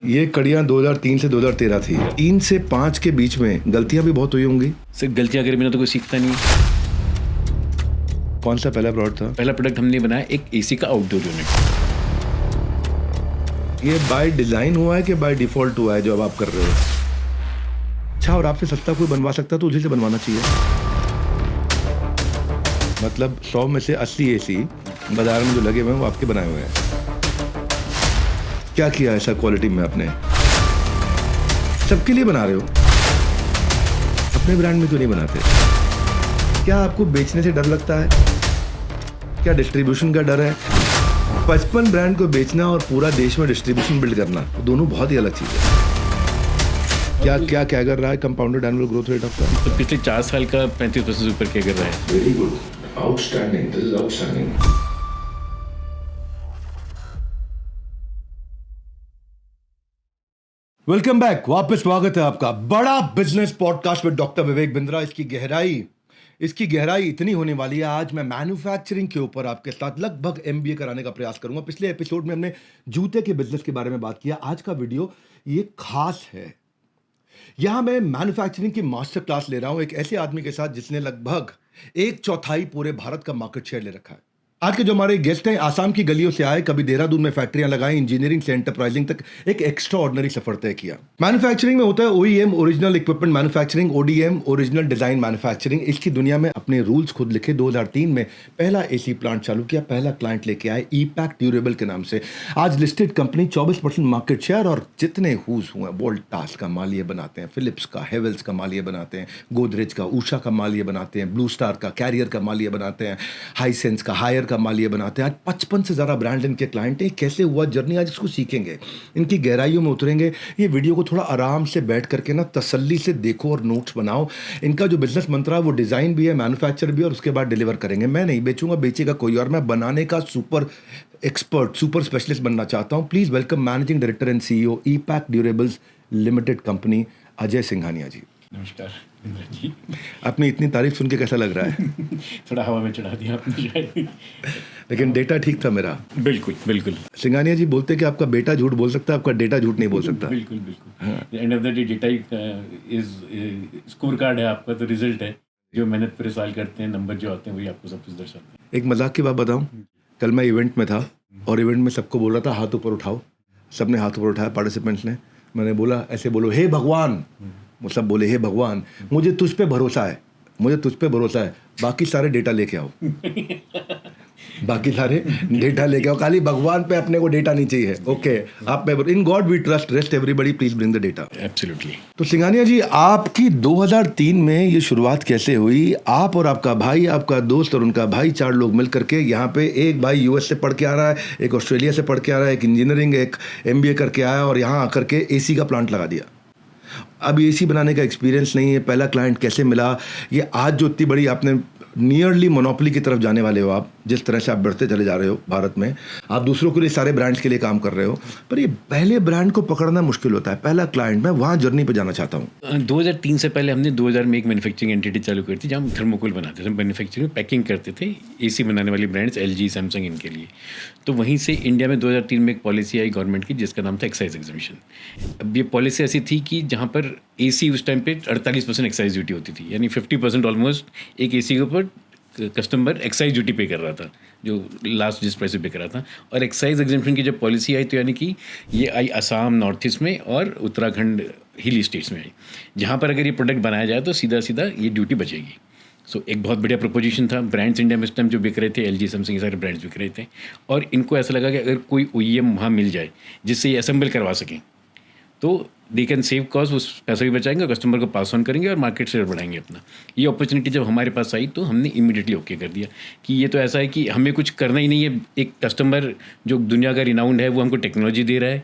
ये कड़ियाँ 2003 से 2013 थी। 3 से 5 के बीच में गलतियां भी बहुत हुई होंगी। सिर्फ गलतियां करे बिना तो कोई सीखता नहीं। कौन सा पहला प्रोडक्ट था? पहला प्रोडक्ट हमने बनाया एक एसी का आउटडोर यूनिट। ये बाय डिजाइन हुआ है कि बाय डिफॉल्ट हुआ है जो अब आप कर रहे हो? अच्छा, और आपसे सस्ता कोई बनवा सकता तो उसी से बनवाना चाहिए। मतलब 100 में से 80 एसी बाजार में जो लगे हुए हैं वो आपके बनाए हुए हैं। क्या किया ऐसा क्वालिटी में आपने? सबके लिए बना रहे हो, अपने ब्रांड में क्यों नहीं बनाते? क्या आपको बेचने से डर लगता है? क्या डिस्ट्रीब्यूशन का डर है? 55 ब्रांड को बेचना और पूरा देश में डिस्ट्रीब्यूशन बिल्ड करना, दोनों बहुत ही अलग चीज है। क्या कर रहा है कंपाउंडेड एनुअल ग्रोथ रेट आपका? तो पिछले 4 साल का 35% ऊपर क्या कर रहा है। Very good, outstanding, this is outstanding. Welcome back, वापस स्वागत है आपका बड़ा बिजनेस पॉडकास्ट में डॉक्टर विवेक बिंद्रा। इसकी गहराई इतनी होने वाली है। आज मैं मैन्युफैक्चरिंग के ऊपर आपके साथ लगभग एमबीए कराने का प्रयास करूंगा। पिछले एपिसोड में हमने जूते के बिजनेस के बारे में बात किया। आज का वीडियो ये खास है। यहां मैं मैन्युफैक्चरिंग की मास्टर क्लास ले रहा हूं एक ऐसे आदमी के साथ जिसने लगभग 1/4 पूरे भारत का मार्केट शेयर ले रखा है। आज के जो हमारे गेस्ट हैं आसाम की गलियों से आए, कभी देहरादून में फैक्ट्रियां लगाई, इंजीनियरिंग से एंटरप्राइजिंग तक एक एक्स्ट्रा ऑर्डिनरी सफर तय किया। मैन्युफैक्चरिंग में होता है OEM, original equipment manufacturing, ODM, original design manufacturing. इसकी दुनिया में अपने रूल्स खुद लिखे। 2003 में पहला एसी प्लांट चालू किया, पहला क्लाइंट लेके आए ईपैक ड्यूरेबल के नाम से। आज लिस्टेड कंपनी, 24% मार्केट शेयर, और जितने हुज हुए, वोल्टास का माल ये बनाते हैं, फिलिप्स का, हेवेल्स का माल ये बनाते हैं, गोदरेज का, उषा का माल ये बनाते हैं, ब्लू स्टार का, कैरियर का माल ये बनाते हैं, हाईसेंस का, हायर का माल ये बनाते हैं। आज 55 से ज़्यादा ब्रांड इनके क्लाइंट हैं। कैसे हुआ जर्नी, आज इसको सीखेंगे, इनकी गहराइयों में उतरेंगे। ये वीडियो को थोड़ा आराम से बैठ करके ना तसल्ली से देखो और नोट्स बनाओ। इनका जो बिजनेस मंत्र है वो डिज़ाइन भी है, मैन्युफैक्चर भी है, और उसके बाद डिलीवर करेंगे। मैं नहीं बेचूंगा, बेचेगा कोई और। मैं बनाने का सुपर एक्सपर्ट, सुपर स्पेशलिस्ट बनना चाहता हूँ। Please welcome managing director and CEO Epack durables limited company, Ajay Singhania ji. नमस्कार बिंद्रा जी। आपने इतनी तारीफ सुन के कैसा लग रहा है? थोड़ा हवा में चढ़ा दिया आपने शायद। लेकिन डेटा ठीक था मेरा। बिल्कुल बिल्कुल। सिंघानिया जी बोलते कि आपका बेटा झूठ बोल सकता है, आपका डेटा झूठ नहीं बोल सकता। बिल्कुल बिल्कुल। End of the day data is score card है आपका, तो रिजल्ट है। जो मेहनत पूरे साल करते हैं, नंबर जो आते हैं वही आपको सब कुछ दर्शाते हैं। एक मजाक की बात बताऊं, कल मैं इवेंट में था और इवेंट में सबको बोल रहा था हाथ ऊपर उठाओ। सबने हाथ ऊपर उठाया, पार्टिसिपेंट्स ने। मैंने बोला, ऐसे बोलो, हे भगवान। वो सब बोले, हे भगवान, मुझे तुझ पे भरोसा है, मुझे तुझ पे भरोसा है, बाकी सारे डेटा लेके आओ। बाकी सारे डेटा लेके आओ, खाली भगवान पे अपने को डेटा नहीं चाहिए। ओके, आप पे in God we trust, rest everybody please bring the data. Absolutely. तो सिंघानिया जी, आपकी 2003 में ये शुरुआत कैसे हुई? आप और आपका भाई, आपका दोस्त और उनका भाई, 4 लोग मिल करके यहाँ पे, एक भाई यूएस से पढ़ के आ रहा है, एक ऑस्ट्रेलिया से पढ़ के आ रहा है, एक इंजीनियरिंग, एक एमबीए करके आया, और यहाँ आकर के एसी का प्लांट लगा दिया। अब एसी बनाने का एक्सपीरियंस नहीं है, पहला क्लाइंट कैसे मिला? ये आज जो इतनी बड़ी आपने नियरली मोनोपोली की तरफ जाने वाले हो, आप जिस तरह से आप बढ़ते चले जा रहे हो भारत में, आप दूसरों के लिए, सारे ब्रांड्स के लिए काम कर रहे हो, पर ये पहले ब्रांड को पकड़ना मुश्किल होता है। पहला क्लाइंट, मैं वहाँ जर्नी पे जाना चाहता हूँ। 2003 से पहले हमने 2000 में एक मैन्युफैक्चरिंग एंटिटी चालू करी थी, जहाँ हम थर्मोकोल बनाते थे, मैन्युफैक्चरिंग पैकिंग करते थे एसी बनाने वाली ब्रांड्स, एलजी, सैमसंग, इनके लिए। तो वहीं से इंडिया में 2003 में एक पॉलिसी आई गवर्नमेंट की, जिसका नाम था एक्साइज एग्जिबिशन। अब ये पॉलिसी ऐसी थी कि जहाँ पर एसी उस टाइम पे 48% एक्साइज ड्यूटी होती थी, यानी 50% ऑलमोस्ट एक एसी के ऊपर कस्टमर एक्साइज ड्यूटी पे कर रहा था, जो लास्ट जिस प्राइस पे कर रहा था। और एक्साइज एग्जेम्पशन की जब पॉलिसी आई, तो यानी कि ये आई असम, नॉर्थ ईस्ट में, और उत्तराखंड हिली स्टेट्स में आई, जहाँ पर अगर ये प्रोडक्ट बनाया जाए तो सीधा सीधा ये ड्यूटी बचेगी। सो एक बहुत बढ़िया प्रोपोजिशन था। ब्रांड्स इंडिया में इस टाइम जो बिक रहे थे, एलजी, सैमसंग, ये सारे ब्रांड्स बिक रहे थे, और इनको ऐसा लगा कि अगर कोई ओईएम वहाँ मिल जाए जिससे ये असेंबल करवा सकें, तो दे कैन सेव कॉस्ट, उस पैसा भी बचाएंगे, कस्टमर को पास ऑन करेंगे और मार्केट शेयर बढ़ाएंगे अपना। ये अपॉर्चुनिटी जब हमारे पास आई तो हमने इमीडिएटली ओके कर दिया कि ये तो ऐसा है कि हमें कुछ करना ही नहीं है। एक कस्टमर जो दुनिया का रिनाउंड है, वो हमको टेक्नोलॉजी दे रहा है,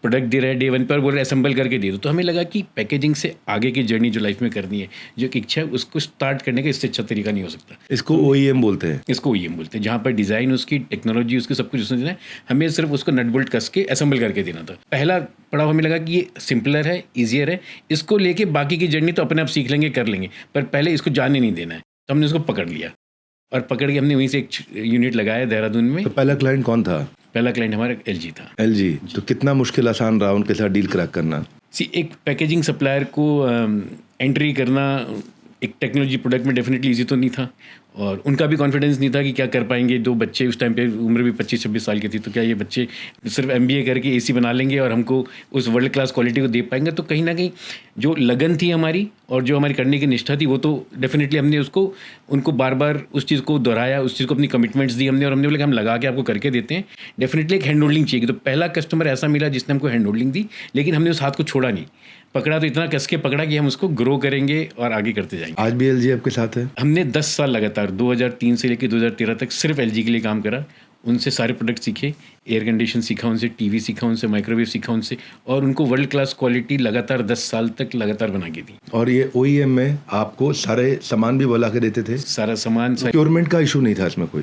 प्रोडक्ट दे रहा है, डे 1 पर बोल रहा है असेंबल करके दे दो। तो हमें लगा कि पैकेजिंग से आगे की जर्नी जो लाइफ में करनी है, जो एक इच्छा है, उसको स्टार्ट करने का इससे अच्छा तरीका नहीं हो सकता। इसको ओईएम बोलते हैं। इसको ओईएम बोलते हैं, जहाँ पर डिज़ाइन उसकी, टेक्नोलॉजी उसकी, सब कुछ उसने देना है, हमें सिर्फ उसको नट बोल्ट कस के असेंबल करके देना था। पहला पड़ाव हमें लगा कि ये सिंपलर है, ईजियर है, इसको लेके बाकी की जर्नी तो अपने आप सीख लेंगे, कर लेंगे, पर पहले इसको जाने नहीं देना है। तो हमने उसको पकड़ लिया। और पकड़ के हमने वहीं से एक यूनिट लगाया देहरादून में। तो पहला क्लाइंट कौन था? पहला क्लाइंट हमारा LG था। LG। तो कितना मुश्किल आसान रहा उनके साथ डील क्रैक करना? एक पैकेजिंग सप्लायर को एंट्री करना एक टेक्नोलॉजी प्रोडक्ट में डेफिनेटली इजी तो नहीं था, और उनका भी कॉन्फिडेंस नहीं था कि क्या कर पाएंगे। 2 बच्चे उस टाइम पे, उम्र भी 25-26 साल की थी, तो क्या ये बच्चे सिर्फ MBA करके AC बना लेंगे और हमको उस वर्ल्ड क्लास क्वालिटी को दे पाएंगे। तो कहीं ना कहीं जो लगन थी हमारी और जो हमारी करने की निष्ठा थी, वो तो डेफिनेटली हमने उनको बार बार उस चीज़ को दोहराया, उस चीज़ को अपनी कमिटमेंट्स दी हमने, और हमने बोला कि हम लगा के आपको करके देते हैं। डेफिनेटली एक हैंड होल्डिंग चाहिए। तो पहला कस्टमर ऐसा मिला जिसने हमको हैंड होल्डिंग दी, लेकिन हमने उस हाथ को छोड़ा नहीं, पकड़ा तो इतना कस के पकड़ा कि हम उसको ग्रो करेंगे और आगे करते जाएंगे। आज भी LG आपके साथ है? हमने 10 साल लगातार 2003 से लेकर 2013 तक सिर्फ LG के लिए काम करा। उनसे सारे प्रोडक्ट सीखे, एयर कंडीशन सीखा उनसे, TV सीखा उनसे, माइक्रोवेव सीखा उनसे, और उनको वर्ल्ड क्लास क्वालिटी लगातार 10 साल तक लगातार बना के दी। और ये OEM में आपको सारे सामान भी बुला के देते थे? सारा सामान, प्रोक्योरमेंट का इशू नहीं था इसमें कोई?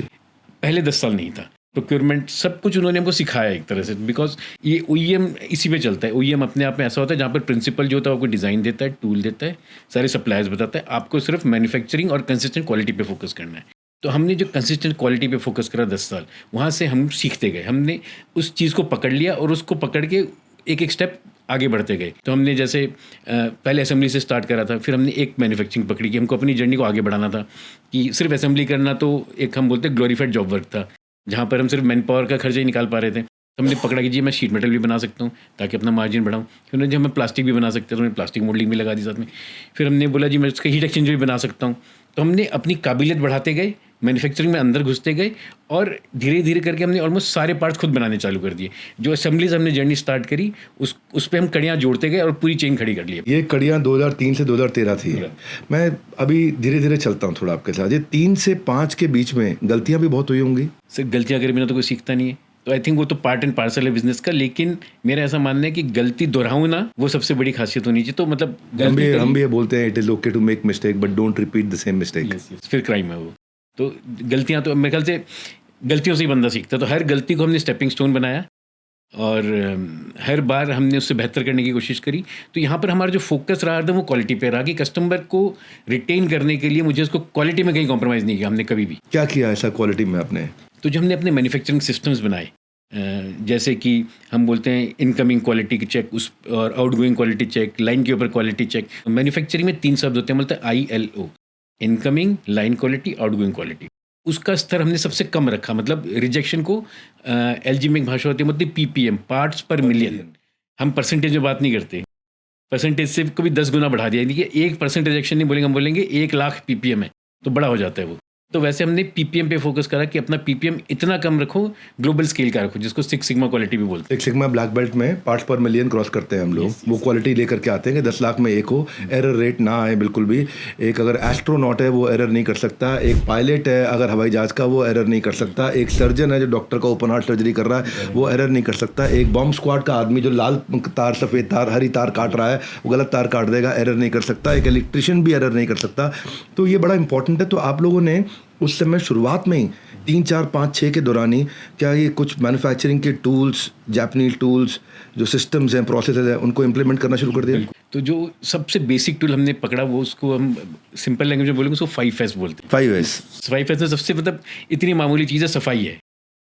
पहले 10 साल नहीं था। प्रोक्योरमेंट सब कुछ उन्होंने हमको सिखाया एक तरह से, बिकॉज ये OEM इसी पे चलता है। OEM अपने आप में ऐसा होता है जहाँ पर प्रिंसिपल जो होता है आपको डिज़ाइन देता है, टूल देता है, सारे सप्लायर्स बताता है, आपको सिर्फ मैन्युफैक्चरिंग और कंसिस्टेंट क्वालिटी पे फोकस करना है। तो हमने जो कंसिस्टेंट क्वालिटी पे फोकस करा 10 साल, वहाँ से हम सीखते गए। हमने उस चीज़ को पकड़ लिया और उसको पकड़ के एक स्टेप आगे बढ़ते गए। तो हमने जैसे पहले असेंबली से स्टार्ट करा था, फिर हमने एक मैन्युफैक्चरिंग पकड़ी कि हमको अपनी जर्नी को आगे बढ़ाना था, कि सिर्फ असेंबली करना तो एक हम बोलते ग्लोरीफाइड जॉब वर्क था, जहाँ पर हम सिर्फ मैन पावर का खर्चा ही निकाल पा रहे थे। तो हमने पकड़ा कि जी मैं शीट मेटल भी बना सकता हूँ ताकि अपना मार्जिन बढ़ाऊँ। फिर हमने, जब मैं प्लास्टिक भी बना सकते हैं, तो हमने प्लास्टिक मोल्डिंग भी लगा दी साथ में। फिर हमने बोला जी मैं उसका हीट एक्सचेंजर भी बना सकता हूँ। तो हमने अपनी काबिलियत बढ़ाते गए, मैन्युफैक्चरिंग में अंदर घुसते गए, और धीरे धीरे करके हमने ऑलमोस्ट सारे पार्ट्स खुद बनाने चालू कर दिए। जो असेंबलीज हमने जर्नी स्टार्ट करी, उस पर हम कड़ियाँ जोड़ते गए और पूरी चेन खड़ी कर ली। ये कड़ियाँ 2003 से 2013 थी। मैं अभी धीरे धीरे चलता हूँ थोड़ा आपके साथ। ये 3 से 5 के बीच में गलतियाँ भी बहुत हुई होंगी? सर गलतियाँ करे बिना तो कोई सीखता नहीं है, तो आई थिंक वो तो पार्ट एंड पार्सल है बिजनेस का। लेकिन मेरा ऐसा मानना है कि गलती दोहराऊँ ना, वो सबसे बड़ी खासियत होनी चाहिए। तो मतलब हम भी ये बोलते हैं, it is okay to make mistake but don't repeat the same mistake. फिर क्राइम है वो। तो गलतियाँ, तो मेरे ख्याल से गलतियों से ही बंदा सीखता है। तो हर गलती को हमने स्टेपिंग स्टोन बनाया, और हर बार हमने उससे बेहतर करने की कोशिश करी। तो यहाँ पर हमारा जो फोकस रहा था वो क्वालिटी पे रहा, कि कस्टमर को रिटेन करने के लिए मुझे उसको क्वालिटी में कहीं कॉम्प्रोमाइज़ नहीं किया हमने कभी भी। क्या किया ऐसा क्वालिटी में आपने? तो जो हमने अपने मैन्युफैक्चरिंग सिस्टम्स बनाए, जैसे कि हम बोलते हैं इनकमिंग क्वालिटी की चेक, उस और आउटगोइंग क्वालिटी चेक, लाइन के ऊपर क्वालिटी चेक। मैन्युफैक्चरिंग में 3 शब्द होते हैं, बोलते हैं ILO, incoming, line quality, outgoing quality. उसका स्तर हमने सबसे कम रखा। मतलब रिजेक्शन को LG में एक भाषा होती है, मतलब PPM, पार्ट्स पर मिलियन। हम परसेंटेज में बात नहीं करते, परसेंटेज से कभी 10 गुना बढ़ा दिया। देखिए 1% रिजेक्शन नहीं बोलेंगे, हम बोलेंगे 1 लाख PPM है, तो बड़ा हो जाता है वो। तो वैसे हमने PPM पे फोकस करा कि अपना PPM इतना कम रखो, ग्लोबल स्केल का रखो, जिसको 6 सिग्मा क्वालिटी भी बोलते हैं। 6 सिग्मा ब्लैक बेल्ट में पार्ट्स पर मिलियन क्रॉस करते हैं हम लोग। वो क्वालिटी लेकर के आते हैं कि 10 लाख में एक हो, एरर रेट ना आए बिल्कुल भी। एक अगर एस्ट्रोनॉट है वो एरर नहीं कर सकता, एक पायलट है अगर हवाई जहाज का वो एरर नहीं कर सकता, एक सर्जन है जो डॉक्टर का ओपन हार्ट सर्जरी कर रहा है वो एरर नहीं कर सकता, एक बॉम्ब स्क्वाड का आदमी जो लाल तार, सफ़ेद तार, हरी तार काट रहा है वो गलत तार काट देगा, एरर नहीं कर सकता, एक इलेक्ट्रिशियन भी एरर नहीं कर सकता। तो ये बड़ा इंपॉर्टेंट है। तो आप लोगों ने उस समय शुरुआत में ही 3, 4, 5, 6 के दौरान ही क्या ये कुछ मैन्युफैक्चरिंग के टूल्स, जापानीज टूल्स, जो सिस्टम्स हैं, प्रोसेसेस हैं, उनको इम्प्लीमेंट करना शुरू कर दिया? तो जो सबसे बेसिक टूल हमने पकड़ा, वो उसको हम सिंपल लैंग्वेज में बोलेंगे, उसको 5S बोलते हैं। 5S में सबसे मतलब इतनी मामूली चीज़ है, सफाई है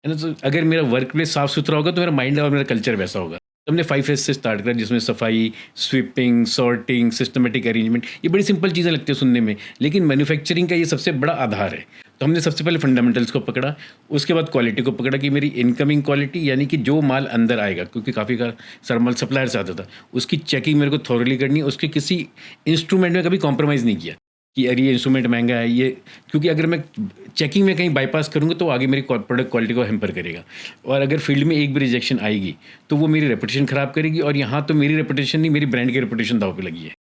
ना। तो अगर मेरा वर्क प्लेस साफ सुथरा होगा तो मेरा माइंड और मेरा कल्चर वैसा होगा। तो हमने 5S से स्टार्ट करा, जिसमें सफाई, स्वीपिंग, सॉर्टिंग, सिस्टमेटिक अरेंजमेंट। ये बड़ी सिंपल चीज़ें लगती है सुनने में, लेकिन मैन्युफैक्चरिंग का ये सबसे बड़ा आधार है। तो हमने सबसे पहले फंडामेंटल्स को पकड़ा, उसके बाद क्वालिटी को पकड़ा कि मेरी इनकमिंग क्वालिटी, यानी कि जो माल अंदर आएगा, क्योंकि काफ़ी सारा माल सप्लायर से आता था, उसकी चेकिंग मेरे को थॉरली करनी है। उसके किसी इंस्ट्रूमेंट में कभी कॉम्प्रोमाइज़ नहीं किया कि अरे ये इंस्ट्रूमेंट महंगा है ये, क्योंकि अगर मैं चेकिंग में कहीं बाईपास करूँगा तो आगे मेरी प्रोडक्ट क्वालिटी को हैम्पर करेगा। और अगर फील्ड में एक भी रिजेक्शन आएगी तो वो मेरी रेपुटेशन ख़राब करेगी। और यहाँ तो मेरी रेपुटेशन नहीं, मेरी ब्रांड की रेपुटेशन दाव पे लगी है।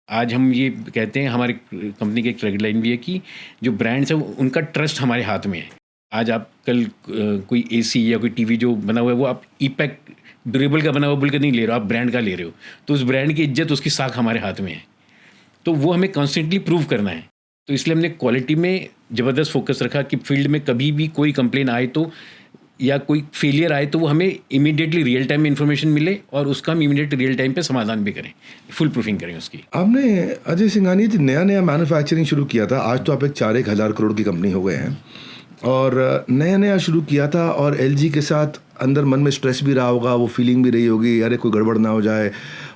आज हम ये कहते हैं, हमारी कंपनी की एक टैगलाइन भी है कि जो ब्रांड्स है उनका ट्रस्ट हमारे हाथ में है। आज आप कल कोई AC या कोई TV जो बना हुआ है वो आप ईपैक ड्यूरेबल का बना हुआ बोल के नहीं ले रहे हो, आप ब्रांड का ले रहे हो, तो उस ब्रांड की इज्जत, उसकी साख हमारे हाथ में है। तो वो हमें कॉन्स्टेंटली प्रूव करना है। तो इसलिए हमने क्वालिटी में ज़बरदस्त फोकस रखा कि फील्ड में कभी भी कोई कंप्लेन आए तो या कोई फेलियर आए तो वो हमें इमीडिएटली रियल टाइम में इन्फॉर्मेशन मिले और उसका हम इमीडिएट रियल टाइम पे समाधान भी करें, फुल प्रूफिंग करें उसकी। आपने अजय सिंघानिया जी नया नया मैन्युफैक्चरिंग शुरू किया था, आज तो आप एक 4,000 करोड़ की कंपनी हो गए हैं, और नया नया शुरू किया था, और एलजी के साथ अंदर मन में स्ट्रेस भी रहा होगा, वो फीलिंग भी रही होगी अरे कोई गड़बड़ ना हो जाए,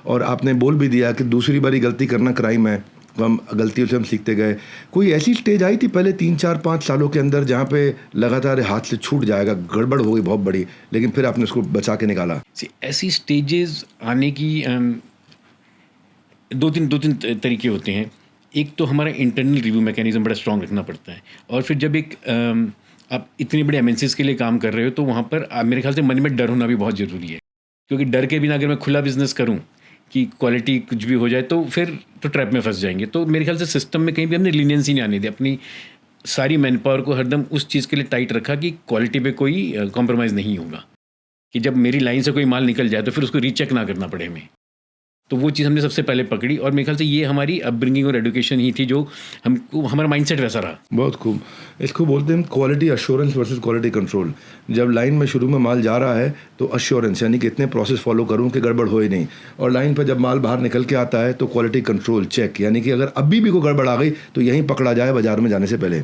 और आपने बोल भी दिया कि दूसरी बारी गलती करना क्राइम है, तो हम गलतियों से हम सीखते गए। कोई ऐसी स्टेज आई थी पहले 3, 4, 5 सालों के अंदर जहाँ पे लगातार हाथ से छूट जाएगा, गड़बड़ हो गई बहुत बड़ी, लेकिन फिर आपने उसको बचा के निकाला? ऐसी स्टेजेस आने की दो तीन तरीके होते हैं। एक तो हमारा इंटरनल रिव्यू मैकेनिज्म बड़ा स्ट्रांग रखना पड़ता है, और फिर जब एक आप इतने बड़े एमएनसीज के लिए काम कर रहे हो तो वहाँ पर मेरे ख्याल से मन में डर होना भी बहुत ज़रूरी है, क्योंकि डर के बिना अगर मैं खुला बिजनेस करूँ कि क्वालिटी कुछ भी हो जाए तो फिर तो ट्रैप में फंस जाएंगे। तो मेरे ख्याल से सिस्टम में कहीं भी हमने लीनियंसी नहीं आने दी, अपनी सारी मैन पावर को हरदम उस चीज़ के लिए टाइट रखा कि क्वालिटी पे कोई कॉम्प्रोमाइज़ नहीं होगा, कि जब मेरी लाइन से कोई माल निकल जाए तो फिर उसको रीचेक ना करना पड़े हमें। तो वो चीज़ हमने सबसे पहले पकड़ी, और मेरे ख्याल से ये हमारी अपब्रिंगिंग और एजुकेशन ही थी जो हमको, हमारा माइंडसेट वैसा रहा। बहुत खूब। इसको बोलते हैं quality assurance versus quality control. जब लाइन में शुरू में माल जा रहा है तो अश्योरेंस, यानी कि इतने प्रोसेस फॉलो करूं कि गड़बड़ हो ही नहीं, और लाइन पर जब माल बाहर निकल के आता है तो क्वालिटी कंट्रोल चेक, यानी कि अगर अभी भी कोई गड़बड़ आ गई तो यहीं पकड़ा जाए बाजार में जाने से पहले।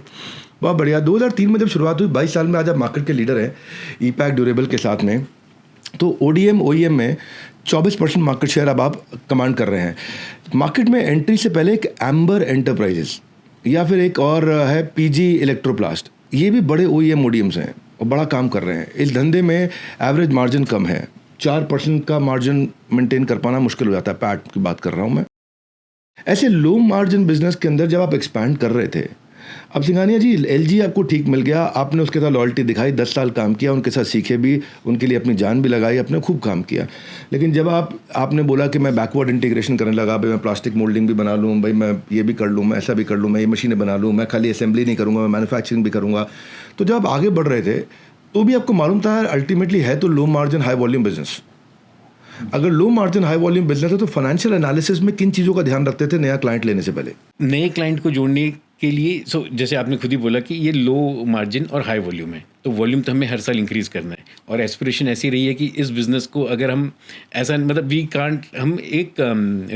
बहुत बढ़िया। 2003 में जब शुरुआत हुई, 22 साल में आज आप मार्केट के लीडर हैं ई-पैक ड्यूरेबल के साथ में, तो ODM OEM में 24% मार्केट शेयर अब आप कमांड कर रहे हैं। मार्केट में एंट्री से पहले एक एम्बर एंटरप्राइजेस या फिर एक और है PG इलेक्ट्रोप्लास्ट, ये भी बड़े OEM ODMs हैं और बड़ा काम कर रहे हैं। इस धंधे में एवरेज मार्जिन कम है, 4% का मार्जिन मेंटेन कर पाना मुश्किल हो जाता है, पैट की बात कर रहा हूँ मैं। ऐसे लो मार्जिन बिजनेस के अंदर जब आप एक्सपैंड कर रहे थे, अब सिंघानिया जी LG आपको ठीक मिल गया, आपने उसके साथ लॉयल्टी दिखाई, 10 साल काम किया, उनके साथ सीखे भी, उनके लिए अपनी जान भी लगाई, आपने खूब काम किया। लेकिन जब आपने बोला कि मैं बैकवर्ड इंटीग्रेशन करने लगा, भाई मैं प्लास्टिक मोल्डिंग भी बना लूँ, भाई मैं ये भी कर लूँ, मैं ऐसा भी कर लूँ, मैं ये मशीनें बना लूँ, मैं खाली असेंबली नहीं करूँगा, मैं मैन्युफैक्चरिंग भी करूँगा, तो जब आप आगे बढ़ रहे थे तो भी आपको मालूम था अल्टीमेटली है तो low margin high volume business. अगर low margin high volume business है तो फाइनेंशियल एनालिसिस में किन चीज़ों का ध्यान रखते थे नया क्लाइंट लेने से पहले? नए क्लाइंट को जोड़ने के लिए जैसे आपने खुद ही बोला कि ये लो मार्जिन और हाई वॉल्यूम है, तो वॉल्यूम तो हमें हर साल इंक्रीज करना है, और एस्पिरेशन ऐसी रही है कि इस बिज़नेस को अगर हम ऐसा मतलब वी कांट, हम एक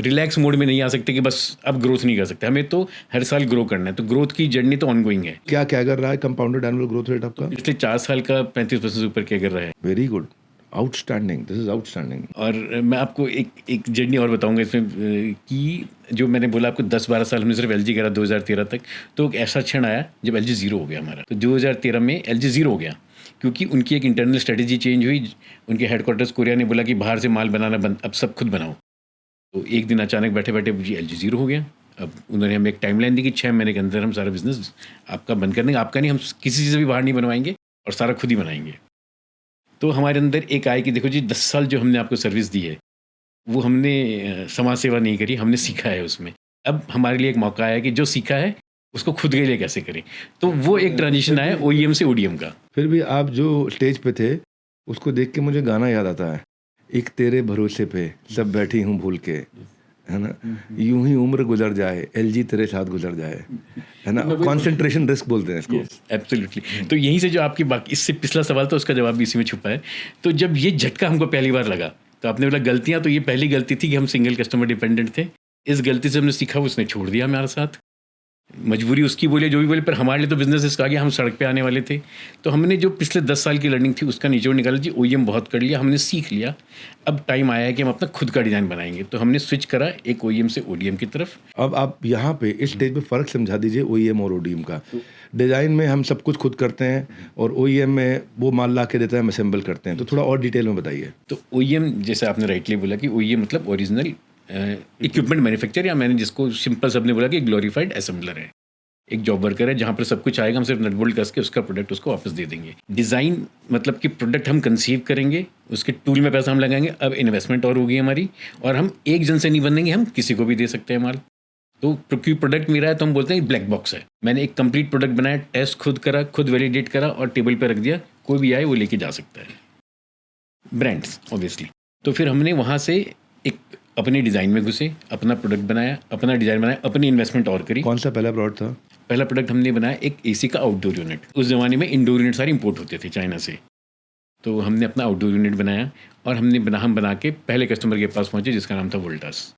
रिलैक्स मोड में नहीं आ सकते कि बस अब ग्रोथ नहीं कर सकते, हमें तो हर साल ग्रो करना है। तो ग्रोथ की जर्नी तो ऑनगोइंग है। क्या कर रहा है कंपाउंडेड एनुअल ग्रोथ रेट आपका? पिछले 4 साल का 35% से ऊपर क्या कर रहा है। Very good, outstanding, this is outstanding. और मैं आपको एक जर्नी और बताऊंगा इसमें कि जो मैंने बोला आपको 10-12 साल हमने सिर्फ LG करा 2013 तक, तो एक ऐसा क्षण आया जब LG ज़ीरो हो गया हमारा। तो 2013 में LG ज़ीरो हो गया क्योंकि उनकी एक इंटरनल स्ट्रेटेजी चेंज हुई। उनके हेडक्वार्टर्स कोरिया ने बोला कि बाहर से माल बनाना बंद, अब सब खुद बनाओ। तो एक दिन अचानक बैठे बैठे जी LG ज़ीरो हो गया। अब उन्होंने हमें एक टाइमलाइन दी कि 6 महीने के अंदर हम सारा बिजनेस आपका बंद कर देंगे, आपका नहीं, हम किसी चीज़ से भी बाहर नहीं बनवाएंगे और सारा खुद ही बनाएंगे। तो हमारे अंदर एक आए कि देखो जी 10 साल जो हमने आपको सर्विस दी है वो हमने समाज सेवा नहीं करी, हमने सीखा है उसमें। अब हमारे लिए एक मौका आया कि जो सीखा है उसको खुद के लिए कैसे करें। तो वो एक ट्रांजिशन आया OEM से ODM का। फिर भी आप जो स्टेज पे थे उसको देख के मुझे गाना याद आता है, एक तेरे भरोसे पे सब बैठी हूँ भूल के, है ना, यूं ही उम्र गुजर जाए, LG तेरे साथ गुजर जाए, है ना, कॉन्सेंट्रेशन रिस्क बोलते हैं इसको। एब्सोल्युटली। तो यहीं से जो आपकी बाकी, इससे पिछला सवाल तो उसका जवाब भी इसी में छुपा है। तो जब ये झटका हमको पहली बार लगा तो आपने बोला गलतियां, तो ये पहली गलती थी कि हम सिंगल कस्टमर डिपेंडेंट थे। इस गलती से हमने सीखा, उसने छोड़ दिया हमारे साथ, मजबूरी उसकी बोले जो भी बोले, पर हमारे लिए तो बिजनेस इसका आगे, हम सड़क पे आने वाले थे। तो हमने जो पिछले 10 साल की लर्निंग थी उसका निचोड़ निकाला जी, OEM बहुत कर लिया, हमने सीख लिया, अब टाइम आया है कि हम अपना खुद का डिज़ाइन बनाएंगे। तो हमने स्विच करा एक OEM से ODM की तरफ। अब आप यहाँ पे इस स्टेज पे फ़र्क समझा दीजिए OEM और ODM का। डिज़ाइन में हम सब कुछ खुद करते हैं और OEM में वो माल ला के देता है, हम असेंबल करते हैं। तो थोड़ा और डिटेल में बताइए। तो OEM जैसे आपने राइटली बोला कि OEM मतलब ओरिजिनल इक्विपमेंट मैन्युफैक्चर, या मैंने जिसको सिंपल सबने बोला कि ग्लोरीफाइड असेंबलर है, एक जॉब वर्कर है जहाँ पर सब कुछ आएगा, हम सिर्फ नट बोल्ट कस के उसका प्रोडक्ट उसको वापस दे देंगे। डिज़ाइन मतलब कि प्रोडक्ट हम कंसीव करेंगे, उसके टूल में पैसा हम लगाएंगे, अब इन्वेस्टमेंट और होगी हमारी, और हम एक जन से नहीं बनेंगे, हम किसी को भी दे सकते हैं माल। तो क्योंकि प्रोडक्ट मेरा है तो हम बोलते हैं ब्लैक बॉक्स है। मैंने एक कंप्लीट प्रोडक्ट बनाया, टेस्ट खुद करा, खुद वैलिडेट करा और टेबल पर रख दिया, कोई भी आए वो लेके जा सकता है। Brands obviously. तो फिर हमने वहाँ से एक अपने डिज़ाइन में घुसे, अपना प्रोडक्ट बनाया, अपना डिज़ाइन बनाया, अपनी इन्वेस्टमेंट और करी। कौन सा पहला प्रोडक्ट था? पहला प्रोडक्ट हमने बनाया एक AC का आउटडोर यूनिट। उस ज़माने में इंडोर यूनिट सारे इंपोर्ट होते थे चाइना से। तो हमने अपना आउटडोर यूनिट बनाया और हम बना के पहले कस्टमर के पास पहुँचे जिसका नाम था वोल्टास।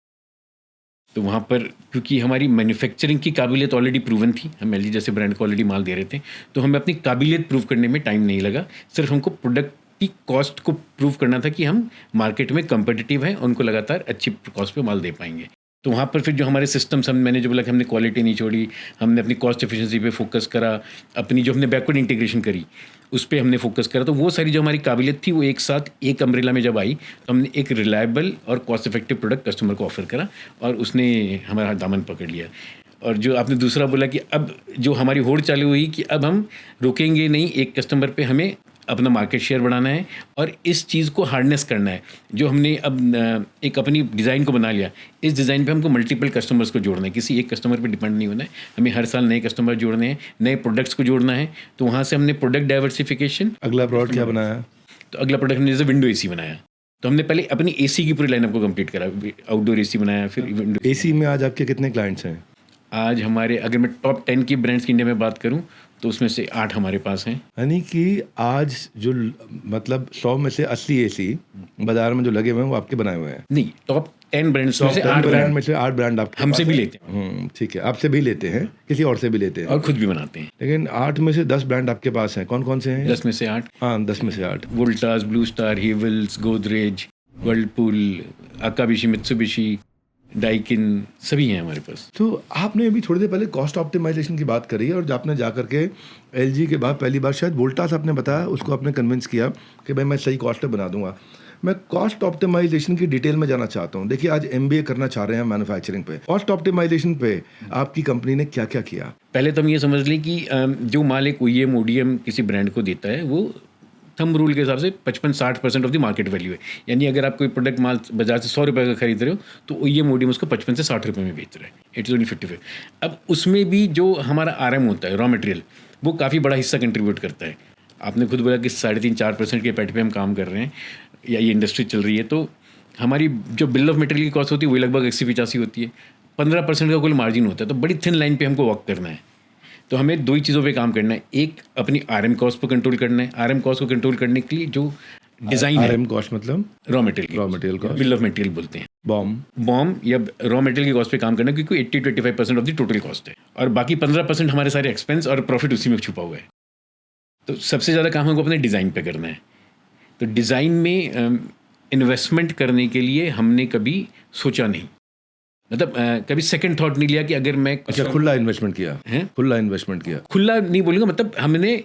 तो वहाँ पर क्योंकि हमारी मैन्युफैक्चरिंग की काबिलियत ऑलरेडी प्रूवन थी, हम एलजी जैसे ब्रांड को ऑलरेडी माल दे रहे थे, तो हमें अपनी काबिलियत प्रूव करने में टाइम नहीं लगा। सिर्फ हमको प्रोडक्ट की कॉस्ट को प्रूव करना था कि हम मार्केट में कंपिटिटिव हैं, उनको लगातार अच्छी कॉस्ट पे माल दे पाएंगे। तो वहाँ पर फिर जो हमारे सिस्टम्स मैंने जो बोला कि हमने क्वालिटी नहीं छोड़ी, हमने अपनी कॉस्ट एफिशिएंसी पे फोकस करा, अपनी जो हमने बैकवर्ड इंटीग्रेशन करी उस पर हमने फोकस करा। तो वो सारी जो हमारी काबिलियत थी वो एक साथ एक अम्ब्रेला में जब आई तो हमने एक रिलायबल और कॉस्ट इफेक्टिव प्रोडक्ट कस्टमर को ऑफर करा और उसने हमारा दामन पकड़ लिया। और जो आपने दूसरा बोला कि अब जो हमारी होड़ चालू हुई कि अब हम रुकेंगे नहीं, एक कस्टमर पे हमें अपना मार्केट शेयर बढ़ाना है और इस चीज़ को हार्डनेस करना है। जो हमने अब एक अपनी डिज़ाइन को बना लिया, इस डिज़ाइन पे हमको मल्टीपल कस्टमर्स को जोड़ना है, किसी एक कस्टमर पे डिपेंड नहीं होना है, हमें हर साल नए कस्टमर जोड़ने हैं, नए प्रोडक्ट्स को जोड़ना है। तो वहाँ से हमने प्रोडक्ट डाइवर्सिफिकेशन। अगला प्रोडक्ट क्या बनाया? तो अगला प्रोडक्ट हमने जैसे विंडो एसी बनाया। तो हमने पहले अपनी एसी की पूरी लाइनअप को कंप्लीट करा, आउटडोर एसी बनाया, फिर विंडो एसी में आज आपके कितने क्लाइंट्स हैं? आज हमारे अगर मैं टॉप 10 की ब्रांड्स की इंडिया में बात करूं तो उसमें से 8 हमारे पास हैं। यानी कि आज जो मतलब 100 में से 80 एसी बाजार में जो लगे हुए हैं वो आपके बनाए हुए हैं? नहीं, टॉप 10 ब्रांड्स में से 8 ब्रांड में से 8 ब्रांड आपके हमसे पास भी हैं? लेते हैं। ठीक है, आपसे भी लेते हैं, किसी और से भी लेते हैं और खुद भी बनाते हैं। लेकिन 8 में से 10 ब्रांड आपके पास हैं, कौन कौन से हैं? 10 में से 8। हाँ, 10 में से 8। वोल्टास, ब्लू स्टार, हेवल्स, गोदरेज, वर्लपूल, अकाबिशी, मित्सुबिशी, डाइकिन, सभी हैं हमारे पास। तो आपने अभी थोड़ी देर पहले कॉस्ट ऑप्टिमाइजेशन की बात करी और आपने जाकर के एलजी के बाद पहली बार शायद वोल्टास आपने बताया, उसको आपने कन्विंस किया कि भाई मैं सही कॉस्ट पे बना दूंगा। मैं कॉस्ट ऑप्टिमाइजेशन की डिटेल में जाना चाहता हूँ। देखिए, आज एमबीए करना चाह रहे हैं मैन्युफैक्चरिंग पे, कॉस्ट ऑप्टिमाइजेशन पे आपकी कंपनी ने क्या क्या किया? पहले तो हम ये समझ लें कि जो माल एक ओईएम ओडीएम किसी ब्रांड को देता है वो थंब रूल के हिसाब से 55-60% ऑफ द मार्केट वैल्यू है। यानी अगर आप कोई प्रोडक्ट माल बाजार से 100 रुपये का खरीद रहे हो तो ओईएम ओडीएम उसको 55 से 60 रुपये में बेच रहा है। It's only 55। अब उसमें भी जो हमारा आरएम होता है, रॉ मटेरियल, वो काफ़ी बड़ा हिस्सा कंट्रीब्यूट करता है। आपने खुद बोला कि 3.5-4% के पैट पे हम काम कर रहे हैं या ये इंडस्ट्री चल रही है, तो हमारी जो बिल ऑफ मटेरियल की कॉस्ट होती है वही लगभग 80-85 होती है। 15% का कुल मार्जिन होता है। तो बड़ी थिन लाइन पे हमको वर्क करना है। तो हमें 2 ही चीज़ों पे काम करना है। एक अपनी आरएम कॉस्ट पर कंट्रोल करना है। आरएम कॉस्ट को कंट्रोल करने के लिए जो डिज़ाइन है, आरएम कॉस्ट मतलब raw material cost, bill of material बोलते हैं, बॉम या रॉ मटेरियल की कॉस्ट पे काम करना, क्योंकि 80-85% ऑफ द टोटल कॉस्ट है और बाकी 15% हमारे सारे एक्सपेंस और प्रॉफिट उसी में छुपा हुआ है। तो सबसे ज़्यादा काम हमको अपने डिज़ाइन पे करना है। तो डिज़ाइन में इन्वेस्टमेंट करने के लिए हमने कभी सोचा नहीं, मतलब कभी सेकंड थॉट नहीं लिया कि अगर मैं अच्छा खुला इन्वेस्टमेंट किया हैं? खुला इन्वेस्टमेंट किया? खुला नहीं बोलूँगा, मतलब हमने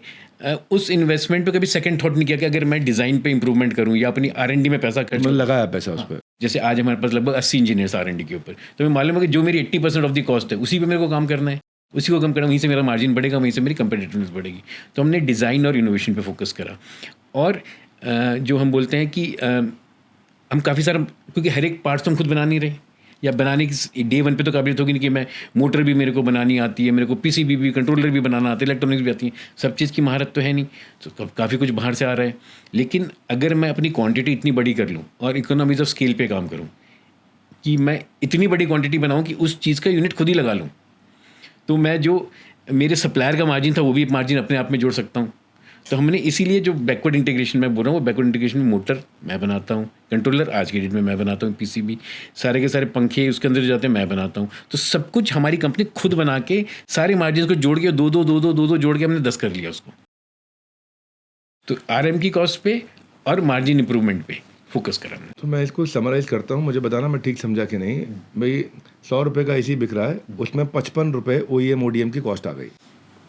उस इन्वेस्टमेंट पे कभी सेकंड थॉट नहीं किया कि अगर मैं डिज़ाइन पे इंप्रूवमेंट करूँ या अपनी R&D में पैसा खर्च मैंने लगाया पैसा उस पर। जैसे आज हमारे पास लगभग 80 इंजीनियर्स R&D के ऊपर, तो मैं मालूम है कि जो मेरी 80% ऑफ द कॉस्ट है उसी पे मेरे को काम करना है, उसी को कम करना, वहीं से मेरा मार्जिन बढ़ेगा, वहीं से मेरी कंपेटिटिवनेस बढ़ेगी। तो हमने डिज़ाइन और इनोवेशन पे फोकस करा। और जो हम बोलते हैं कि हम काफ़ी सारा, क्योंकि हर एक पार्ट्स तो हम खुद बना नहीं रहे, या बनाने की डे 1 पे तो काबिलियत होगी नहीं कि मैं मोटर भी मेरे को बनानी आती है, मेरे को पीसीबी भी, कंट्रोलर भी बनाना आता है, इलेक्ट्रॉनिक्स भी आती है, सब चीज़ की महारत तो है नहीं। तो काफ़ी कुछ बाहर से आ रहा है। लेकिन अगर मैं अपनी क्वांटिटी इतनी बड़ी कर लूँ और इकोनॉमीज ऑफ स्केल पे काम करूँ कि मैं इतनी बड़ी क्वांटिटी बनाऊँ कि उस चीज़ का यूनिट खुद ही लगा लूँ, तो मैं जो मेरे सप्लायर का मार्जिन था वो भी मार्जिन अपने आप में जोड़ सकता हूँ। तो हमने इसीलिए जो बैकवर्ड इंटीग्रेशन मैं बोल रहा हूँ, वो बैकवर्ड इंटीग्रेशन में मोटर मैं बनाता हूँ, कंट्रोलर आज के डेट में मैं बनाता हूँ, पीसीबी, सारे के सारे पंखे उसके अंदर जाते हैं मैं बनाता हूँ। तो सब कुछ हमारी कंपनी खुद बना के सारे मार्जिन को जोड़ के दो जोड़ के हमने 10 कर लिया उसको। तो आरएम की कॉस्ट पे और मार्जिन इंप्रूवमेंट पे फोकस करा हमने। तो मैं इसको समराइज करता हूँ, मुझे बताना मैं ठीक समझा कि नहीं। भाई 100 रुपये का एसी बिक रहा है, उसमें 55 रुपये ओईएम ओडीएम की कॉस्ट आ गई।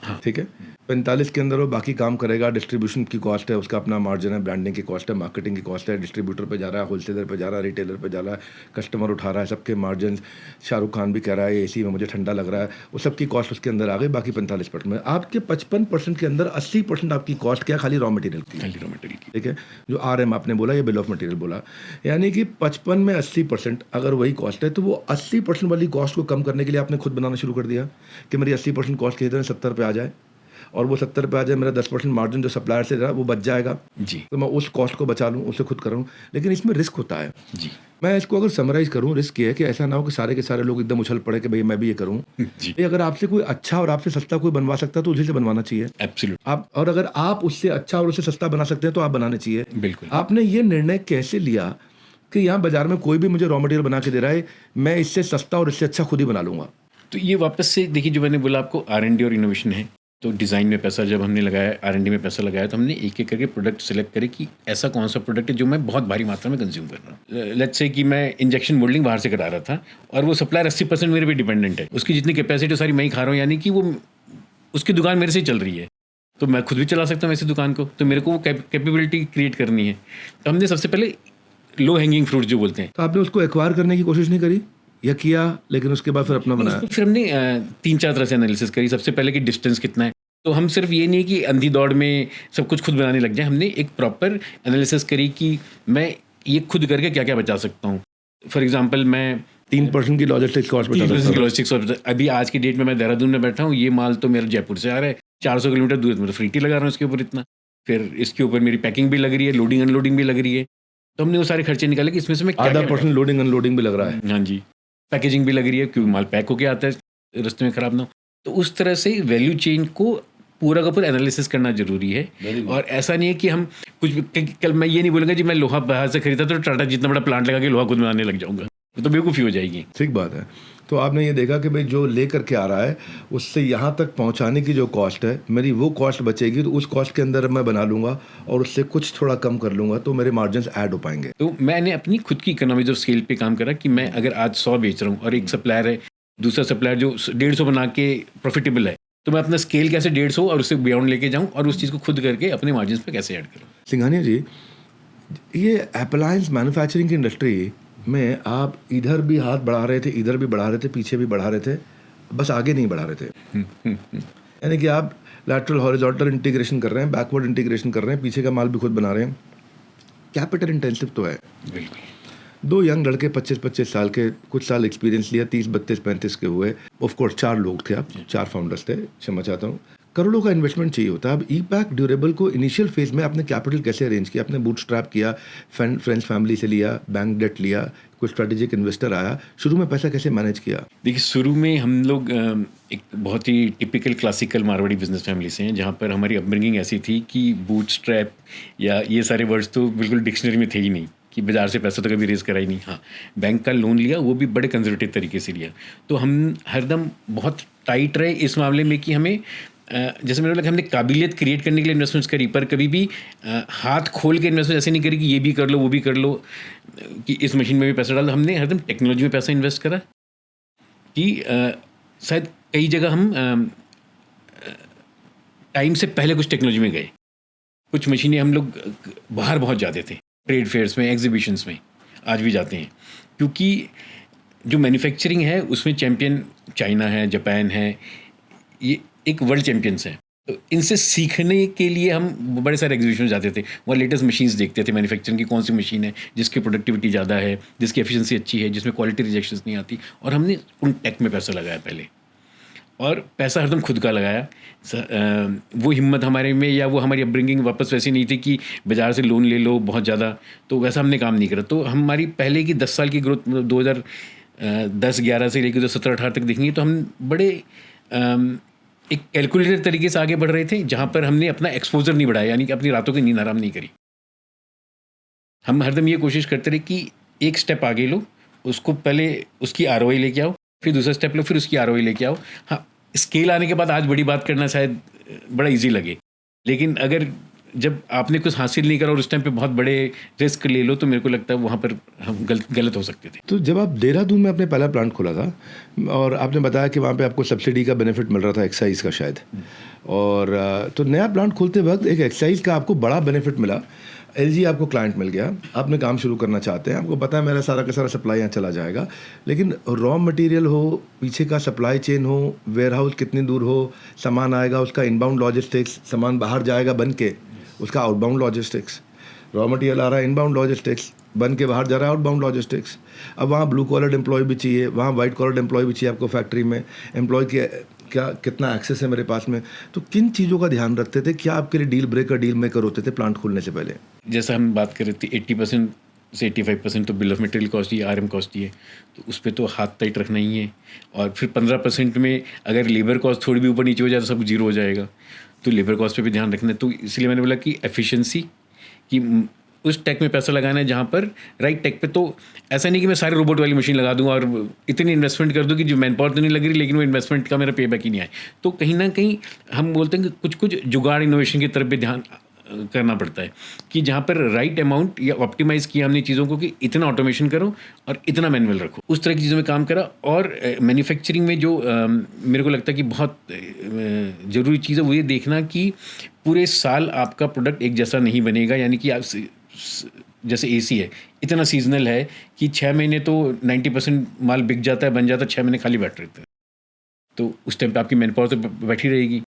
हाँ। ठीक है, 45 के अंदर वो बाकी काम करेगा, डिस्ट्रीब्यूशन की कॉस्ट है, उसका अपना मार्जिन है, ब्रांडिंग की कॉस्ट है, मार्केटिंग की कॉस्ट है, डिस्ट्रीब्यूटर पे जा रहा है, होलसेलर पे जा रहा है, रिटेलर पे जा रहा है, कस्टमर उठा रहा है, सबके मार्जिन। शाहरुख खान भी कह रहा है एसी में मुझे ठंडा लग रहा है, वो सबकी कॉस्ट उसके अंदर आ गई। बाकी 45% में आपके 55% के अंदर 80% आपकी कॉस्ट क्या? खाली रॉ मटेरियल की। खाली रॉ मटेरियल की। ठीक है, जो आरएम आपने बोला, ये बिल ऑफ मटेरियल बोला, यानी कि 55 में 80% अगर वही कॉस्ट है तो वो 80% वाली कॉस्ट को कम करने के लिए आपने खुद बनाना शुरू कर दिया कि मेरी 80% कॉस्ट के इधर 70 पे आ जाए। और वो 70 पे आ जाए, मेरा 10% मार्जिन जो सप्लायर से रहा वो बच जाएगा, जी तो मैं उस कॉस्ट को बचा लूँ, उसे खुद करूँ। लेकिन इसमें रिस्क होता है। जी मैं इसको अगर समराइज़ करूँ, रिस्क ये है कि ऐसा ना हो कि सारे के सारे लोग एकदम उछल पड़े कि भई मैं भी ये करूँ। जी ये अगर आपसे कोई अच्छा और आपसे सस्ता कोई बनवा सकता है तो उसी से बनवाना चाहिए। एब्सोल्यूट आप और अगर आप उससे अच्छा और उससे सस्ता बना सकते हैं तो आप बनाने चाहिए। बिल्कुल। आपने ये निर्णय कैसे लिया कि यहाँ बाज़ार में कोई भी मुझे रॉ मटेरियल बना के दे रहा है, मैं इससे सस्ता और इससे अच्छा खुद ही बना लूँगा? तो ये वापस से देखिए, जो मैंने बोला आपको, R&D और इनोवेशन है। तो डिज़ाइन में पैसा जब हमने लगाया, R&D में पैसा लगाया, तो हमने एक एक करके प्रोडक्ट सेलेक्ट करे कि ऐसा कौन सा प्रोडक्ट है जो मैं बहुत भारी मात्रा में कंज्यूम कर रहा हूँ। लेट्स से कि मैं इंजेक्शन मोल्डिंग बाहर से करा रहा था और वो सप्लायर 80% मेरे पे डिपेंडेंट है, उसकी जितनी कैपेसिटी सारी मैं ही खा रहा हूँ, यानी कि वो उसकी दुकान मेरे से ही चल रही है, तो मैं खुद भी चला सकता हूँ ऐसी दुकान को, तो मेरे को वो कैपेबिलिटी क्रिएट करनी है। तो हमने सबसे पहले लो हैंगिंग फ्रूट जो बोलते हैं, तो आपने उसको एक्वायर करने की कोशिश नहीं करी या किया, लेकिन उसके बाद फिर अपना बनाया? उसको फिर हमने 3-4 तरह से एनालिसिस करी। सबसे पहले कि डिस्टेंस कितना है, तो हम सिर्फ ये नहीं है कि अंधी दौड़ में सब कुछ खुद बनाने लग जाए, हमने एक प्रॉपर एनालिसिस करी कि मैं ये खुद करके क्या क्या बचा सकता हूँ। फॉर एग्जांपल, मैं 3% की लॉजिस्टिक्स कॉस्ट बचा सकता हूँ। लॉजिस्टिक्स, और अभी आज की डेट में मैं देहरादून में बैठा हूँ, ये माल तो मेरा जयपुर से आ रहा है, 400 किलोमीटर दूर, मैं तो फ्रीटी लगा रहा हूँ इसके ऊपर इतना, फिर इसके ऊपर मेरी पैकिंग भी लग रही है, लोडिंग अनलोडिंग भी लग रही है। तो हमने वो सारे खर्चे निकाले कि इसमें से मैं आधा परसेंट लोडिंग अनलोडिंग भी लग रहा है। हाँ जी, पैकेजिंग भी लग रही है क्योंकि माल पैक होके आता है, रास्ते में ख़राब ना हो। तो उस तरह से वैल्यू चेन को पूरा का पूरा एनालिसिस करना जरूरी है। और ऐसा नहीं है कि हम कुछ भी, कल मैं ये नहीं बोलूँगा जी मैं लोहा बाहर से खरीदा तो टाटा जितना बड़ा प्लांट लगा के लोहा खुद बनाने लग जाऊँगा, तो बेवकूफ़ी हो जाएगी। ठीक बात है। तो आपने ये देखा कि भाई जो ले करके आ रहा है उससे यहाँ तक पहुँचाने की जो कॉस्ट है, मेरी वो कॉस्ट बचेगी, तो उस कॉस्ट के अंदर मैं बना लूँगा और उससे कुछ थोड़ा कम कर लूँगा तो मेरे मार्जिन ऐड हो पाएंगे। तो मैंने अपनी खुद की इकोनॉमीज ऑफ स्केल पे काम करा कि मैं अगर आज 100 बेच रहा हूँ और एक सप्लायर है, दूसरा सप्लायर जो 150 बना के प्रॉफिटेबल है, तो मैं अपना स्केल कैसे 150 और उससे बियॉन्ड लेके जाऊँ और उस चीज़ को खुद करके अपने मार्जिन पे कैसे ऐड करूँ। सिंघानिया जी, ये अप्लायंस मैन्युफैक्चरिंग की इंडस्ट्री में आप इधर भी हाथ बढ़ा रहे थे, इधर भी बढ़ा रहे थे, पीछे भी बढ़ा रहे थे, बस आगे नहीं बढ़ा रहे थे। यानी कि आप लैटरल हॉरिजॉन्टल इंटीग्रेशन कर रहे हैं, बैकवर्ड इंटीग्रेशन कर रहे हैं, पीछे का माल भी खुद बना रहे हैं। कैपिटल इंटेंसिव तो है। बिल्कुल। 2 यंग लड़के 25-25 साल के, कुछ साल एक्सपीरियंस लिया, 30-32-35 के हुए। ऑफ कोर्स 4 लोग थे, आप 4 फाउंडर्स थे, क्षमा चाहता हूँ। करोड़ों का इन्वेस्टमेंट चाहिए होता है। अब ई-पैक ड्यूरेबल को इनिशियल फेज में आपने कैपिटल कैसे अरेंज किया? आपने बूटस्ट्रैप किया, फ्रेंड्स फैमिली से लिया, बैंक डेट लिया, कोई स्ट्रेटेजिक इन्वेस्टर आया, शुरू में पैसा कैसे मैनेज किया? देखिए, शुरू में हम लोग एक बहुत ही typical classical Marwari business family से हैं, जहाँ पर हमारी अपब्रिंगिंग ऐसी थी कि बूटस्ट्रैप या ये सारे वर्ड्स तो बिल्कुल डिक्शनरी में थे ही नहीं, कि बाजार से पैसा तो कभी रेज करा ही नहीं। हाँ, बैंक का लोन लिया, वो भी बड़े कंजर्वेटिव तरीके से लिया। तो हम हरदम बहुत टाइट रहे इस मामले में कि हमें जैसे मैंने बोला कि हमने काबिलियत क्रिएट करने के लिए इन्वेस्टमेंट्स करी, पर कभी भी हाथ खोल के इन्वेस्टमेंट ऐसे नहीं करी कि ये भी कर लो वो भी कर लो, कि इस मशीन में भी पैसा डाल दो। हमने हरदम टेक्नोलॉजी में पैसा इन्वेस्ट करा कि शायद कई जगह हम टाइम से पहले कुछ टेक्नोलॉजी में गए। कुछ मशीनें हम लोग बाहर बहुत जाते थे, ट्रेड फेयर्स में, एग्जीबिशंस में, आज भी जाते हैं, क्योंकि जो मैन्युफैक्चरिंग है उसमें चैम्पियन चाइना है, जापान है, ये एक वर्ल्ड चैम्पियंस हैं। तो इनसे सीखने के लिए हम बड़े सारे एग्जीबिशन जाते थे, वहाँ लेटेस्ट मशीन्स देखते थे, मैन्युफैक्चरिंग की कौन सी मशीन है जिसकी प्रोडक्टिविटी ज़्यादा है, जिसकी एफिशिएंसी अच्छी है, जिसमें क्वालिटी रिजेक्शंस नहीं आती, और हमने उन टेक में पैसा लगाया पहले, और पैसा हरदम खुद का लगाया। वो हिम्मत हमारे में या वो हमारी अपब्रिंगिंग वापस वैसी नहीं थी कि बाज़ार से लोन ले लो बहुत ज़्यादा, तो वैसा हमने काम नहीं करा। तो हमारी पहले की 10 साल की ग्रोथ 2010-11 से लेकर 17-18 तक देखेंगे तो हम बड़े एक कैलकुलेटेड तरीके से आगे बढ़ रहे थे, जहाँ पर हमने अपना एक्सपोजर नहीं बढ़ाया, यानी कि अपनी रातों की नींद हराम नहीं करी। हम हरदम ये कोशिश करते रहे कि एक स्टेप आगे लो, उसको पहले उसकी ROI लेके आओ, फिर दूसरा स्टेप लो, फिर उसकी ROI लेके आओ। हाँ, स्केल आने के बाद आज बड़ी बात करना शायद बड़ा इजी लगे, लेकिन अगर जब आपने कुछ हासिल नहीं करा और उस टाइम पे बहुत बड़े रिस्क ले लो, तो मेरे को लगता है वहाँ पर हम गलत हो सकते थे। तो जब आप देहरादून में अपने पहला प्लांट खोला था और आपने बताया कि वहाँ पे आपको सब्सिडी का बेनिफिट मिल रहा था, एक्साइज का शायद, और तो नया प्लांट खोलते वक्त एक एक्साइज का आपको बड़ा बेनिफिट मिला। LG आपको क्लाइंट मिल गया, आपने काम शुरू करना चाहते हैं, आपको पता है मेरा सारा का सारा सप्लाई यहाँ चला जाएगा, लेकिन रॉ मटेरियल हो, पीछे का सप्लाई चेन हो, वेयर हाउस कितनी दूर हो, सामान आएगा, उसका इनबाउंड लॉजिस्टिक्स, सामान बाहर जाएगा बन के, उसका आउटबाउंड लॉजिस्टिक्स, रॉ मटेरियल आ रहा है इनबाउंड लॉजिस्टिक्स, बन के बाहर जा रहा है आउटबाउंड लॉजिस्टिक्स। अब वहाँ ब्लू कॉलर एम्प्लॉय भी चाहिए, वहाँ वाइट कॉलर एम्प्लॉय भी चाहिए आपको फैक्ट्री में, एम्प्लॉय क्या कितना एक्सेस है मेरे पास में, तो किन चीज़ों का ध्यान रखते थे, क्या आपके लिए डील ब्रेकर डील मेकर होते थे प्लांट खोलने से पहले? जैसा हम बात कर रहे थे 80% से 85% तो बिल ऑफ मटेरियल कॉस्ट ही RM कॉस्ट ही है, तो उस पर तो हाथ टाइट रखना ही है। और फिर 15% में अगर लेबर कॉस्ट थोड़ी भी ऊपर नीचे हो जाए तो सब जीरो हो जाएगा, तो लेबर कॉस्ट पे भी ध्यान रखना है। तो इसलिए मैंने बोला कि एफिशिएंसी कि उस टेक में पैसा लगाना है जहाँ पर राइट टेक पे। तो ऐसा नहीं कि मैं सारे रोबोट वाली मशीन लगा दूँ और इतनी इन्वेस्टमेंट कर दूँ कि जो मैन पावर तो नहीं लग रही लेकिन वो इन्वेस्टमेंट का मेरा पे बैक ही नहीं आए। तो कहीं ना कहीं हम बोलते हैं कि कुछ कुछ जुगाड़ इनोवेशन की तरफ भी ध्यान करना पड़ता है कि जहाँ पर राइट अमाउंट या ऑप्टिमाइज़ किया हमने चीज़ों को कि इतना ऑटोमेशन करो और इतना मैनुअल रखो, उस तरह की चीज़ों में काम करा। और मैन्युफैक्चरिंग में जो मेरे को लगता है कि बहुत ज़रूरी चीज़ है वो ये देखना कि पूरे साल आपका प्रोडक्ट एक जैसा नहीं बनेगा। यानी कि आप जैसे AC है, इतना सीजनल है कि 6 महीने तो 90% माल बिक जाता है, बन जाता है, 6 महीने खाली बैठ रहते हैं, तो उस टाइम पे आपकी मैन पावर तो बैठी रहेगी।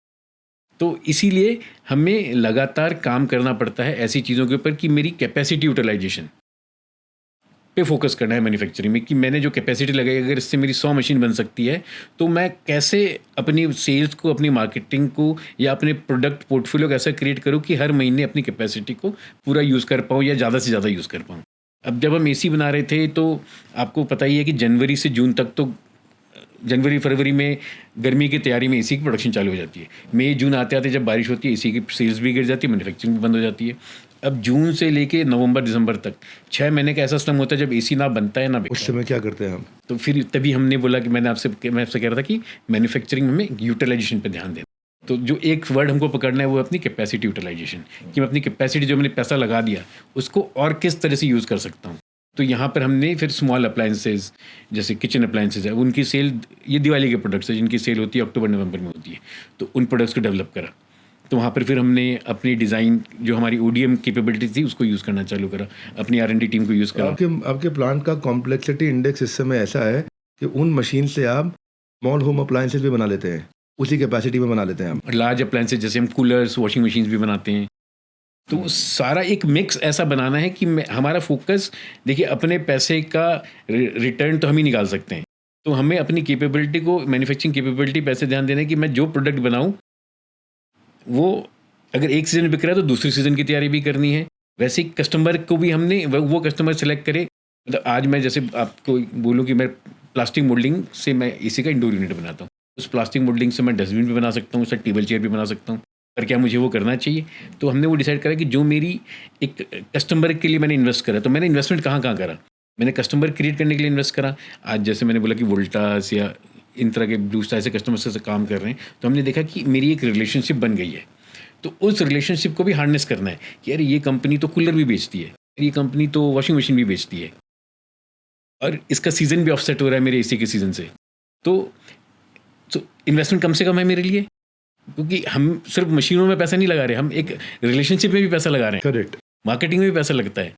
तो इसीलिए हमें लगातार काम करना पड़ता है ऐसी चीज़ों के ऊपर कि मेरी कैपेसिटी यूटिलाइजेशन पे फोकस करना है मैन्युफैक्चरिंग में, कि मैंने जो कैपेसिटी लगाई अगर इससे मेरी 100 मशीन बन सकती है तो मैं कैसे अपनी सेल्स को, अपनी मार्केटिंग को या अपने प्रोडक्ट पोर्टफोलियो को ऐसा क्रिएट करूँ कि हर महीने अपनी कैपेसिटी को पूरा यूज़ कर पाऊँ या ज़्यादा से ज़्यादा यूज़ कर पाऊँ। अब जब हम AC बना रहे थे तो आपको पता ही है कि जनवरी से जून तक तो जनवरी फरवरी में गर्मी की तैयारी में AC की प्रोडक्शन चालू हो जाती है। मई जून आते आते जब बारिश होती है AC की सेल्स भी गिर जाती है, मैन्युफैक्चरिंग भी बंद हो जाती है। अब जून से लेके नवंबर दिसंबर तक 6 महीने का ऐसा समय होता है जब AC ना बनता है ना बिकता है। उस समय क्या करते हैं हम? तो फिर तभी हमने बोला कि मैं आपसे कह रहा था कि मैन्युफैक्चरिंग में यूटिलाइजेशन पे ध्यान दें। तो जो एक वर्ड हमको पकड़ना है वो अपनी कैपेसिटी यूटिलाइजेशन, कि मैं अपनी कैपेसिटी जो मैंने पैसा लगा दिया उसको और किस तरह से यूज़ कर सकता हूँ। तो यहाँ पर हमने फिर स्मॉल अप्लायंसेज जैसे किचन अप्लायंसेज है, उनकी सेल, ये दिवाली के प्रोडक्ट्स है जिनकी सेल होती है अक्टूबर नवंबर में होती है, तो उन प्रोडक्ट्स को डेवलप करा। तो वहाँ पर फिर हमने अपनी डिज़ाइन जो हमारी ODM कैपेबिलिटी थी उसको यूज़ करना चालू करा, अपनी R&D टीम को यूज़ करा। आपके प्लांट का कॉम्प्लेक्सिटी इंडेक्स इस समय ऐसा है कि उन मशीन से आप स्मॉल होम अप्लायंसेज भी बना लेते हैं, उसी कैपेसिटी में बना लेते हैं आप। लार्ज अप्लायंसेज जैसे हम कूलर्स, वॉशिंग मशीन्स भी बनाते हैं। तो सारा एक मिक्स ऐसा बनाना है कि हमारा फोकस, देखिए अपने पैसे का रिटर्न तो हम ही निकाल सकते हैं, तो हमें अपनी कैपेबिलिटी को, मैन्युफैक्चरिंग कैपेबिलिटी पे ऐसे ध्यान देना है कि मैं जो प्रोडक्ट बनाऊं वो अगर एक सीज़न बिक रहा है तो दूसरी सीज़न की तैयारी भी करनी है। वैसे ही कस्टमर को भी हमने वो कस्टमर सेलेक्ट करे। मतलब आज मैं जैसे आपको बोलूँ कि मैं प्लास्टिक मोल्डिंग से मैं AC का इंडोर यूनिट बनाता हूँ, उस प्लास्टिक मोल्डिंग से मैं डस्टबिन भी बना सकता हूँ, उससे टेबल चेयर भी बना सकता हूँ, पर क्या मुझे वो करना चाहिए? तो हमने वो डिसाइड करा कि जो मेरी एक कस्टमर के लिए मैंने इन्वेस्ट करा, तो मैंने इन्वेस्टमेंट कहाँ करा, मैंने कस्टमर क्रिएट करने के लिए इन्वेस्ट करा। आज जैसे मैंने बोला कि वोल्टास या इन तरह के ब्लू स्टार से कस्टमर से काम कर रहे हैं, तो हमने देखा कि मेरी एक रिलेशनशिप बन गई है, तो उस रिलेशनशिप को भी हार्नेस करना है कि यार ये कंपनी तो कूलर भी बेचती है, ये कंपनी तो वॉशिंग मशीन भी बेचती है और इसका सीज़न भी ऑफसेट हो रहा है मेरे AC के सीज़न से, तो इन्वेस्टमेंट कम से कम है मेरे लिए, क्योंकि हम सिर्फ मशीनों में पैसा नहीं लगा रहे, हम एक रिलेशनशिप में भी पैसा लगा रहे हैं। करेक्ट। मार्केटिंग में भी पैसा लगता है,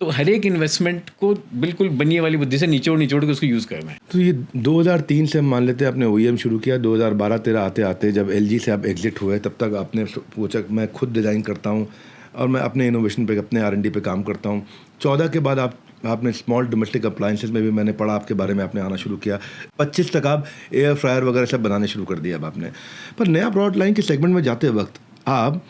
तो हर एक इन्वेस्टमेंट को बिल्कुल बनिए वाली बुद्धि से निचोड़ के उसको यूज़ करना है। तो ये 2003 से हम मान लेते हैं आपने OEM शुरू किया, 2012-13 आते आते जब LG से आप एग्जिट हुए तब तक आपने सोचा कि मैं खुद डिज़ाइन करता हूँ और मैं अपने इनोवेशन पे, अपने R&D पे काम करता हूँ। 14 के बाद आपने स्मॉल डोमेस्टिक अप्लायंसेस में भी मैंने पढ़ा आपके बारे में, आपने आना शुरू किया। 25 तक आप एयर फ्रायर वगैरह सब बनाने शुरू कर दिया अब आपने। पर नया प्रोडक्ट लाइन के सेगमेंट में जाते वक्त आप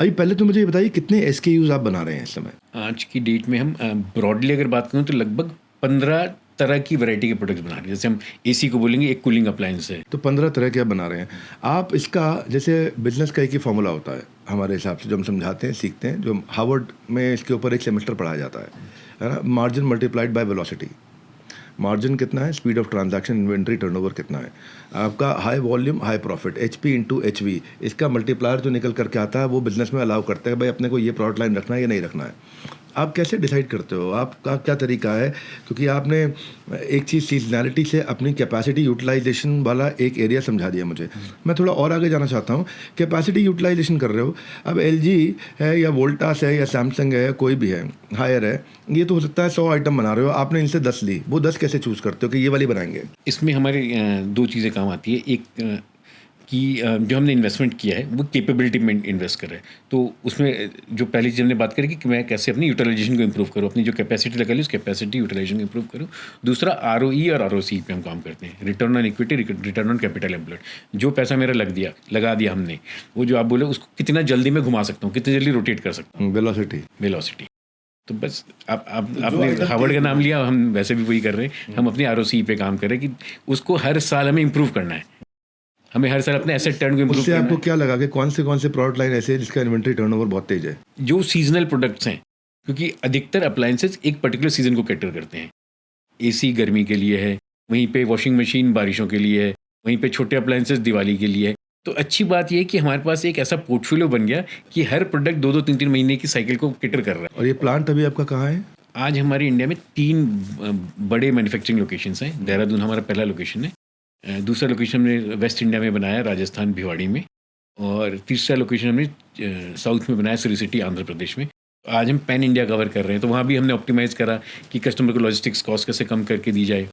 अभी पहले तो मुझे ये बताइए कितने SKUs आप बना रहे हैं इस समय? आज की डेट में हम ब्रॉडली अगर बात करें तो लगभग 15 तरह की वैरायटी के प्रोडक्ट्स बना रहे हैं। जैसे हम AC को बोलेंगे एक कूलिंग अप्लायंस है, तो 15 तरह के आप बना रहे हैं आप। इसका जैसे बिजनेस का एक ही फॉर्मूला होता है हमारे हिसाब से, जो हम समझाते हैं, सीखते हैं, जो हार्वर्ड में इसके ऊपर एक सेमेस्टर पढ़ाया जाता है ना, margin multiplied by velocity. Margin कितना है, speed of transaction, inventory turnover कितना है आपका, high volume high profit, HP into HV, इसका मल्टीप्लायर जो निकल करके आता है वो बिजनेस में अलाउ करता है भाई अपने को ये प्रोडक्ट लाइन रखना है या नहीं रखना है। आप कैसे डिसाइड करते हो, आपका क्या तरीका है? क्योंकि आपने एक चीज़ सीजनैलिटी से अपनी कैपेसिटी यूटिलाइजेशन वाला एक एरिया समझा दिया मुझे। मैं थोड़ा और आगे जाना चाहता हूँ। कैपेसिटी यूटिलाइजेशन कर रहे हो, अब LG है या वोल्टास है या सैमसंग है, कोई भी है, हायर है, ये तो हो सकता है 100 आइटम बना रहे हो, आपने इनसे 10 ली, वो 10 कैसे चूज़ करते हो कि ये वाली बनाएंगे? इसमें हमारे 2 चीज़ें काम आती है। एक कि जो हमने इन्वेस्टमेंट किया है वो कैपेबिलिटी में इन्वेस्ट कर रहे हैं। तो उसमें जो पहली चीज़ हमने बात करी कि मैं कैसे अपनी यूटिलाइजेशन को इम्प्रूव करूँ, अपनी जो कैपेसिटी लगा ली उस कैपेसिटी यूटिलाइजेशन को इम्प्रूव करूँ। दूसरा आरओई और आरओसी पे हम काम करते हैं, return on equity, return on capital employed. जो पैसा मेरा लगा दिया हमने, वो जो आप बोले उसको कितना जल्दी मैं घुमा सकता हूँ, कितनी जल्दी रोटेट कर सकता हूँ, वेलोसिटी। तो बस आपने हार्वर्ड का नाम लिया, हम वैसे भी वही कर रहे हैं। हम अपनी आरओसी पे काम कर रहे हैं कि उसको हर साल हमें इम्प्रूव करना है, हमें हर साल अपने एसेट टर्न को इम्प्रूव उससे करना आपको है। क्या लगा कि कौन से प्रोडक्ट लाइन ऐसे है जिसका इन्वेंट्री टर्नओवर बहुत तेज है? जो सीजनल प्रोडक्ट्स हैं, क्योंकि अधिकतर अप्लायंसेस एक पर्टिकुलर सीजन को कैटर करते हैं। एसी गर्मी के लिए है, वहीं पे वॉशिंग मशीन बारिशों के लिए है, वहीं पे छोटे अप्लायंसेस दिवाली के लिए है। तो अच्छी बात यह है कि हमारे पास एक ऐसा पोर्टफोलियो बन गया कि हर प्रोडक्ट 2-2, 3-3 महीने की साइकिल को कैटर कर रहा है। और ये प्लांट अभी आपका कहाँ है? आज हमारे इंडिया में 3 बड़े मैन्युफैक्चरिंग लोकेशंस हैं। देहरादून हमारा पहला लोकेशन है, दूसरा लोकेशन हमने वेस्ट इंडिया में बनाया राजस्थान भिवाड़ी में, और तीसरा लोकेशन हमने साउथ में बनाया सिरी सिटी आंध्र प्रदेश में। आज हम पैन इंडिया कवर कर रहे हैं, तो वहाँ भी हमने ऑप्टिमाइज़ करा कि कस्टमर को लॉजिस्टिक्स कॉस्ट कैसे कम करके दी जाए,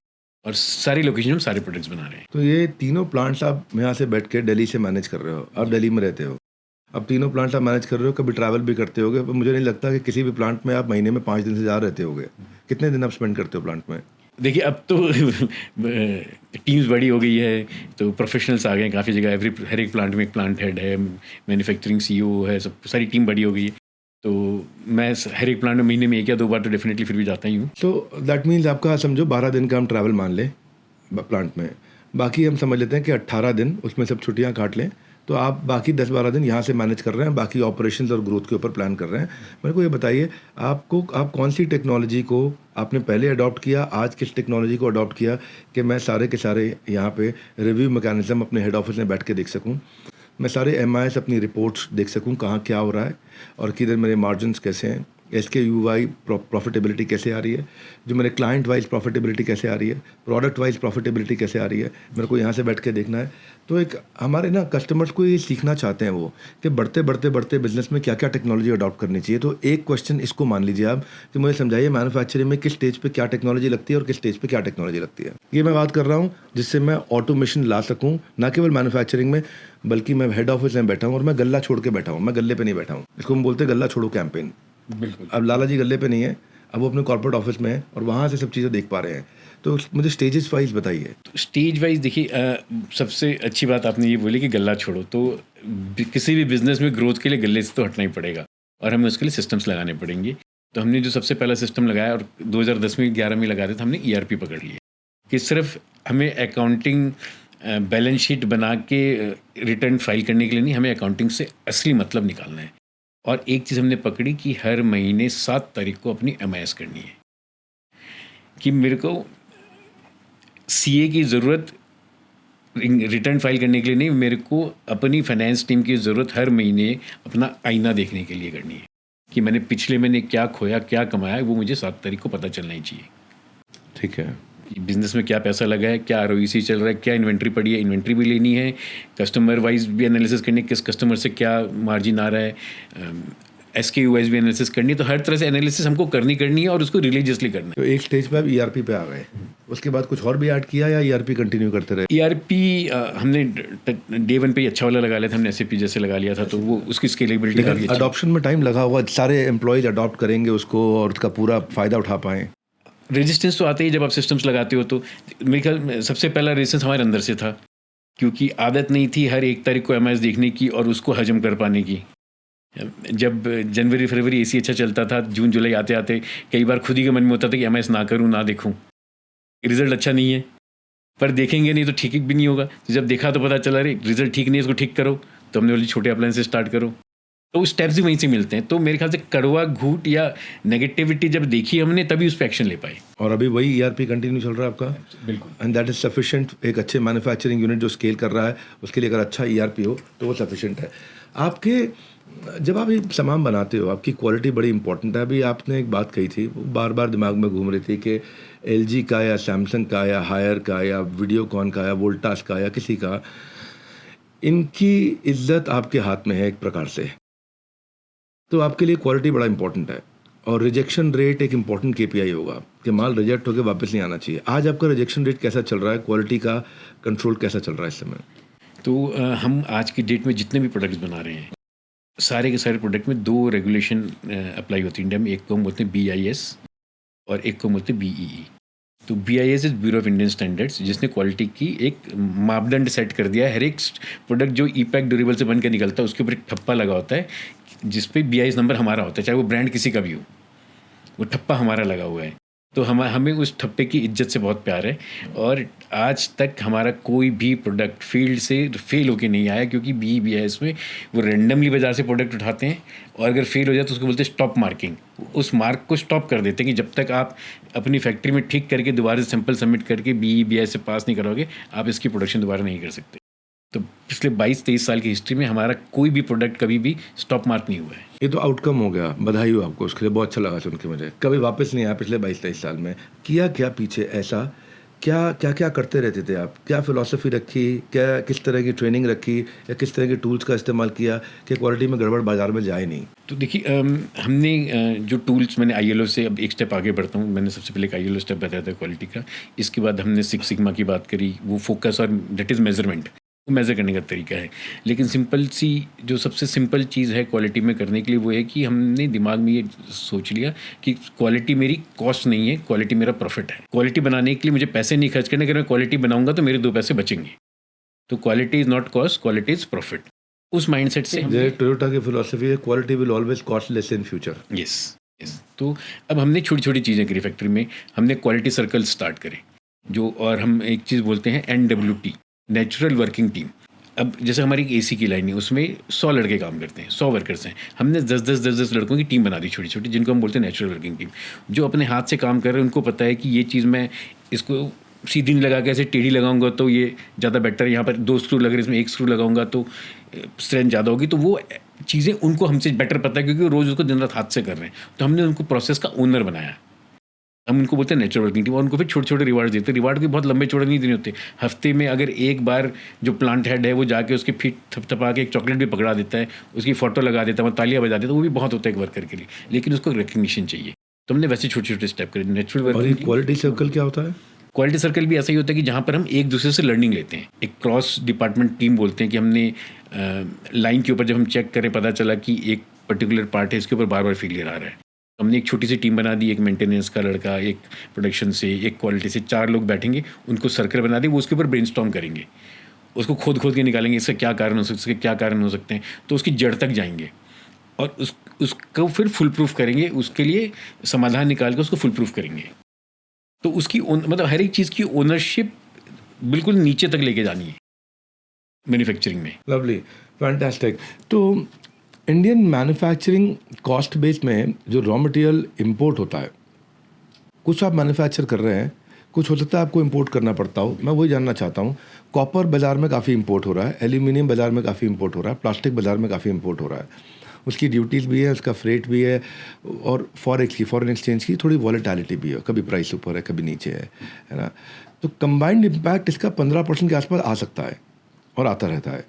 और सारी लोकेशन में सारे प्रोडक्ट्स बना रहे हैं। तो ये तीनों प्लांट्स आप यहाँ से बैठ के दिल्ली से मैनेज कर रहे हो, आप दिल्ली में रहते हो, अब तीनों प्लांट्स आप मैनेज कर रहे हो, कभी ट्रैवल भी करते होगे, पर मुझे नहीं लगता कि किसी भी प्लांट में आप महीने में 5 दिन से ज़्यादा रहते होगे। कितने दिन आप स्पेंड करते हो प्लांट में? देखिए, अब तो टीम्स बड़ी हो गई है, तो प्रोफेशनल्स आ गए हैं काफ़ी जगह। हर एक प्लांट में एक प्लांट हेड है, मैन्युफैक्चरिंग सीईओ है, सब सारी टीम बड़ी हो गई है। तो मैं हर एक प्लांट में महीने में 1 या 2 बार तो डेफिनेटली फिर भी जाता ही हूँ। तो दैट मीन्स आपका समझो 12 दिन का हम ट्रैवल मान लें प्लांट में, बाकी हम समझ लेते हैं कि 18 दिन उसमें सब छुट्टियां काट लें, तो आप बाकी 10-12 दिन यहाँ से मैनेज कर रहे हैं, बाकी ऑपरेशंस और ग्रोथ के ऊपर प्लान कर रहे हैं। मेरे को ये बताइए, आप कौन सी टेक्नोलॉजी को आपने पहले अडॉप्ट किया, आज किस टेक्नोलॉजी को अडॉप्ट किया कि मैं सारे के सारे यहाँ पे रिव्यू मैकेनिज्म अपने हेड ऑफिस में बैठ के देख सकूँ, मैं सारे MIS अपनी रिपोर्ट्स देख सकूँ कहाँ क्या हो रहा है और किधर मेरे मार्जिन्स कैसे हैं, SKU प्रॉफिटेबिलिटी कैसे आ रही है, जो मेरे क्लाइंट वाइज प्रॉफिटेबिलिटी कैसे आ रही है, प्रोडक्ट वाइज प्रॉफिटेबिलिटी कैसे आ रही है, मेरे को यहाँ से बैठ के देखना है। तो एक हमारे ना कस्टमर्स को ये सीखना चाहते हैं वो कि बढ़ते बिजनेस में क्या क्या टेक्नोलॉजी अडॉप्ट करनी चाहिए। तो एक क्वेश्चन इसको मान लीजिए आप कि मुझे समझाइए मैन्युफैक्चरिंग में किस स्टेज पे क्या टेक्नोलॉजी लगती है और किस स्टेज पे क्या टेक्नोलॉजी लगती है। ये मैं बात कर रहा हूँ जिससे मैं ऑटोमेशन ला सकूँ, ना केवल मैन्युफैक्चरिंग में बल्कि मैं हेड ऑफिस में बैठा हूँ और मैं गल्ला छोड़ के बैठा हूँ, मैं गल्ले पे नहीं बैठा हूँ। इसको हम बोलते हैं गल्ला छोड़ो कैंपेन। बिल्कुल। अब लाला जी गल्ले पे नहीं है, अब वो अपने कॉर्पोरेट ऑफिस में है और वहाँ से सब चीज़ें देख पा रहे हैं। तो मुझे स्टेजेस वाइज बताइए। तो स्टेज वाइज देखिए, सबसे अच्छी बात आपने ये बोली कि गल्ला छोड़ो। तो किसी भी बिजनेस में ग्रोथ के लिए गल्ले से तो हटना ही पड़ेगा और हमें उसके लिए सिस्टम्स लगाने पड़ेंगे। तो हमने जो सबसे पहला सिस्टम लगाया और 2010 में 11 में लगा रहे थे, हमने ERP पकड़ लिया कि सिर्फ हमें अकाउंटिंग बैलेंस शीट बना के रिटर्न फाइल करने के लिए नहीं, हमें अकाउंटिंग से असली मतलब निकालना है। और एक चीज़ हमने पकड़ी कि हर महीने 7 तारीख को अपनी MIS करनी है, कि मेरे को CA की ज़रूरत रिटर्न फाइल करने के लिए नहीं, मेरे को अपनी फाइनेंस टीम की ज़रूरत हर महीने अपना आईना देखने के लिए करनी है कि मैंने पिछले महीने क्या खोया क्या कमाया, वो मुझे 7 तारीख को पता चलना ही चाहिए। ठीक है, बिजनेस में क्या पैसा लगा है, क्या ROEC चल रहा है, क्या इन्वेंट्री पड़ी है, इन्वेंट्री भी लेनी है, कस्टमर वाइज भी एनालिसिस करनी है, किस कस्टमर से क्या मार्जिन आ रहा है, SKU वाइज भी एनालिसिस करनी है। तो हर तरह से एनालिसिस हमको करनी है और उसको रिलीजियसली करना है। तो एक स्टेज पे आप ERP पे आ गए, उसके बाद कुछ और भी ऐड किया या ERP कंटिन्यू करते रहे? ERP हमने डे 1 पे ही अच्छा वाला लगा लिया था, हमने SAP जैसे लगा लिया था, तो वो उसकी स्केलेबिलिटी काफ़ी अच्छी। अडॉप्शन में टाइम लगा होगा, सारे एम्प्लॉयज अडॉप्ट करेंगे उसको और उसका पूरा फ़ायदा उठा पाएँ। रेजिस्टेंस तो आते ही जब आप सिस्टम्स लगाते हो। तो मेरे ख्याल में सबसे पहला रेजिस्टेंस हमारे अंदर से था, क्योंकि आदत नहीं थी हर 1 तारीख को MIS देखने की और उसको हजम कर पाने की। जब जनवरी फरवरी AC अच्छा चलता था, जून जुलाई आते आते कई बार खुद ही के मन में होता था कि MIS ना करूँ ना देखूँ, रिजल्ट अच्छा नहीं है, पर देखेंगे नहीं तो ठीक भी नहीं होगा। तो जब देखा तो पता चला अरे रिजल्ट ठीक नहीं है, इसको ठीक करो। तो हमने बोली छोटे अप्लायंस से स्टार्ट करो। तो स्टेप्स भी वहीं से मिलते हैं। तो मेरे ख्याल से कड़वा घूट या नेगेटिविटी जब देखी हमने, तभी उस पर एक्शन ले पाए। और अभी वही ERP कंटिन्यू चल रहा है आपका? बिल्कुल। And that is sufficient. एक अच्छे मैन्युफैक्चरिंग यूनिट जो स्केल कर रहा है उसके लिए अगर अच्छा ERP हो तो वो सफिशिएंट है। आपके जब आप ये सामान बनाते हो, आपकी क्वालिटी बड़ी इंपॉर्टेंट है। अभी आपने एक बात कही थी, वो बार बार दिमाग में घूम रही थी कि LG का या सैमसंग का या हायर का या वीडियोकॉन का या वोल्टास का या किसी का, इनकी इज्जत आपके हाथ में है एक प्रकार से। तो आपके लिए क्वालिटी बड़ा इंपॉर्टेंट है और रिजेक्शन रेट एक इंपॉर्टेंट KPI होगा कि माल रिजेक्ट होकर वापस नहीं आना चाहिए। आज आपका रिजेक्शन रेट कैसा चल रहा है, क्वालिटी का कंट्रोल कैसा चल रहा है इस समय? तो हम आज की डेट में जितने भी प्रोडक्ट्स बना रहे हैं, सारे के सारे प्रोडक्ट में 2 रेगुलेशन अप्लाई होती है इंडिया में। एक को हम बोलते हैं BIS और एक को हम बोलते हैं BEE। तो BIS is bureau of Indian standards, जिसने क्वालिटी की एक मापदंड सेट कर दिया है। हर एक प्रोडक्ट जो ई-पैक ड्यूरेबल से बन के निकलता है उसके ऊपर एक ठप्पा लगा होता है जिस पे BIS नंबर हमारा होता है, चाहे वो ब्रांड किसी का भी हो, वो ठप्पा हमारा लगा हुआ है। तो हमें उस ठप्पे की इज्जत से बहुत प्यार है और आज तक हमारा कोई भी प्रोडक्ट फील्ड से फेल होके नहीं आया, क्योंकि BIS में वो रैंडमली बाज़ार से प्रोडक्ट उठाते हैं और अगर फेल हो जाए तो उसको बोलते हैं स्टॉप मार्किंग। उस मार्क को स्टॉप कर देते हैं कि जब तक आप अपनी फैक्ट्री में ठीक करके दोबारा से सैंपल सबमिट करके BIS से पास नहीं करोगे, आप इसकी प्रोडक्शन दोबारा नहीं कर सकते। तो पिछले 22-23 साल की हिस्ट्री में हमारा कोई भी प्रोडक्ट कभी भी स्टॉप मार्क नहीं हुआ है। ये तो आउटकम हो गया, बधाई हो आपको उसके लिए, बहुत अच्छा लगा सुन के मुझे। कभी वापस नहीं आया पिछले 22-23 साल में, किया क्या पीछे ऐसा, क्या क्या क्या करते रहते थे आप, क्या फ़िलॉसफ़ी रखी, क्या किस तरह की ट्रेनिंग रखी या किस तरह के टूल्स का इस्तेमाल किया कि क्वालिटी में गड़बड़ बाजार में जाए नहीं? तो देखिए हमने जो टूल्स, मैंने ILO से अब एक स्टेप आगे बढ़ता हूँ। मैंने सबसे पहले एक ILO स्टेप बताया था क्वालिटी का, इसके बाद हमने 6 सिग्मा की बात करी, वो फोकस और दैट इज़ मेजरमेंट, वो मेज़र करने का तरीका है। लेकिन सिंपल सी जो सबसे सिंपल चीज़ है क्वालिटी में करने के लिए वो है कि हमने दिमाग में ये सोच लिया कि क्वालिटी मेरी कॉस्ट नहीं है, क्वालिटी मेरा प्रॉफिट है। क्वालिटी बनाने के लिए मुझे पैसे नहीं खर्च करने, अगर मैं क्वालिटी बनाऊंगा तो मेरे 2 पैसे बचेंगे। तो quality is not cost, quality is profit. उस माइंडसेट से जैसे टोयोटा की फ़िलॉसफ़ी है, quality will always cost less in future. Yes. तो अब हमने छोटी छोटी चीज़ें करी फैक्ट्री में। हमने क्वालिटी सर्कल स्टार्ट करे जो, और हम एक चीज़ बोलते हैं NWT, नेचुरल वर्किंग टीम। अब जैसे हमारी एक AC की लाइन है, उसमें 100 लड़के काम करते हैं, 100 वर्कर्स हैं। हमने 10-10 लड़कों की टीम बना दी छोटी छोटी, जिनको हम बोलते हैं नेचुरल वर्किंग टीम। जो अपने हाथ से काम कर रहे हैं उनको पता है कि ये चीज़ मैं इसको सीधी नहीं लगा के ऐसे टेढ़ी लगाऊंगा तो ये ज़्यादा बेटर है, यहाँ पर 2 स्क्रू लग रहे हैं, इसमें 1 स्क्रू लगाऊंगा तो स्ट्रेंथ ज़्यादा होगी। तो वो चीज़ें उनको हमसे बेटर पता है, क्योंकि वो रोज़ उसको दिन रात हाथ से कर रहे हैं। तो हमने उनको प्रोसेस का ओनर बनाया। हम उनको बोलते हैं नेचुरल वर्किंग टीम, और उनको फिर छोटे छोटे रिवार्ड देते हैं। रिवार्ड भी बहुत लंबे चौड़े नहीं देने होते। हफ्ते में अगर एक बार जो प्लांट हेड है वो जाके उसके फीट थपथपा के एक चॉकलेट भी पकड़ा देता है, उसकी फ़ोटो लगा देता है, वो तालियां बजा देता है, वो भी बहुत होता है एक वर्कर के लिए। लेकिन उसको रिकग्निशन चाहिए, तो हमने वैसे छोटे छोटे स्टेप करे। नेचुरल और ये वर्किंग क्वालिटी सर्कल क्या होता है? क्वालिटी सर्कल भी ऐसा ही होता है कि जहाँ पर हम एक दूसरे से लर्निंग लेते हैं। एक क्रॉस डिपार्टमेंट टीम बोलते हैं कि हमने लाइन के ऊपर जब हम चेक करें, पता चला कि एक पर्टिकुलर पार्ट है, इसके ऊपर बार बार फेलियर आ रहा है, हमने एक छोटी सी टीम बना दी। एक मेंटेनेंस का लड़का, एक प्रोडक्शन से, एक क्वालिटी से, 4 लोग बैठेंगे, उनको सर्कल बना दें, वो उसके ऊपर ब्रेनस्टॉर्म करेंगे, उसको खोद खोद के निकालेंगे इसका क्या कारण हो सकता है, इसके क्या कारण हो सकते हैं, तो उसकी जड़ तक जाएंगे और उसको फिर फुल प्रूफ करेंगे, उसके लिए समाधान निकाल के उसको फुल प्रूफ करेंगे। तो उसकी मतलब हर एक चीज़ की ओनरशिप बिल्कुल नीचे तक लेके जानी है मैन्युफैक्चरिंग में। Lovely, fantastic. तो इंडियन मैन्युफैक्चरिंग कॉस्ट बेस में जो रॉ मटेरियल इंपोर्ट होता है, कुछ आप मैन्युफैक्चर कर रहे हैं, कुछ हो सकता है आपको इंपोर्ट करना पड़ता हो। मैं वही जानना चाहता हूँ। कॉपर बाज़ार में काफ़ी इंपोर्ट हो रहा है, एल्यूमिनियम बाज़ार में काफ़ी इंपोर्ट हो रहा है, प्लास्टिक बाज़ार में काफ़ी इंपोर्ट हो रहा है। उसकी ड्यूटीज़ भी है, उसका फ्रेट भी है, और फॉरेन एक्सचेंज की थोड़ी वॉलेटिलिटी भी है, कभी प्राइस ऊपर है, कभी नीचे है ना। तो कंबाइंड इम्पैक्ट इसका 15% के आसपास आ सकता है और आता रहता है।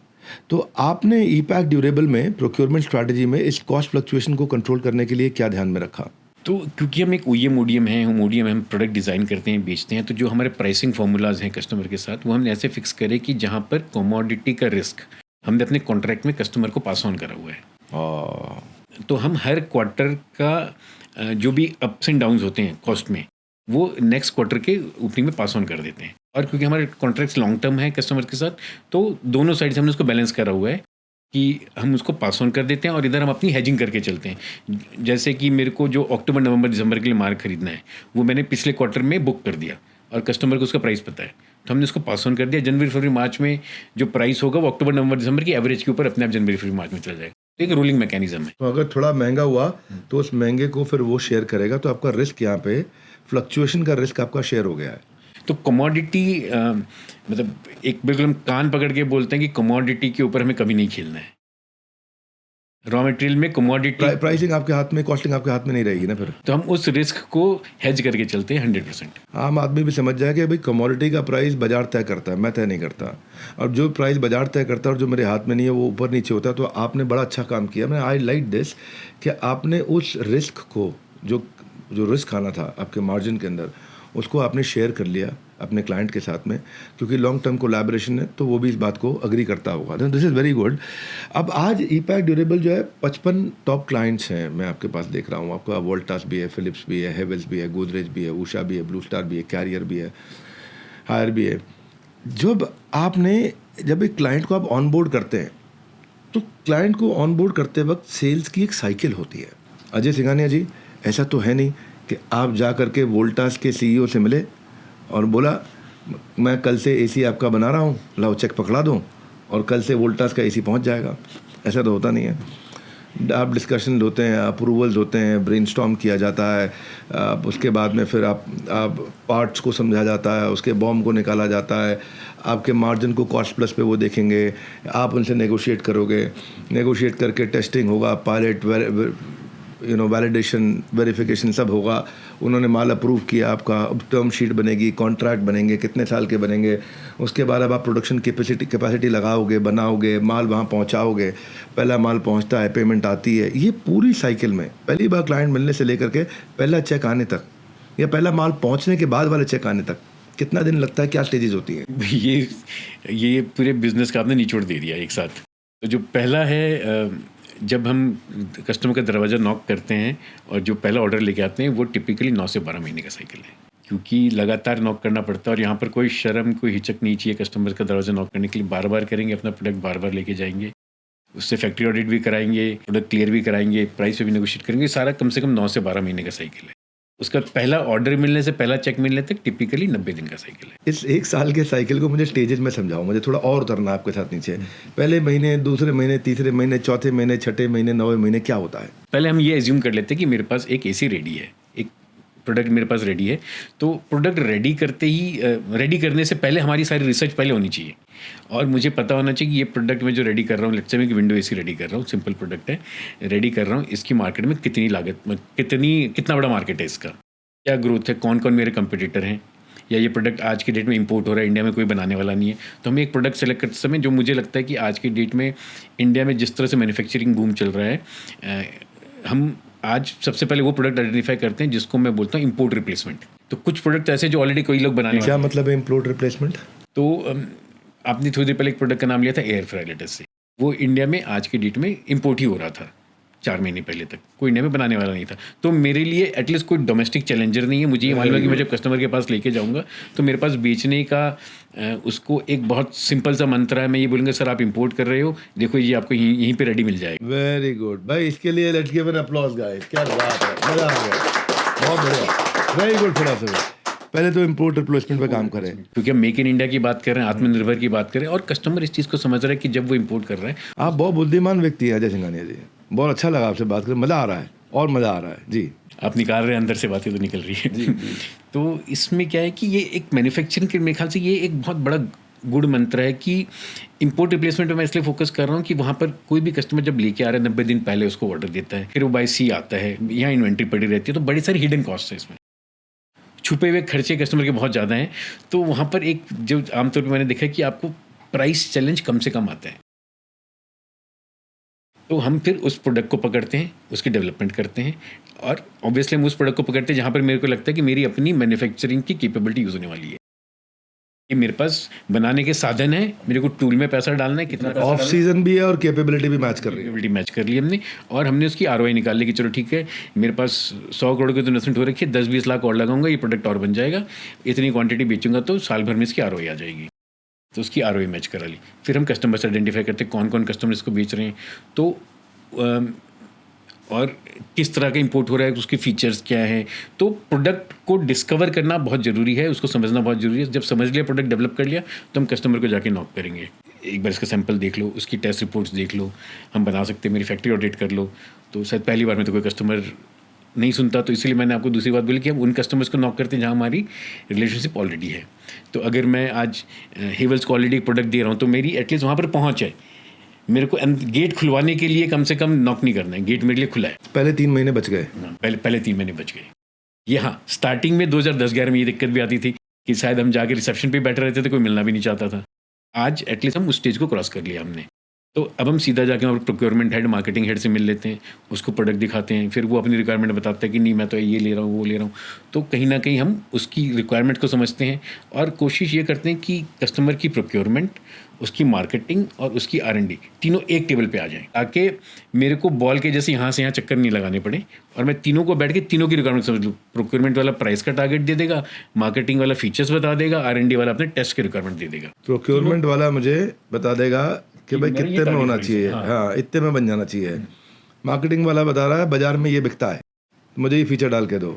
तो आपने ई-पैक ड्यूरेबल में प्रोक्योरमेंट स्ट्रैटेजी में इस कॉस्ट फ्लक्चुएशन को कंट्रोल करने के लिए क्या ध्यान में रखा? तो क्योंकि हम एक OEM ODM हैं, हम ODM हम प्रोडक्ट डिज़ाइन करते हैं, बेचते हैं, तो जो हमारे प्राइसिंग फार्मूलाज हैं कस्टमर के साथ, वो हमने ऐसे फिक्स करे कि जहाँ पर कमोडिटी का रिस्क हमने अपने कॉन्ट्रैक्ट में कस्टमर को पास ऑन करा हुआ है। तो हम हर क्वार्टर का जो भी अप्स एंड डाउन्स होते हैं कॉस्ट में, वो नेक्स्ट क्वार्टर के ओपनिंग में पास ऑन कर देते हैं। और क्योंकि हमारे कॉन्ट्रैक्ट्स लॉन्ग टर्म है कस्टमर के साथ, तो दोनों साइड से हमने उसको बैलेंस करा हुआ है कि हम उसको पास ऑन कर देते हैं और इधर हम अपनी हेजिंग करके चलते हैं। जैसे कि मेरे को जो अक्टूबर नवंबर दिसंबर के लिए माल खरीदना है, वो मैंने पिछले क्वार्टर में बुक कर दिया और कस्टमर को उसका प्राइस पता है, तो हमने उसको पास ऑन कर दिया। जनवरी फरवरी मार्च में जो प्राइस होगा वो अक्टूबर नवंबर दिसंबर की एवरेज के ऊपर अपने आप जनवरी फरवरी मार्च में चला जाएगा। एक रोलिंग मैकेनिज्म है। तो अगर थोड़ा महंगा हुआ तो उस महंगे को फिर वो शेयर करेगा, तो आपका रिस्क यहाँ पे फ्लक्चुएशन का रिस्क आपका शेयर हो गया है। तो कमोडिटी मतलब एक बिल्कुल हम कान पकड़ के बोलते हैं कि कमोडिटी के ऊपर हमें कभी नहीं खेलना है। रॉ मटेरियल में कमोडिटी प्राइसिंग आपके हाथ में, कॉस्टिंग आपके हाथ में नहीं रहेगी ना फिर। तो हम उस रिस्क को हेज करके चलते हैं 100%। आम आदमी भी समझ जाए कि भाई कमोडिटी का प्राइस बाजार तय करता है, मैं तय नहीं करता। और जो प्राइस बाजार तय करता है और जो मेरे हाथ में नहीं है वो ऊपर नीचे होता है। तो आपने बड़ा अच्छा काम किया। मैं आई लाइक दिस कि आपने उस रिस्क को, जो रिस्क आना था आपके मार्जिन के अंदर, उसको आपने शेयर कर लिया अपने क्लाइंट के साथ में, क्योंकि लॉन्ग टर्म कोलैबोरेशन है तो वो भी इस बात को अग्री करता होगा। This is very good. अब आज ईपैक ड्यूरेबल जो है 55 टॉप क्लाइंट्स हैं मैं आपके पास देख रहा हूँ। आपका वोल्टास भी है, फिलिप्स भी है, हेवेल्स भी है, गोदरेज भी है, उषा भी है, ब्लू स्टार भी है, कैरियर भी है, हायर भी है। जब एक क्लाइंट को आप ऑनबोर्ड करते हैं तो क्लाइंट को ऑनबोर्ड करते वक्त सेल्स की एक साइकिल होती है। अजय सिंघानिया जी, ऐसा तो है नहीं कि आप जा करके वोल्टास के सीईओ से मिले और बोला मैं कल से एसी आपका बना रहा हूँ, लाओ चेक पकड़ा दूँ और कल से वोल्टास का एसी पहुँच जाएगा। ऐसा तो होता नहीं है। आप डिस्कशन होते हैं, अप्रूवल्स होते हैं, ब्रेनस्टॉर्म किया जाता है, उसके बाद में फिर आप पार्ट्स को समझा जाता है, उसके बॉम्ब को निकाला जाता है, आपके मार्जिन को कॉस्ट प्लस पे वो देखेंगे, आप उनसे नेगोशिएट करोगे, नेगोशिएट करके टेस्टिंग होगा, पायलट वैलिडेशन वेरिफिकेशन सब होगा। उन्होंने माल अप्रूव किया आपका, अब टर्म शीट बनेगी, कॉन्ट्रैक्ट बनेंगे, कितने साल के बनेंगे, उसके बाद अब आप प्रोडक्शन कैपेसिटी लगाओगे, बनाओगे, माल वहाँ पहुँचाओगे, पहला माल पहुँचता है, पेमेंट आती है। ये पूरी साइकिल में पहली बार क्लाइंट मिलने से लेकर के पहला चेक आने तक या पहला माल पहुँचने के बाद वाले चेक आने तक कितना दिन लगता है, क्या स्टेजेस होती हैं? ये पूरे बिजनेस का आपने निचोड़ दे दिया एक साथ। तो जो पहला है, जब हम कस्टमर का दरवाज़ा नॉक करते हैं और जो पहला ऑर्डर लेके आते हैं वो टिपिकली 9 से 12 महीने का साइकिल है, क्योंकि लगातार नॉक करना पड़ता है और यहाँ पर कोई शर्म कोई हिचक नहीं चाहिए। कस्टमर का दरवाज़ा नॉक करने के लिए बार बार करेंगे, अपना प्रोडक्ट बार बार लेके जाएंगे, उससे फैक्ट्री ऑडिट भी कराएंगे, प्रोडक्ट क्लियर भी कराएंगे, प्राइस पे भी नेगोशिएट करेंगे। सारा कम से कम 9 से 12 महीने का साइकिल है। उसका पहला ऑर्डर मिलने से पहला चेक मिलने तक टिपिकली 90 दिन का साइकिल है। इस एक साल के साइकिल को मुझे स्टेजेस में समझाओ, मुझे थोड़ा और उतरना आपके साथ नीचे। पहले महीने, दूसरे महीने, तीसरे महीने, चौथे महीने, छठे महीने, 9वें महीने क्या होता है? पहले हम ये एज्यूम कर लेते हैं कि मेरे पास एक एसी रेडी है, एक प्रोडक्ट मेरे पास रेडी है। तो प्रोडक्ट रेडी करने से पहले हमारी सारी रिसर्च पहले होनी चाहिए और मुझे पता होना चाहिए कि ये प्रोडक्ट मैं जो रेडी कर रहा हूँ, लेट्स से मैं कि विंडो एसी रेडी कर रहा हूँ, सिंपल प्रोडक्ट है, रेडी कर रहा हूँ, इसकी मार्केट में कितनी लागत, कितना बड़ा मार्केट है इसका, क्या ग्रोथ है, कौन कौन मेरे कंपटीटर हैं, या ये प्रोडक्ट आज की डेट में इंपोर्ट हो रहा है, इंडिया में कोई बनाने वाला नहीं है। तो हमें एक प्रोडक्ट सेलेक्ट करते समय जो मुझे लगता है कि आज की डेट में इंडिया में जिस तरह से मैन्युफैक्चरिंग बूम चल रहा है, हम आज सबसे पहले वो प्रोडक्ट आइडेंटिफाई करते हैं जिसको मैं बोलता हूँ इम्पोर्ट रिप्लेसमेंट। तो कुछ प्रोडक्ट ऐसे जो ऑलरेडी कोई लोग बनाने क्या मतलब है इम्पोर्ट रिप्लेसमेंट? तो आपने थोड़ी देर पहले एक प्रोडक्ट का नाम लिया था एयर फ्रायर लेटेस्ट से, वो इंडिया में आज की डेट में इम्पोर्ट ही हो रहा था 4 महीने पहले तक, कोई इंडिया में बनाने वाला नहीं था। तो मेरे लिए एटलीस्ट कोई डोमेस्टिक चैलेंजर नहीं है। मुझे ये मालूम है कि मैं जब कस्टमर के पास लेके जाऊंगा तो मेरे पास बेचने का उसको एक बहुत सिंपल सा मंत्र है। मैं ये बोलूँगा सर आप इंपोर्ट कर रहे हो, देखो ये आपको यहीं पे रेडी मिल जाएगा। वेरी गुड भाई, इसके लिए let's give an applause guys. क्या बात है, मजा आ गया, बहुत बढ़िया, वेरी गुड फिलॉसफी। पहले तो इम्पोर्ट रिप्लेसमेंट पे काम करें, क्योंकि हम मेक इन इंडिया की बात कर रहे हैं, आत्मनिर्भर की बात कर रहे हैं और कस्टमर इस चीज़ को समझ रहा है कि जब वो इंपोर्ट कर रहा है। आप बहुत बुद्धिमान व्यक्ति है अजय सिंघानिया जी, बहुत अच्छा लगा आपसे बात कर, मज़ा आ रहा है और मज़ा आ रहा है जी। आप निकाल रहे हैं, अंदर से बातें तो निकल रही है जी। तो इसमें क्या है कि ये एक मैन्युफैक्चरिंग के मेरे ख्याल से ये एक बहुत बड़ा गुड मंत्र है कि इंपोर्ट रिप्लेसमेंट में मैं इसलिए फोकस कर रहा हूँ कि वहाँ पर कोई भी कस्टमर जब लेके आ रहा है 90 दिन पहले उसको ऑर्डर देता है, फिर वो बाय सी आता है, यहाँ इन्वेंट्री पड़ी रहती है, तो बड़ी सारी हिडन कॉस्ट है इसमें, छुपे हुए खर्चे कस्टमर के बहुत ज़्यादा हैं। तो वहाँ पर एक जो आमतौर पर मैंने देखा है कि आपको प्राइस चैलेंज कम से कम आता है। तो हम फिर उस प्रोडक्ट को पकड़ते हैं, उसकी डेवलपमेंट करते हैं और ऑब्वियसली हम उस प्रोडक्ट को पकड़ते हैं जहाँ पर मेरे को लगता है कि मेरी अपनी मैन्युफैक्चरिंग की कैपेबिलिटी यूज़ होने वाली है, कि मेरे पास बनाने के साधन है, मेरे को टूल में पैसा डालना है, कितना ऑफ सीजन भी है और कैपेबिलिटी भी मैच कर रही है। कैपेबिलिटी मैच कर ली हमने और हमने उसकी आरओआई निकाल ली कि चलो ठीक है, मेरे पास 100 करोड़ की तो इन्वेस्टमेंट हो रखी है, 10-20 लाख और लगाऊंगा, ये प्रोडक्ट और बन जाएगा, इतनी क्वांटिटी बेचूंगा तो साल भर में इसकी आरओआई आ जाएगी। तो उसकी आरओआई मैच करा ली। फिर हम कस्टमर से आइडेंटिफाई करते हैं कौन कौन कस्टमर इसको बेच रहे हैं, तो और किस तरह का इंपोर्ट हो रहा है, उसके फीचर्स क्या हैं। तो प्रोडक्ट को डिस्कवर करना बहुत ज़रूरी है, उसको समझना बहुत ज़रूरी है। जब समझ लिया, प्रोडक्ट डेवलप कर लिया, तो हम कस्टमर को जाके नॉक करेंगे, एक बार इसका सैंपल देख लो, उसकी टेस्ट रिपोर्ट्स देख लो, हम बना सकते हैं, मेरी फैक्ट्री ऑडिट कर लो। तो शायद पहली बार में तो कोई कस्टमर नहीं सुनता, तो इसलिए मैंने आपको दूसरी बात बोली कि हम उन कस्टमर्स को नॉक करते हैं जहाँ हमारी रिलेशनशिप ऑलरेडी है। तो अगर मैं आज हेवल्स को ऑलरेडी प्रोडक्ट दे रहा हूँ तो मेरी एटलीस्ट वहाँ पर पहुँच है, मेरे को गेट खुलवाने के लिए कम से कम नॉक नहीं करना है, गेट मेरे लिए खुला है। पहले 3 महीने बच गए। पहले 3 महीने बच गए। ये हाँ, स्टार्टिंग में 2010-11 में ये दिक्कत भी आती थी कि शायद हम जाके रिसेप्शन पे बैठे रहते थे, कोई मिलना भी नहीं चाहता था। आज एटलीस्ट हम उस स्टेज को क्रॉस कर लिया हमने। तो अब हम सीधा जाके वहाँ पर प्रोक्योरमेंट हेड मार्केटिंग हेड से मिल लेते हैं, उसको प्रोडक्ट दिखाते हैं, फिर वो अपनी रिक्वायरमेंट बताता है कि नहीं मैं तो ये ले रहा हूँ वो ले रहा हूँ। तो कहीं ना कहीं हम उसकी रिक्वायरमेंट को समझते हैं और कोशिश ये करते हैं कि कस्टमर की प्रोक्योरमेंट, उसकी मार्केटिंग और उसकी R&D तीनों एक टेबल पे आ जाएं, ताकि मेरे को बॉल के जैसे यहाँ से यहाँ चक्कर नहीं लगाने पड़े और मैं तीनों को बैठ के तीनों की रिक्वायरमेंट समझ लूँ। प्रोक्योरमेंट वाला प्राइस का टारगेट दे देगा, मार्केटिंग वाला फीचर्स बता देगा, R&D वाला अपने टेस्ट की रिक्वायरमेंट दे देगा। प्रोक्योरमेंट वाला मुझे बता देगा कि भाई मेरा ये कितने में target होना price चाहिए, है, हाँ। हाँ इतने में बन जाना चाहिए। मार्केटिंग वाला बता रहा है बाजार में ये बिकता है, मुझे ये फीचर डाल के दो।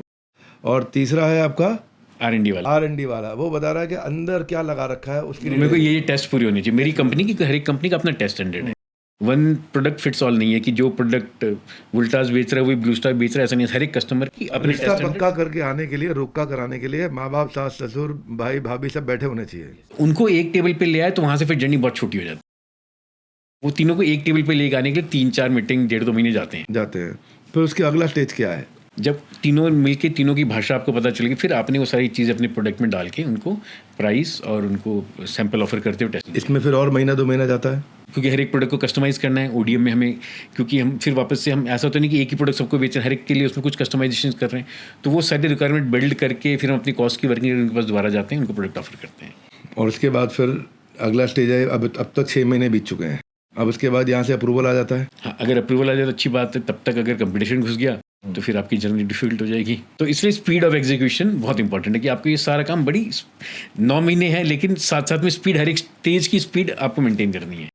और तीसरा है आपका R&D वाला R&D वाला, वो बता रहा है कि अंदर क्या लगा रखा है उसकी मेरे को ये टेस्ट पूरी होनी चाहिए। मेरी कंपनी की, हर एक कंपनी का अपना टेस्ट स्टैंडर्ड है। वन प्रोडक्ट फिट्स ऑल नहीं है कि जो प्रोडक्ट वोल्टास बेच रहा है वही ब्लू स्टार बेच रहा है, ऐसा नहीं है। हर एक कस्टमर की अपनी रिश्ता पक्का करके आने के लिए, रोका कराने के लिए माँ बाप, सास ससुर, भाई भाभी सब बैठे होने चाहिए। उनको एक टेबल पे ले आए तो वहाँ से फिर जर्नी बहुत छोटी हो जाती है। वो तीनों को एक टेबल पे लेके आने के लिए 3-4 मीटिंग 1.5-2 महीने जाते हैं। फिर उसके अगला स्टेज क्या है? जब तीनों मिलके तीनों की भाषा आपको पता चलेगी, फिर आपने वो सारी चीज़ अपने प्रोडक्ट में डाल के उनको प्राइस और उनको सैंपल ऑफर करते हो टेस्ट। इसमें फिर और महीना 2 महीना जाता है, क्योंकि हर एक प्रोडक्ट को कस्टमाइज़ करना है ODM में हमें, क्योंकि हम फिर वापस से हम ऐसा तो नहीं कि एक ही प्रोडक्ट सबको बेच रहे हैं, हर एक के लिए उसमें कुछ कस्टमाइजेशन कर रहे हैं। तो वो सारी रिक्वायरमेंट बिल्ड करके फिर हम अपनी कॉस्ट की वर्किंग उनके पास दोबारा जाते हैं, उनको प्रोडक्ट ऑफर करते हैं। और उसके बाद फिर अगला स्टेज है, अब तक 6 महीने बीत चुके हैं, अब उसके बाद यहाँ से अप्रूवल आ जाता है। हाँ, अगर अप्रूवल आ जाए तो अच्छी बात है, तब तक अगर कंपटीशन घुस गया तो फिर आपकी जर्नी डिफिकल्ट हो जाएगी। तो इसलिए स्पीड ऑफ एग्जीक्यूशन बहुत इंपॉर्टेंट है कि आपको ये सारा काम बड़ी 9 महीने है, लेकिन साथ साथ में स्पीड, हर एक स्टेज की स्पीड आपको मेंटेन करनी है,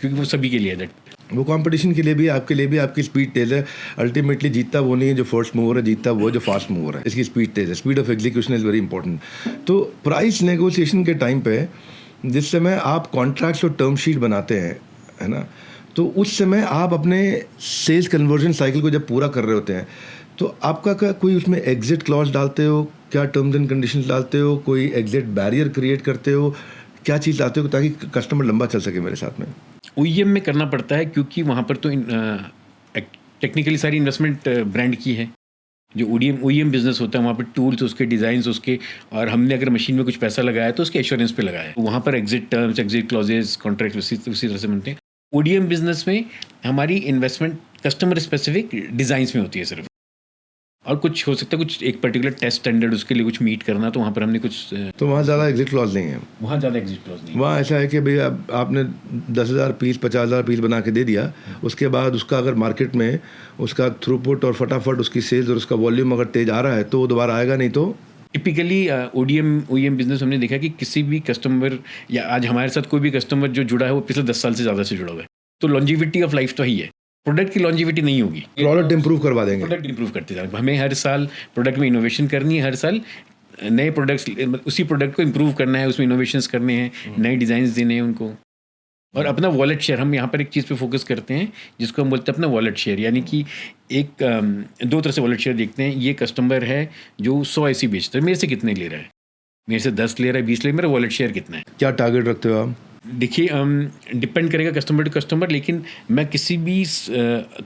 क्योंकि वो सभी के लिए है। वो कंपटीशन के लिए भी, आपके लिए भी आपकी स्पीड तेज है। अल्टीमेटली जीतता वो नहीं है जो फर्स्ट मूवर है, जीतता वो जो फास्ट मूवर है। इसकी स्पीड तेज है, speed of execution is very important. तो प्राइस नेगोशिएशन के टाइम पे जिस समय आप कॉन्ट्रैक्ट्स और टर्म शीट बनाते हैं, है ना, तो उस समय आप अपने सेल्स कन्वर्जन साइकिल को जब पूरा कर रहे होते हैं तो आपका क्या कोई उसमें एग्जिट क्लॉज डालते हो, क्या टर्म्स एंड कंडीशंस डालते हो, कोई एग्जिट बैरियर क्रिएट करते हो, क्या चीज़ लाते हो ताकि कस्टमर लंबा चल सके मेरे साथ में? OEM में करना पड़ता है, क्योंकि वहाँ पर तो टेक्निकली सारी इन्वेस्टमेंट ब्रांड की है। जो OEM बिजनेस होता है वहाँ पर टूल्स, उसके डिज़ाइंस, उसके, और हमने अगर मशीन में कुछ पैसा लगाया तो उसके एश्योरेंस पे लगाया है। वहाँ पर exit terms, exit clauses, contract उसी तरह से बनते हैं। ODM बिजनेस में हमारी इन्वेस्टमेंट कस्टमर स्पेसिफिक डिज़ाइंस में होती है सिर्फ, और कुछ हो सकता है कुछ एक पर्टिकुलर टेस्ट स्टैंडर्ड उसके लिए कुछ मीट करना, तो वहाँ पर हमने कुछ, तो वहाँ ज़्यादा एग्जिट क्लॉज नहीं है। वहाँ ज़्यादा एग्जिट क्लॉज नहीं। वहाँ ऐसा है कि भाई अब आपने 10,000 पीस 50,000 पीस बना के दे दिया, उसके बाद उसका अगर मार्केट में उसका थ्रूपुट और फटाफट उसकी सेल्स और उसका वॉल्यूम अगर तेज आ रहा है तो वो दोबारा आएगा, नहीं तो टिपिकली OEM बिजनेस हमने देखा कि किसी भी कस्टमर, या आज हमारे साथ कोई भी कस्टमर जो जुड़ा है वो पिछले 10 साल से ज़्यादा से जुड़ा हुआ है, तो लॉन्जिविटी ऑफ लाइफ तो ही है। प्रोडक्ट की लॉन्जिविटी नहीं होगी, प्रोडक्ट इंप्रूव करवा देंगे। प्रोडक्ट इंप्रूव करते जाएंगे, हमें हर साल प्रोडक्ट में इनोवेशन करनी है, हर साल नए प्रोडक्ट्स, उसी प्रोडक्ट को इंप्रूव करना है, उसमें इनोवेशंस करने हैं, नए डिज़ाइंस देने हैं उनको। और अपना वॉलेट शेयर, हम यहाँ पर एक चीज़ पे फोकस करते हैं जिसको हम बोलते हैं अपना वॉलेट शेयर, यानी कि एक 2 तरह से वॉलेट शेयर देखते हैं। ये कस्टमर है जो 100 ऐसी बेचता है, मेरे से कितने ले रहा है, मेरे से 10 ले रहा है, 20 ले रहा है, मेरा वॉलेट शेयर कितना है? क्या टारगेट रखते हो आप? देखिए, डिपेंड करेगा कस्टमर टू कस्टमर, लेकिन मैं किसी भी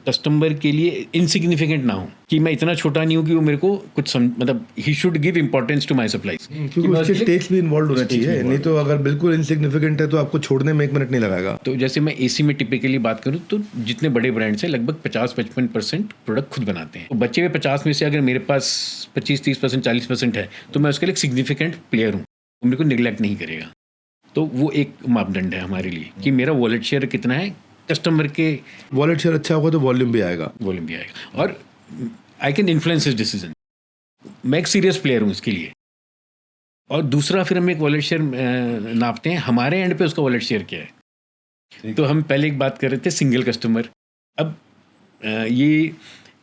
कस्टमर के लिए इनसिग्निफिकेंट ना हूँ, कि मैं इतना छोटा नहीं हूँ कि वो मेरे को कुछ मतलब ही should give importance to my supplies, क्योंकि उसके स्टेक्स भी इन्वॉल्व होने चाहिए, नहीं तो अगर बिल्कुल इनसिग्निफिकेंट है तो आपको छोड़ने में 1 मिनट नहीं लगाएगा। तो जैसे मैं AC में टिपिकली बात करूँ तो जितने बड़े ब्रांड्स हैं लगभग 50-55% प्रोडक्ट खुद बनाते हैं। तो बचे हुए 50 में से अगर मेरे पास 25-30%, 40% है तो मैं उसके लिए एक सिग्निफिकेंट प्लेयर हूँ, वो मेरे को निगलेक्ट नहीं करेगा। तो वो एक मापदंड है हमारे लिए कि मेरा वॉलेट शेयर कितना है, कस्टमर के वॉलेट शेयर अच्छा होगा तो वॉल्यूम भी आएगा, और I can influence his decision. मैं एक सीरियस प्लेयर हूँ इसके लिए। और दूसरा फिर हम एक वॉलेट शेयर नापते हैं, हमारे एंड पे उसका वॉलेट शेयर क्या है। तो हम पहले एक बात कर रहे थे सिंगल कस्टमर। अब ये